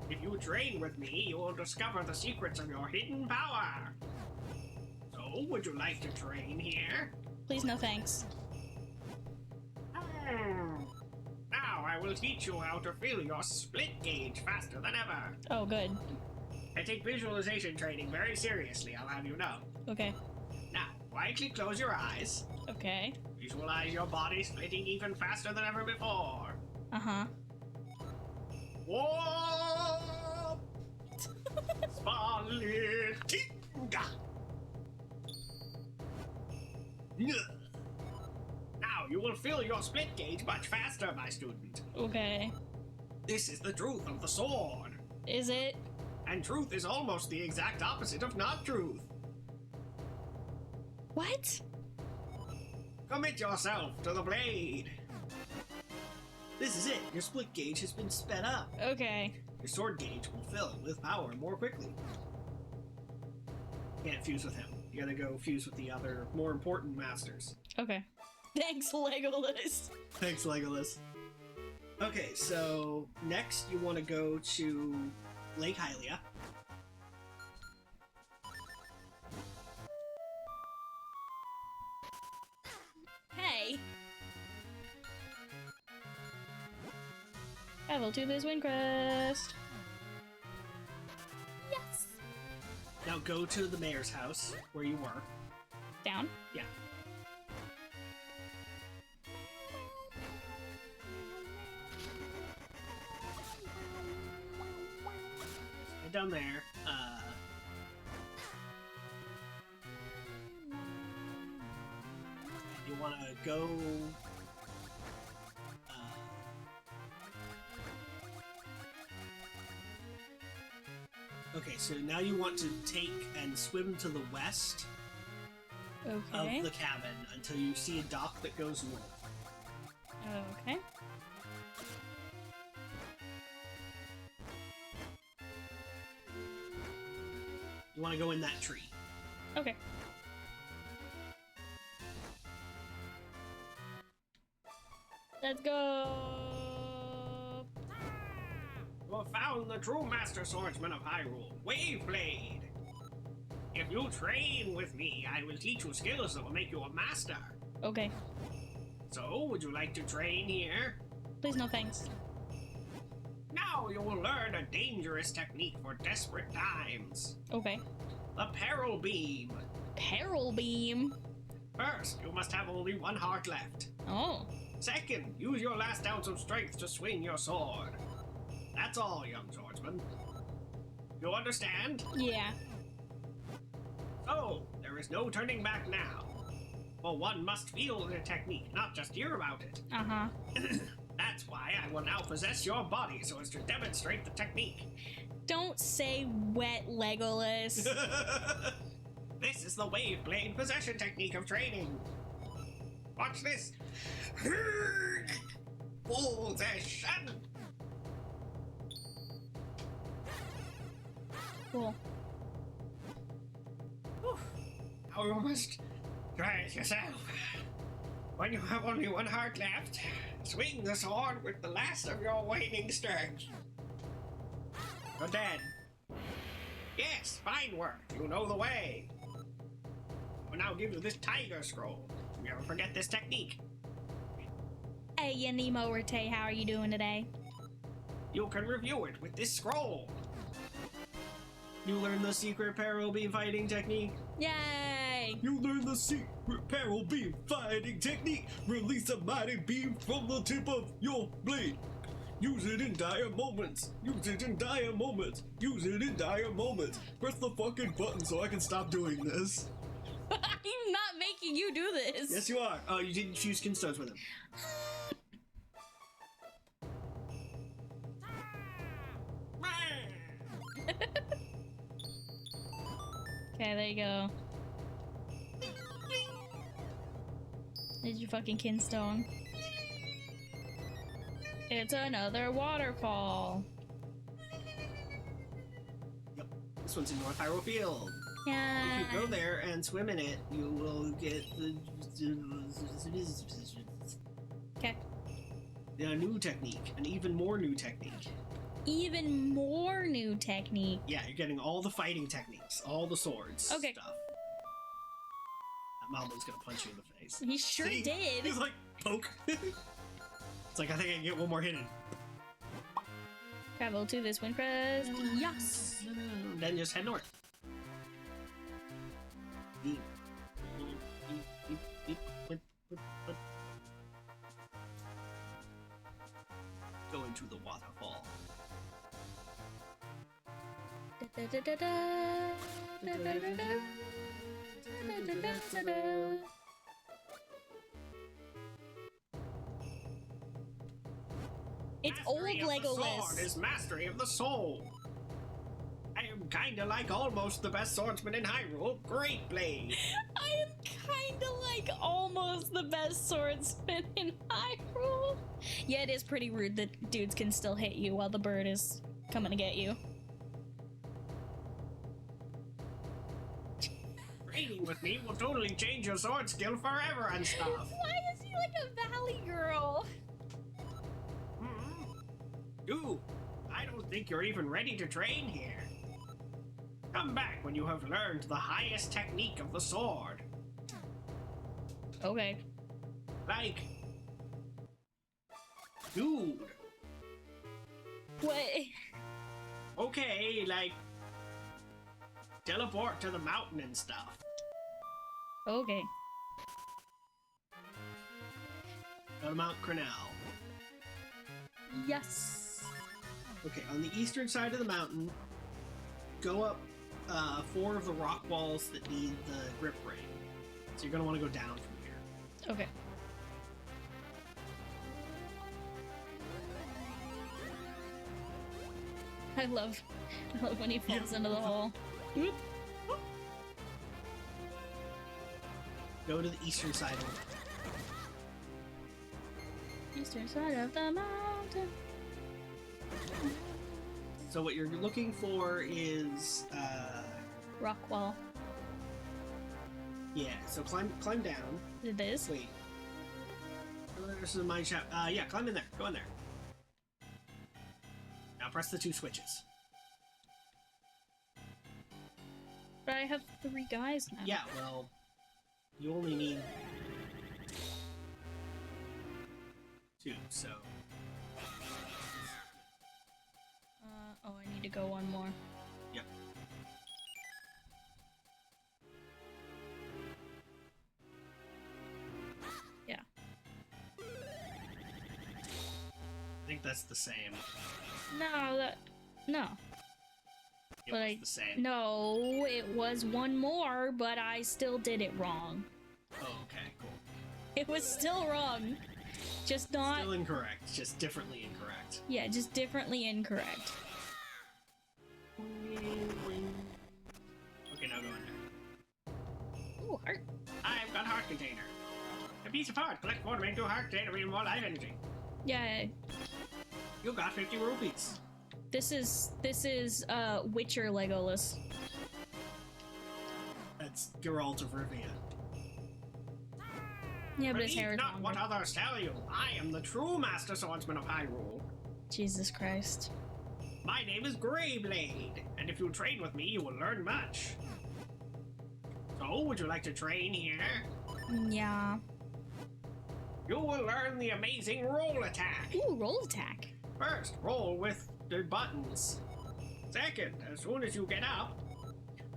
If you train with me, you will discover the secrets of your hidden power. So, would you like to train here? Please, no thanks. Now I will teach you how to fill your split gauge faster than ever. Oh, good. I take visualization training very seriously, I'll have you know. Okay. Now, quietly close your eyes. Okay. Visualize your body splitting even faster than ever before. Uh-huh. Whoa! Spalitinga! Now you will fill your split gauge much faster, my student. Okay. This is the truth of the sword. Is it? And truth is almost the exact opposite of not truth. What? Commit yourself to the blade. This is it. Your split gauge has been sped up. Okay. Your sword gauge will fill with power more quickly. Can't fuse with him. You gotta go fuse with the other, more important masters. Okay. Thanks, Legolas. Thanks, Legolas. Okay, so next you want to go to Lake Hylia. Hey. Travel to this Windcrest. Yes. Now go to the mayor's house where you were. Down. Yeah. Head down there. You want to go. Okay, so now you want to take and swim to the west Okay. of the cabin until you see a dock that goes north. Okay. You want to go in that tree. Okay. Let's go. You have found the true master swordsman of Hyrule, Waveblade. If you train with me, I will teach you skills that will make you a master. Okay. So, would you like to train here? Please, no thanks. Now you will learn a dangerous technique for desperate times. Okay. The peril beam. Peril beam. First, you must have only one heart left. Oh. Second, use your last ounce of strength to swing your sword. That's all, young swordsman. You understand? Yeah. So, there is no turning back now. For one must feel the technique, not just hear about it. Uh-huh. That's why I will now possess your body so as to demonstrate the technique. Don't say wet Legolas. This is the Wave Blade possession technique of training. Watch this. Possession. Cool. Now you must try it yourself. When you have only one heart left, swing the sword with the last of your waning strength. You're dead. Yes, fine work. You know the way. I will now give you this tiger scroll. You never forget this technique. Hey, Yanimo Rete, how are you doing today? You can review it with this scroll. You learn the secret peril beam fighting technique. Yay! You learn the secret peril beam fighting technique. Release a mighty beam from the tip of your blade. Use it in dire moments. Use it in dire moments. Use it in dire moments. Press the fucking button so I can stop doing this. I'm not making you do this. Yes, you are. Oh, you didn't choose Kinstones with him. Okay, there you go. There's your fucking kinstone. It's another waterfall. Yep. This one's in North Hyrule Field. Yeah. If you go there and swim in it, you will get the Okay. new technique, an even more new technique. Even more new technique. Yeah, you're getting all the fighting techniques, all the swords. Okay. Stuff. That Malmo's gonna punch you in the face. He sure See? did. He's like, poke. It's like, I think I can get one more hit in. Travel to this wind crest. Yes. Then just head north. Go into the waterfall. It's old Mastery of the sword Legolas. is mastery of the soul. I am kinda like almost the best swordsman in Hyrule. Great blade. I am kinda like almost the best swordsman in Hyrule. Yeah, it is pretty rude that dudes can still hit you while the bird is coming to get you. Training with me will totally change your sword skill forever and stuff. Why is he like a valley girl? Dude, I don't think you're even ready to train here. Come back when you have learned the highest technique of the sword. Okay. Like... Dude. What? Okay, like... Teleport to the mountain and stuff. Okay. Go to Mount Crenel. Yes. Okay, on the eastern side of the mountain, go up 4 of the rock walls that need the grip ring. So you're going to want to go down from here. Okay. I love when he falls into the hole. Oop. Go to the eastern side of the mountain. Eastern side of the mountain. So what you're looking for is, Rock wall. yeah, so climb down. It is. Wait. There's a mine shaft. Yeah, climb in there. Go in there. Now press the 2 switches. But I have 3 guys now. Yeah, well, you only need... 2, so... Oh, I need to go one more. Yep. Yeah. I think that's the same. No. It But was I- the same. No, it was one more, but I still did it wrong. Oh, okay, cool. It was still wrong. Just not. Still incorrect, just differently incorrect. Yeah, just differently incorrect. Okay, now go in there. Ooh, heart. I've got heart container. A piece of heart. Collect 4 to make 2 heart container and more life energy. Yeah, You got 50 rupees. this is Witcher Legolas. That's Geralt of Rivia. Yeah, but his Believe hair is not what longer. others tell you. I am the true Master Swordsman of Hyrule. Jesus Christ. My name is Greyblade, and if you train with me, you will learn much. So, would you like to train here? Yeah. You will learn the amazing roll attack. Ooh, roll attack. First, roll with the buttons. Second, as soon as you get up.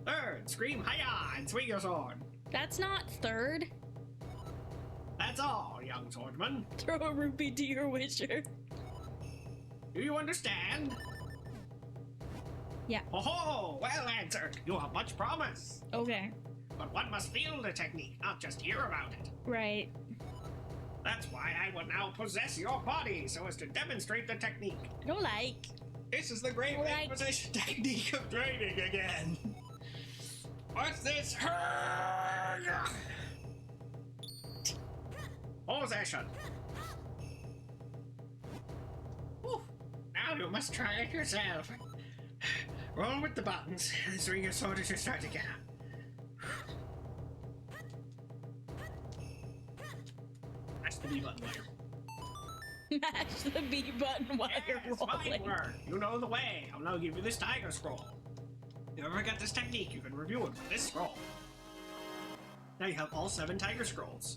Third, scream hiya and swing your sword. That's not third. That's all, young swordsman. Throw a rupee to your Witcher. Do you understand? Yeah. Ho ho! Well answered. You have much promise. Okay. But one must feel the technique, not just hear about it. Right. That's why I will now possess your body so as to demonstrate the technique. I don't like. This is the great Alright. possession technique of training again. What's this? Possession. Whew. Now you must try it yourself. Roll with the buttons and swing your sword as you start again. That's the B button later. Mash the B button while Yes, you're fine rolling. work. You know the way. I'll now give you this tiger scroll. If you ever get this technique, you can review it with this scroll. Now you have all 7 tiger scrolls.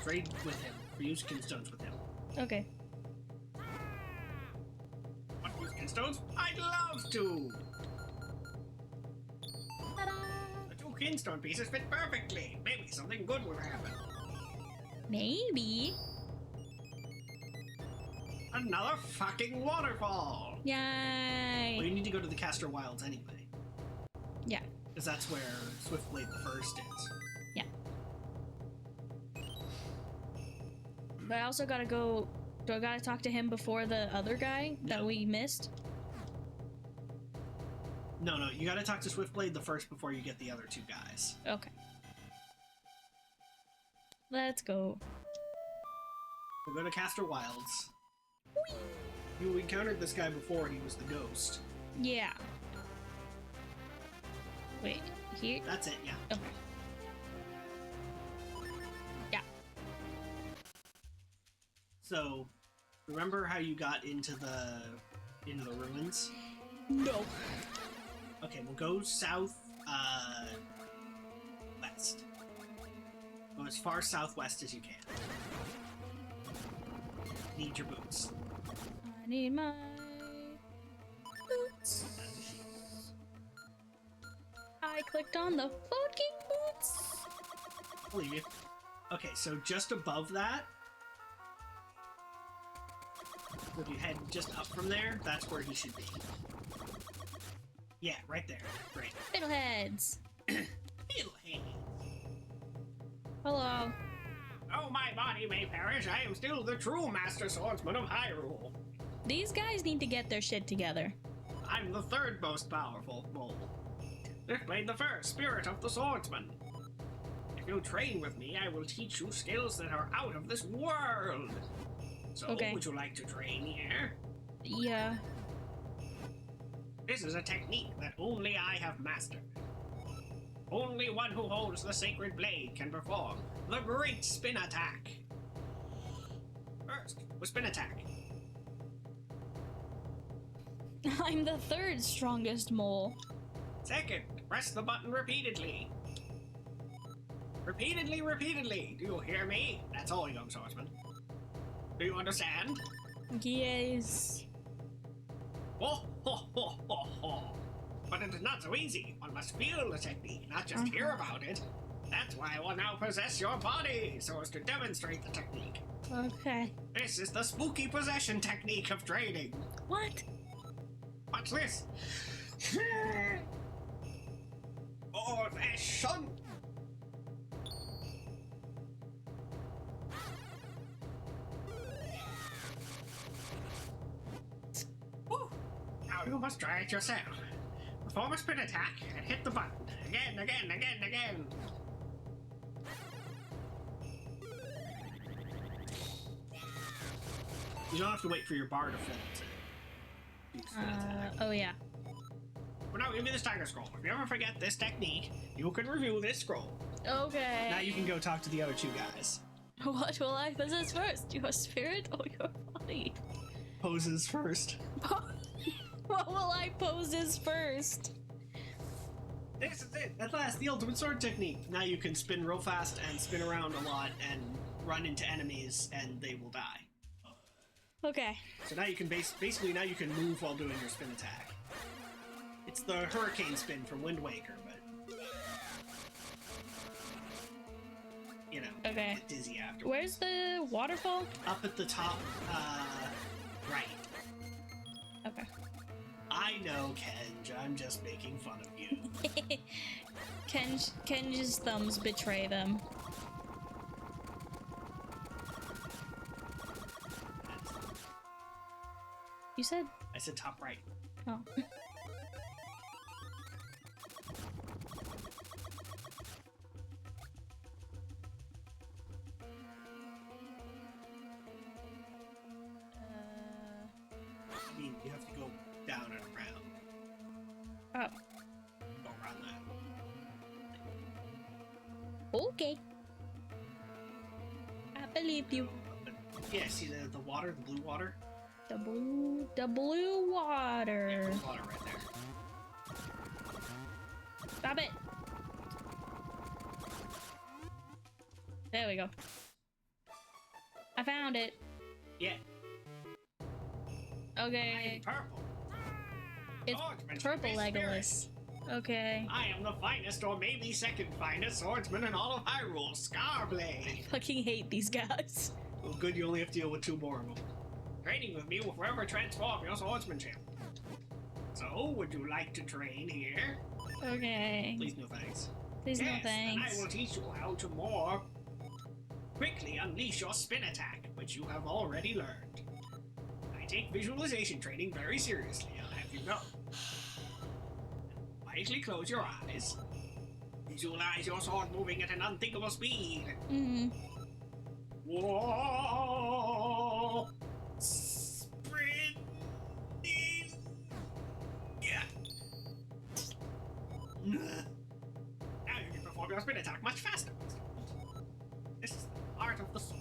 Trade with him. For use kinstones with him. Okay. Want to use kinstones? I'd love to! Ta-da! The 2 kinstone pieces fit perfectly. Maybe something good will happen. Maybe. Another fucking waterfall! Well, Yay. you need to go to the Castor Wilds anyway. Yeah. Because that's where Swiftblade the First is. Yeah. But I also gotta go. Do I gotta talk to him before the other guy that No. we missed? No, you gotta talk to Swiftblade the First before you get the other 2 guys. Okay. Let's go. We go to Castor Wilds. You encountered this guy before, he was the ghost. Yeah. Wait, here? That's it, yeah. Okay. Yeah. So, remember how you got into the ruins? No. Okay, we'll go south, west. Go as far southwest as you can. Need your boots. I need my boots. I clicked on the fucking boots. I'll leave you. Okay, so just above that, if you head just up from there, that's where he should be. Yeah, right there. Great. Fiddleheads. Fiddlehead. Hello. Though my body may perish, I am still the true Master Swordsman of Hyrule. These guys need to get their shit together. I'm the 3rd most powerful mole. Threadless the First, Spirit of the Swordsman. If you train with me, I will teach you skills that are out of this world. So, Okay. would you like to train here? Yeah. This is a technique that only I have mastered. Only one who holds the sacred blade can perform the great spin attack. First, with spin attack. I'm the 3rd strongest mole. Second, press the button repeatedly. Repeatedly. Do you hear me? That's all, young swordsman. Do you understand? Yes. Oh, ho, ho, ho, ho. But it is not so easy. One must feel the technique, not just hear about it. That's why I will now possess your body, so as to demonstrate the technique. Okay. This is the spooky possession technique of training. What? Watch this. Possession. Woo. Now you must try it yourself. Perform a spin attack and hit the button. Again, again, again, again. You don't have to wait for your bar to fill to do spin attack. Oh yeah. Well, now give me this tiger scroll. If you ever forget this technique, you can review this scroll. Okay. Now you can go talk to the other two guys. What will I possess first? Your spirit or your body? Poses first. What will I poses first? This is it. At last, the ultimate sword technique. Now you can spin real fast and spin around a lot and run into enemies and they will die. Okay. So now you can basically now you can move while doing your spin attack. It's the hurricane spin from Wind Waker, but you know, Okay. get dizzy after. Where's the waterfall? Up at the top, right. Okay. I know, Kenj. I'm just making fun of you. Ken's thumbs betray them. You said? I said top right. Oh. I mean, you have to go down and around. Oh. Go around that. Okay. I believe you. Yeah, see the water, the blue water? The blue water. There's water right there. Stop it. There we go. I found it. Yeah. Okay. I am purple. It's Swordsmanship purple is Legolas. Okay. I am the finest, or maybe second finest, swordsman in all of Hyrule, Scarblade. Fucking hate these guys. Well, good, you only have to deal with 2 more of them. Training with me will forever transform your swordsmanship. So, would you like to train here? Okay. Please, no thanks. Please no Yes, and thanks. I will teach you how to more quickly unleash your spin attack, which you have already learned. I take visualization training very seriously, I'll have you know. Quietly close your eyes. Visualize your sword moving at an unthinkable speed. Mm-hmm. Whoa! Sprinting! Yeah. Now you can perform your spin attack much faster. This is the art of the sword.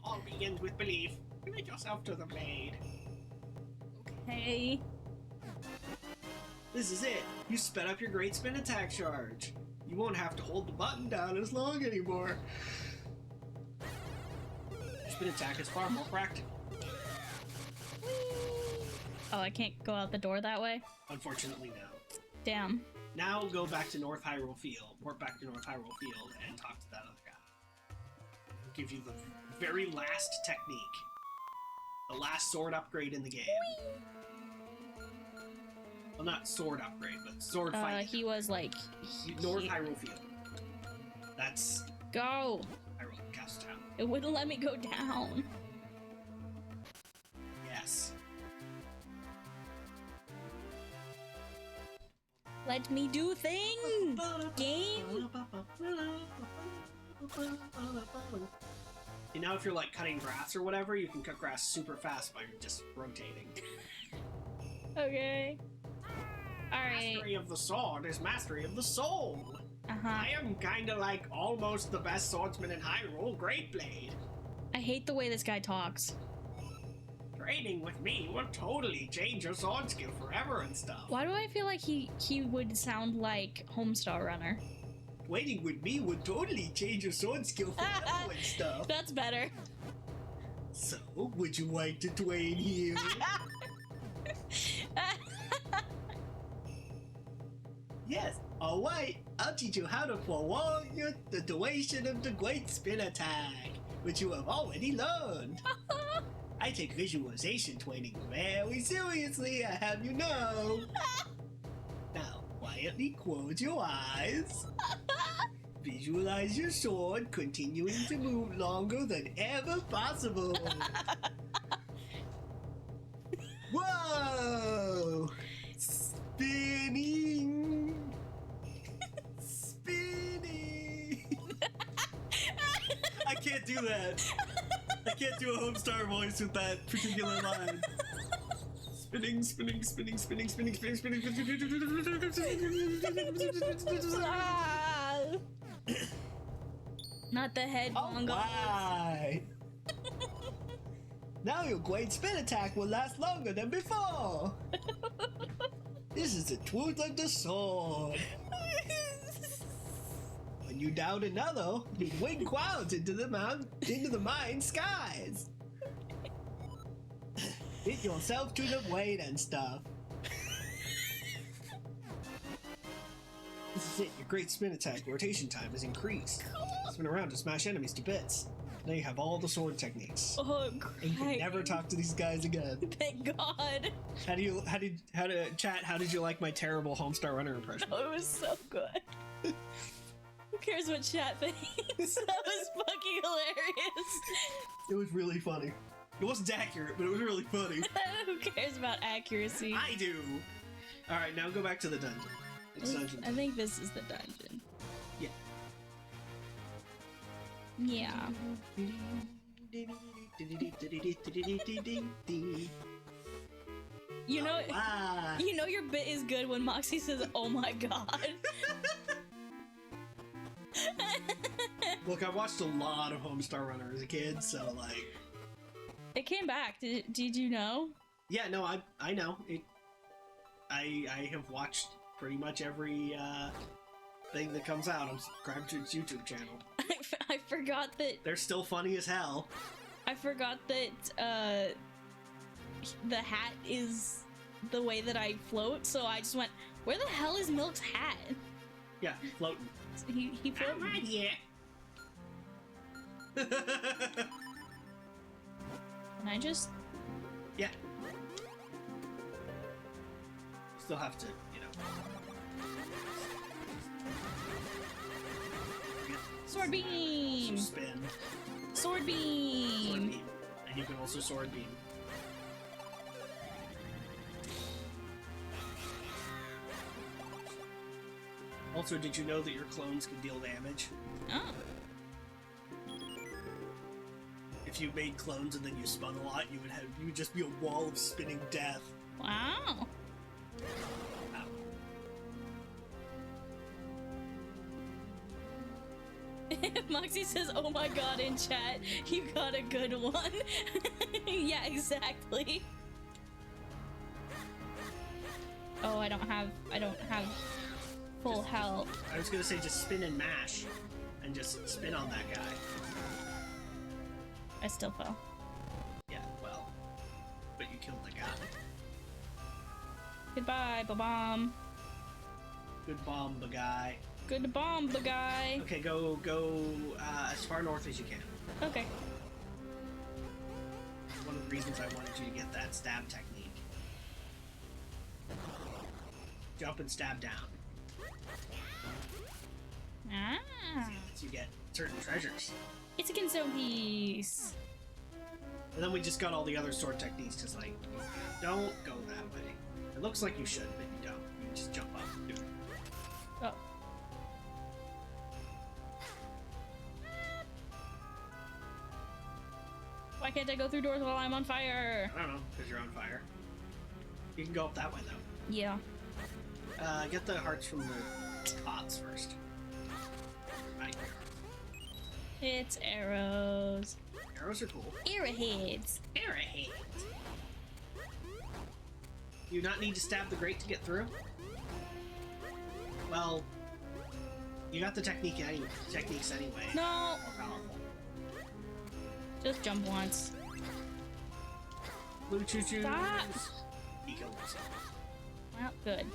All begins with belief. Commit yourself to the blade. Okay. This is it. You sped up your great spin attack charge. You won't have to hold the button down as long anymore. Your spin attack is far more practical. Oh, I can't go out the door that way? Unfortunately, no. Damn. Now go back to North Hyrule Field, warp back to North Hyrule Field, and talk to that other guy. He'll give you the very last technique. The last sword upgrade in the game. Well, not sword upgrade, but sword fighting. He was like... North Hyrule Field. That's Go! Hyrule Castle Town. It wouldn't let me go down. Yes. Let me do things! Game? And now if you're like cutting grass or whatever, you can cut grass super fast by just rotating. Okay. Alright. Mastery of the sword is mastery of the soul. Uh-huh. I am kinda like almost the best swordsman in Hyrule, Great Blade. I hate the way this guy talks. Training with me will totally change your sword skill forever and stuff. Why do I feel like he would sound like Homestar Runner? Waiting with me would totally change your sword skill forever and stuff. That's better. So, would you like to train here? Yes, alright. I'll teach you how to prolong the duration of the great spin attack, which you have already learned. I take visualization training very seriously, I have you know. Now, quietly close your eyes. Visualize your sword continuing to move longer than ever possible. Whoa! Spinning! Spinning! I can't do that. I can't do a Homestar voice with that particular line. Spinning, spinning, spinning, spinning, spinning, spinning, spinning, Ah. Not the head bongo. Alright! Now your great spin attack will last longer than before! This is the truth of the sword! When you down another, you wing clouds into the mine skies! Hit yourself to the weight and stuff. This is it, your great spin attack rotation time is increased. Spin around to smash enemies to bits. Now you have all the sword techniques. Oh, And you can great. never talk to these guys again. Thank God. How did you like my terrible Homestar Runner impression? Oh, it was so good. Who cares what chat thinks? That was fucking hilarious. It was really funny. It wasn't accurate, but it was really funny. Who cares about accuracy? I do! Alright, now go back to the dungeon. It's dungeon. I think this is the dungeon. Yeah. Yeah. You know, Ah. you know your bit is good when Moxie says, "Oh my God." Look, I watched a lot of Homestar Runner as a kid, so like... It came back. Did you know? Yeah, no, I know. I have watched pretty much every thing that comes out. I'm subscribed to its YouTube channel. I forgot that. They're still funny as hell. I forgot that the hat is the way that I float. So I just went, "Where the hell is Milk's hat?" Yeah, floating. He floated. I'm right here. And I just Yeah. Still have to, you know. sword beam. Spin. Sword Sword beam. beam. And you can also sword beam. Also, did you know that your clones can deal damage? Oh. If you made clones and then you spun a lot, you would just be a wall of spinning death. Wow. Ow. Moxie says, "Oh my God," in chat. You got a good one. Yeah, exactly. Oh, I don't have full health. I was gonna say just spin and mash, and just spin on that guy. I still fell. Yeah, well, but you killed the guy. Goodbye, ba-bomb. Good bomb, the guy. Good bomb, the guy. Okay, go as far north as you can. Okay. One of the reasons I wanted you to get that stab technique. Jump and stab down. Ah. So you get certain treasures. It's a Kinstone piece. And then we just got all the other sword techniques, because, like, don't go that way. It looks like you should, but you don't. You just jump up and do it. Oh. Why can't I go through doors while I'm on fire? I don't know, because you're on fire. You can go up that way, though. Yeah. Get the hearts from the pots first. Right. It's arrows. Arrows are cool. Arrowheads. Arrowhead. Do you not need to stab the grate to get through? Well, you got the techniques anyway. No. More powerful. Just jump once. Blue choo-choo. Stop. He killed himself. Well, good.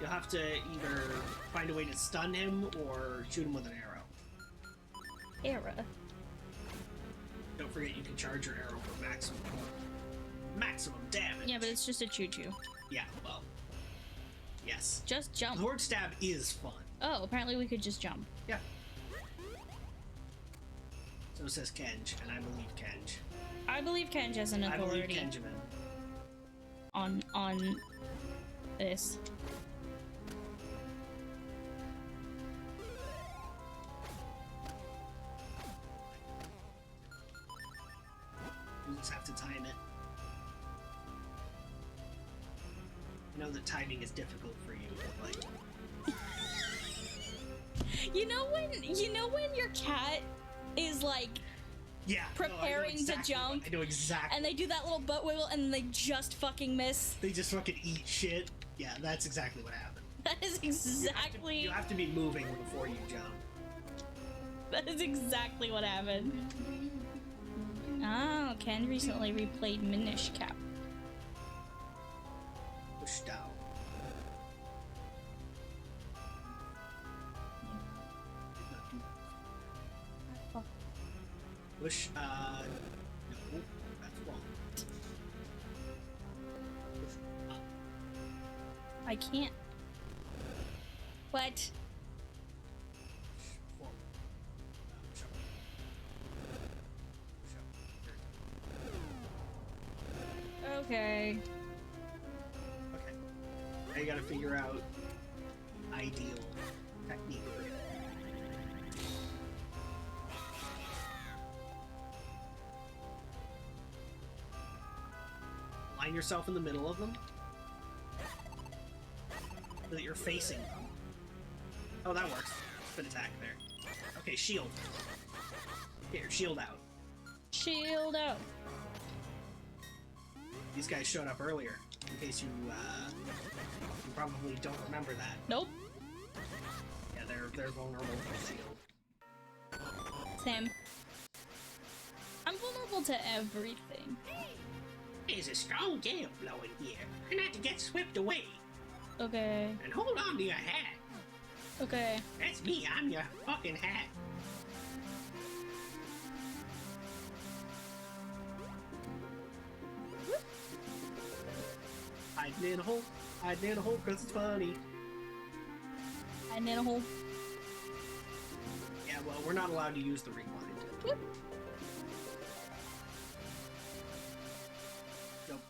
You'll have to either find a way to stun him or shoot him with an arrow. Era. Don't forget you can charge your arrow for maximum damage. Yeah, but it's just a choo-choo. Yeah, well. Yes. Just jump. Lord Stab is fun. Oh, apparently we could just jump. Yeah. So says Kenj, and I believe Kenj. I believe Kenj has an I believe authority Kenjamin. on this. You just have to time it. I know that timing is difficult for you, but like... You know when your cat is like Yeah, preparing to jump? I know exactly. And they do that little butt wiggle and they just fucking miss. They just fucking eat shit. Yeah, that's exactly what happened. That is exactly You have to be moving before you jump. that is exactly what happened. Oh, Ken recently replayed Minish Cap. Push down. Push, no, that's wrong. Push up. I can't. What? Push forward. Push up. Push up. Okay. Okay. Now you gotta figure out ideal technique for it. Line yourself in the middle of them so that you're facing them. Oh, that works. Spin attack there. Okay, shield. Here, shield out. Shield out. These guys showed up earlier, in case you probably don't remember that. Nope. Yeah, they're vulnerable to shield. Same. I'm vulnerable to everything. There's a strong gale blowing here, and not to get swept away. Okay. And hold on to your hat. Okay. That's me, I'm your fucking hat. Hiding in a hole. Hiding in a hole because it's funny. I'm in a hole. Yeah, well, we're not allowed to use the rewind. Whoop. Nope.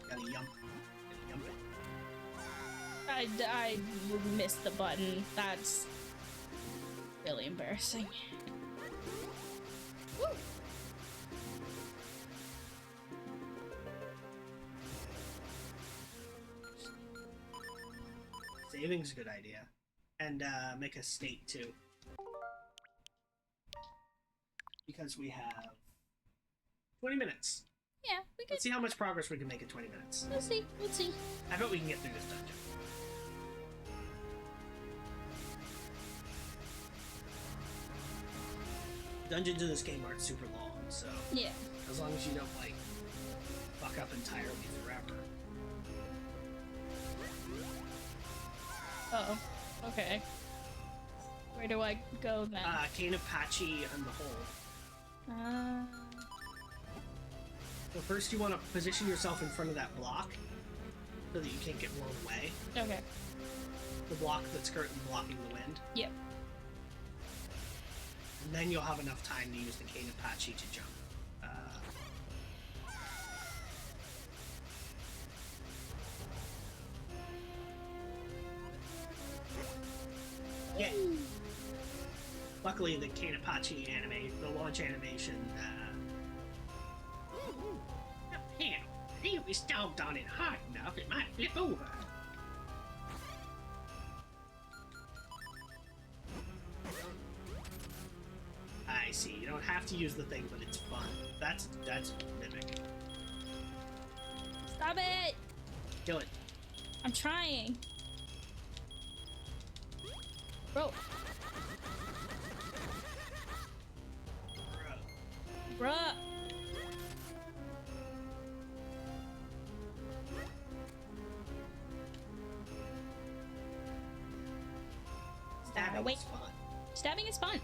Gotta yump. Gotta yump it. I missed the button. That's really embarrassing. Woo. Saving's a good idea. And make a state too. Because we have 20 minutes. Yeah, we could. Let's see how much progress we can make in 20 minutes. Let's see. Let's see. I bet we can get through this dungeon. Dungeons in this game aren't super long, so Yeah. as long as you don't like fuck up entirely forever. Uh oh. Okay. Where do I go then? Cane Apache and the hole. So first you want to position yourself in front of that block so that you can't get blown away. Okay. The block that's currently blocking the wind. Yep. And then you'll have enough time to use the Cane Apache to jump. Yeah. Luckily, the Cane Apache the launch animation, Hell, if we stomped on it hard enough, it might flip over. I see. You don't have to use the thing, but it's fun. That's Mimic. Stop it! Kill it. I'm trying. Bro. Bruh. Stabbing wait. is fun. Stabbing is fun.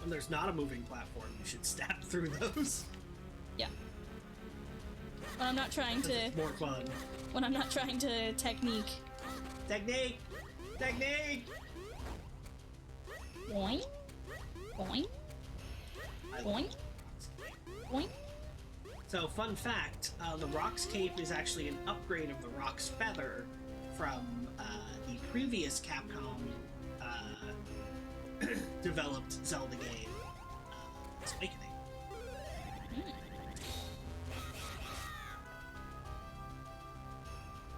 When there's not a moving platform, you should stab through those. Yeah. When I'm not trying to. It's more fun. When I'm not trying to technique. Technique! Technique! Boing. Boing. I Boing. Boing. So, fun fact, the Rock's Cape is actually an upgrade of the Rock's Feather from the previous Capcom developed Zelda game, Link's Awakening.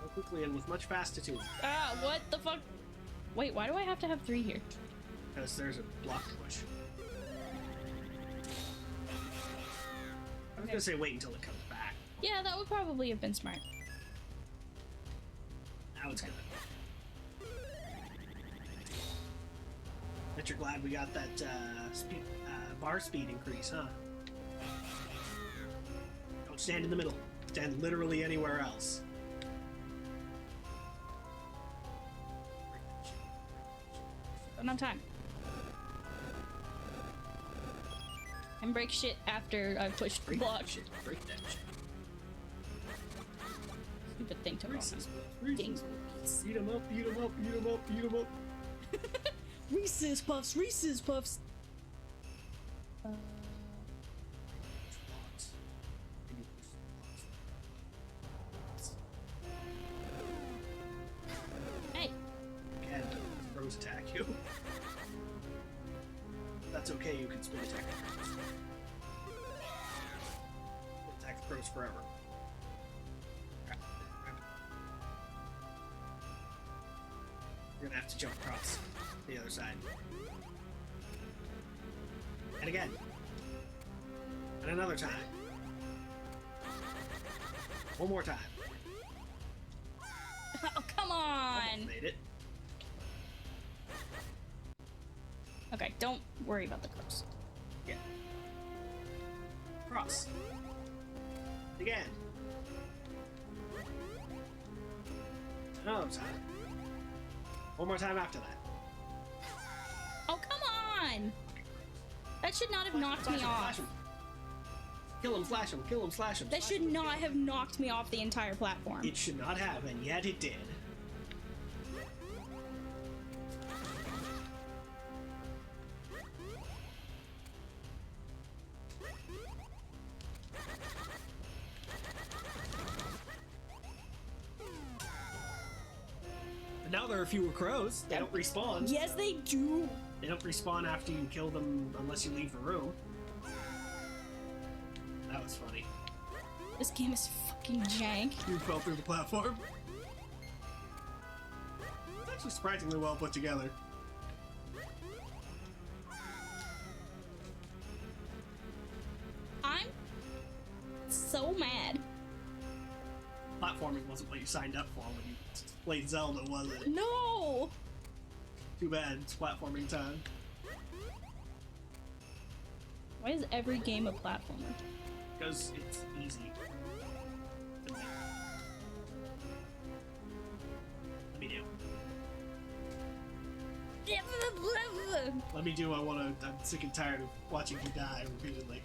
Go quickly and with much fastitude, Ah, what the fuck? Wait, why do I have to have 3 here? because there's a block to push. I was gonna say wait until it comes back. Yeah, that would probably have been smart. Now it's good. Bet you're glad we got that bar speed increase, huh? Don't stand in the middle. Stand literally anywhere else. Don't have time. And break shit after I've pushed the block. Shit, break that shit. Stupid thing to roll. Reese's Ding. Puffs. Eat 'em up, eat 'em up, eat 'em up, eat 'em up. Reese's Puffs, Reese's Puffs. Hey, Can Rose attack you? That's okay, you can spin attack. Attack the crows forever. You're gonna have to jump across the other side. And again. And another time. One more time. oh come on. Made it. Okay, don't worry about the crows. Yeah. Cross. Again. Another time. One more time after that. Oh come on! That should not have knocked Flash me him, off. flash him. Kill him, slash him, kill him, slash him. That slash should him. not have knocked me off the entire platform. It should not have, and yet it did. But now there are fewer crows. They don't respawn. Yes, they do. They don't respawn after you kill them unless you leave the room. That was funny. This game is fucking jank. You fell through the platform. It's actually surprisingly well put together. I'm so mad. Platforming wasn't what you signed up for when you played Zelda, was it? No! Too bad, it's platforming time. Why is every game a platformer? Because it's easy. to make. Let me do. Let me do, I'm sick and tired of watching you die repeatedly.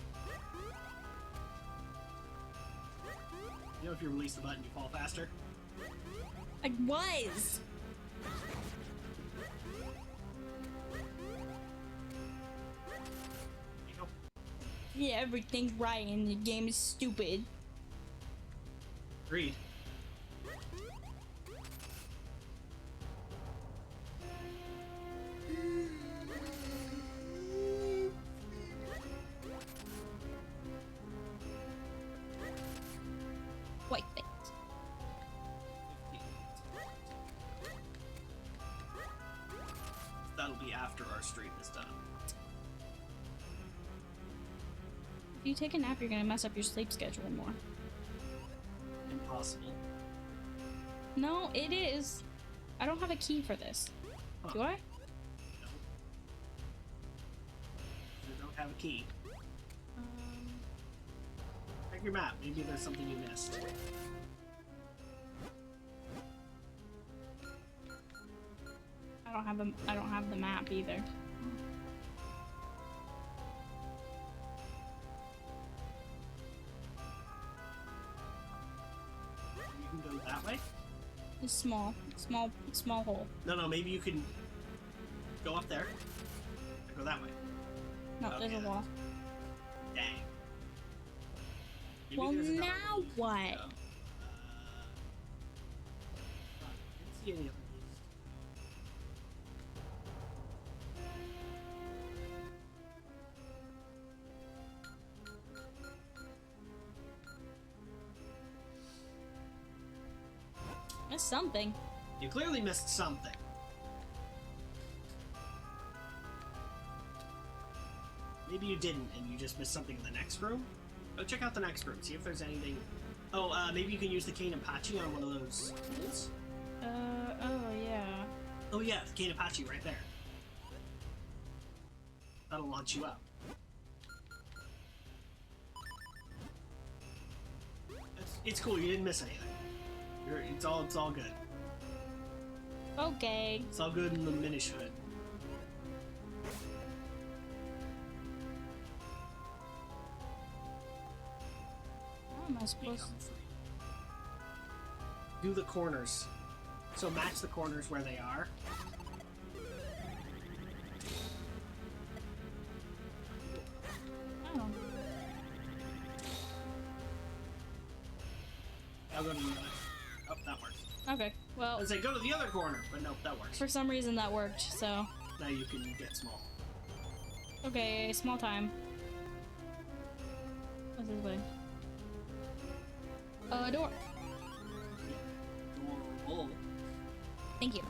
You know if you release the button you fall faster? I was! You know? Yeah, everything's right and the game is stupid. Agreed. White things. That'll be after our stream is done. If you take a nap, you're gonna mess up your sleep schedule more. Impossible. No, it is. I don't have a key for this. Huh. Do I? No. You don't have a key. Check your map. Maybe there's something you missed. I don't have the map either. You can go that way? It's small hole. No, maybe you can go up there. Go that way. No, Okay, there's a that's- wall. Dang. Maybe Well, there's another now way you can what? go. I didn't see any of these. Missed something. You clearly missed something. Maybe you didn't, and you just missed something in the next room. Go check out the next room. See if there's anything. Oh, maybe you can use the cane Apache on one of those holes. Oh yeah. Oh yeah, the cane Apache right there. That'll launch you up. It's cool. You didn't miss anything. It's all good. Okay. It's all good in the Minish hood. How am I supposed Become free. Do the corners. So match the corners where they are. Oh. I'll go to the other. Oh, that works. Okay. Well, I was like, go to the other corner, but nope, that works. for some reason that worked, so. Now you can get small. Okay, small time. What's this way? Door. Go on a roll. Thank you.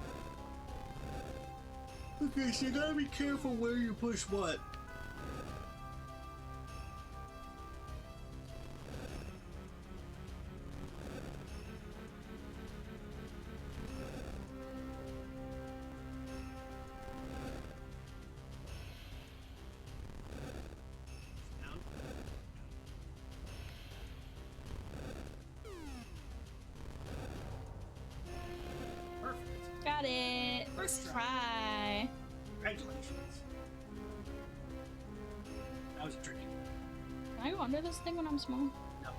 Okay, so you gotta be careful where you push what. Down. Perfect. Got it. First try. Congratulations. That was tricky. Can I go under this thing when I'm small? No.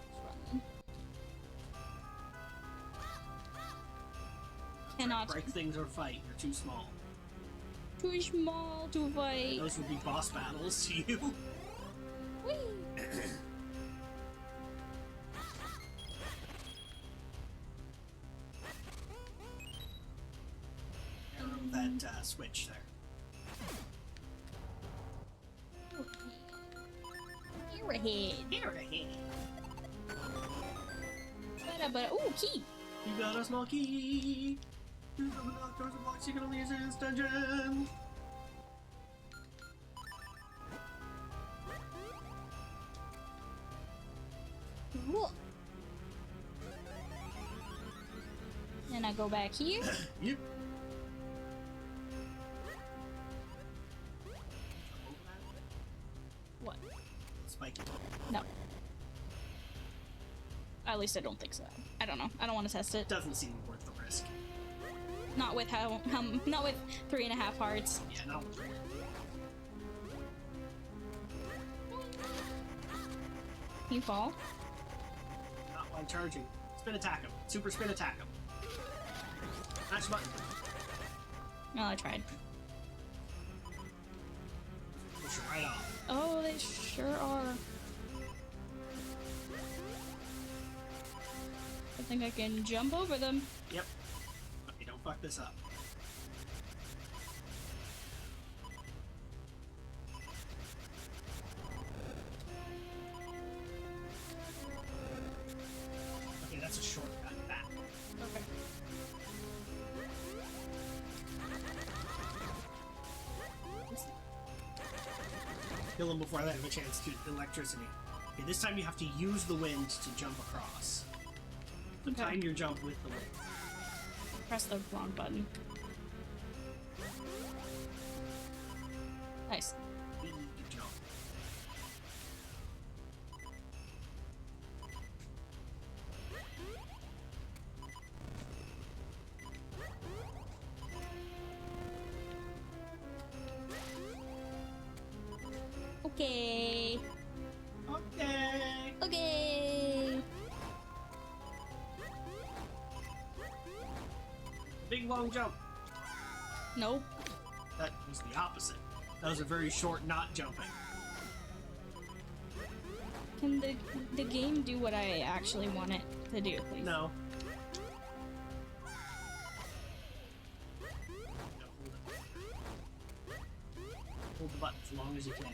Let's run then. Cannot. Break things or fight. You're too small. Too small to fight. Those would be boss battles to you. Whee! Arrow that switch there. Here ahead. Here to hand. But ooh, key. You got a small key. Use the knock doors and blocks you can only use in this dungeon. Cool. Then I go back here. Yep. What? Spiky. No. At least I don't think so. I don't know. I don't want to test it. Doesn't seem worth the risk. Not with not with 3.5 hearts. Yeah, not with it. You fall. Not while charging. Spin attack him. Super spin attack him. Match button. No, I tried. Push it right off. Oh, they sure are. I think I can jump over them. Yep. Okay, don't fuck this up. Okay, that's a shortcut back. Okay. Kill them before they have a chance to electricity. Okay, this time you have to use the wind to jump across. So Okay. time your jump with the wind. Press the wrong button. Nice. Good jump. Okay. Okay. Okay. Big long jump. Nope. That was the opposite. That was a very short not jumping. Can the game do what I actually want it to do, please? No. Hold the button as long as you can.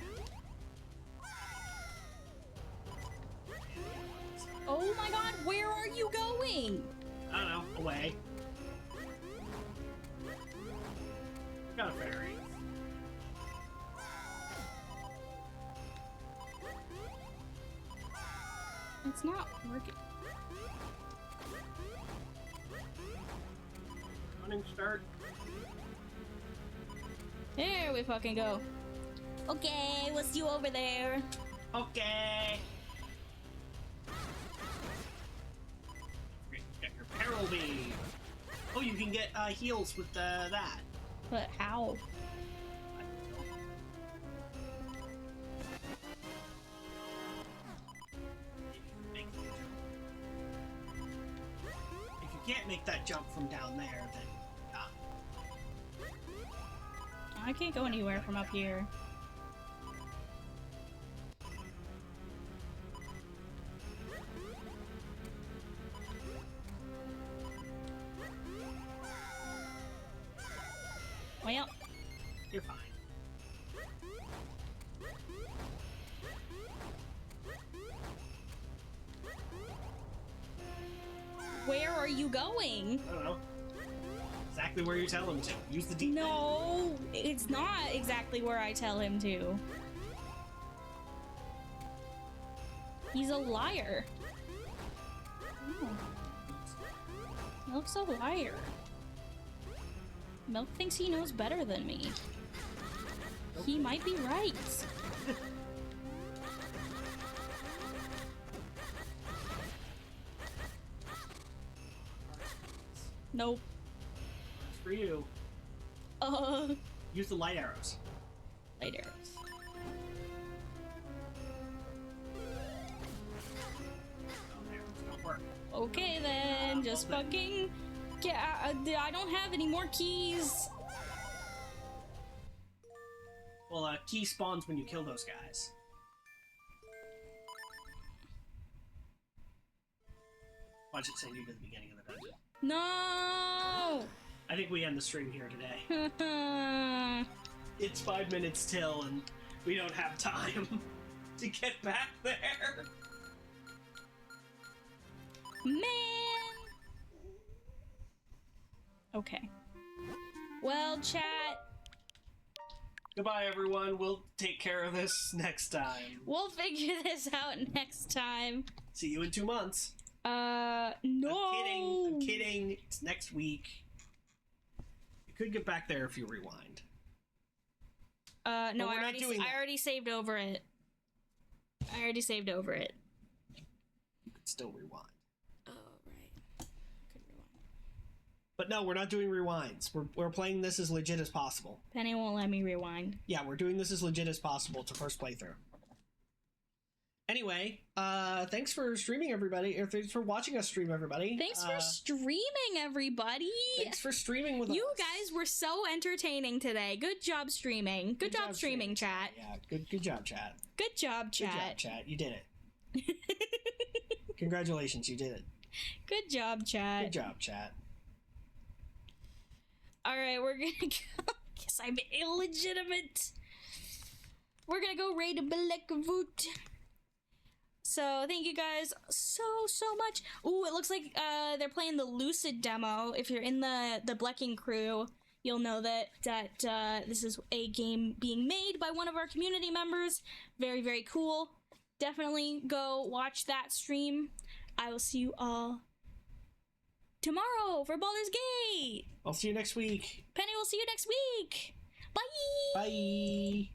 Oh my god, where are you going? I don't know. Away. Got a fairy. It's not working. Running start. There we fucking go. Okay, we'll see you over there. Okay. Get your peril beam. Oh, you can get heals with that. But how? If you can't make that jump from down there, then I can't go anywhere from up here. Well, you're fine. where are you going? I don't know. Exactly where you tell him to. Use the D. No, it's not exactly where I tell him to. He's a liar. Oh. Milk's a liar. Milk thinks he knows better than me. He might be right. Nope. It's for you. Use the light arrows. Light arrows. Oh, there. It's not work. Okay then, just well then. fucking get I don't have any more keys. Well, key spawns when you kill those guys. Watch it send you to the beginning of the dungeon. No! I think we end the stream here today. It's 5 minutes till, and we don't have time to get back there. Man! Okay. Well, chat. Goodbye, everyone. We'll take care of this next time. We'll figure this out next time. See you in 2 months. No! I'm kidding. I'm kidding. It's next week. You could get back there if you rewind. No, we're not doing that. I already saved over it. I already saved over it. You could still rewind. Oh, right. Could rewind. But no, we're not doing rewinds. We're playing this as legit as possible. Penny won't let me rewind. Yeah, we're doing this as legit as possible to first playthrough. Anyway, thanks for streaming, everybody. Or thanks for watching us stream, everybody. Thanks for streaming, everybody. Thanks for streaming with us. You guys were so entertaining today. Good job streaming. Good job streaming, chat. Yeah, good job, chat. Good job, chat. Good job, chat. You did it. Congratulations, you did it. Good job, chat. Good job, chat. All right, we're gonna go. Guess I'm illegitimate. We're gonna go raid Blackvoot. So thank you guys so much. Ooh, it looks like they're playing the Lucid demo. If you're in the Blecking crew, you'll know that this is a game being made by one of our community members. Very cool. Definitely go watch that stream. I will see you all tomorrow for Baldur's Gate. I'll see you next week. Penny will see you next week. Bye. Bye.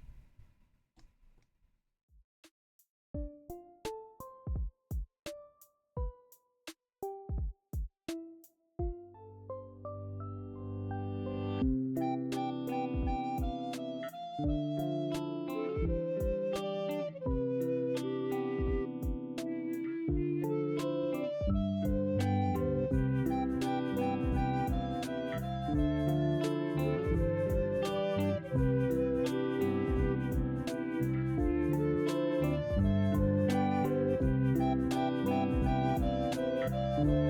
Bye.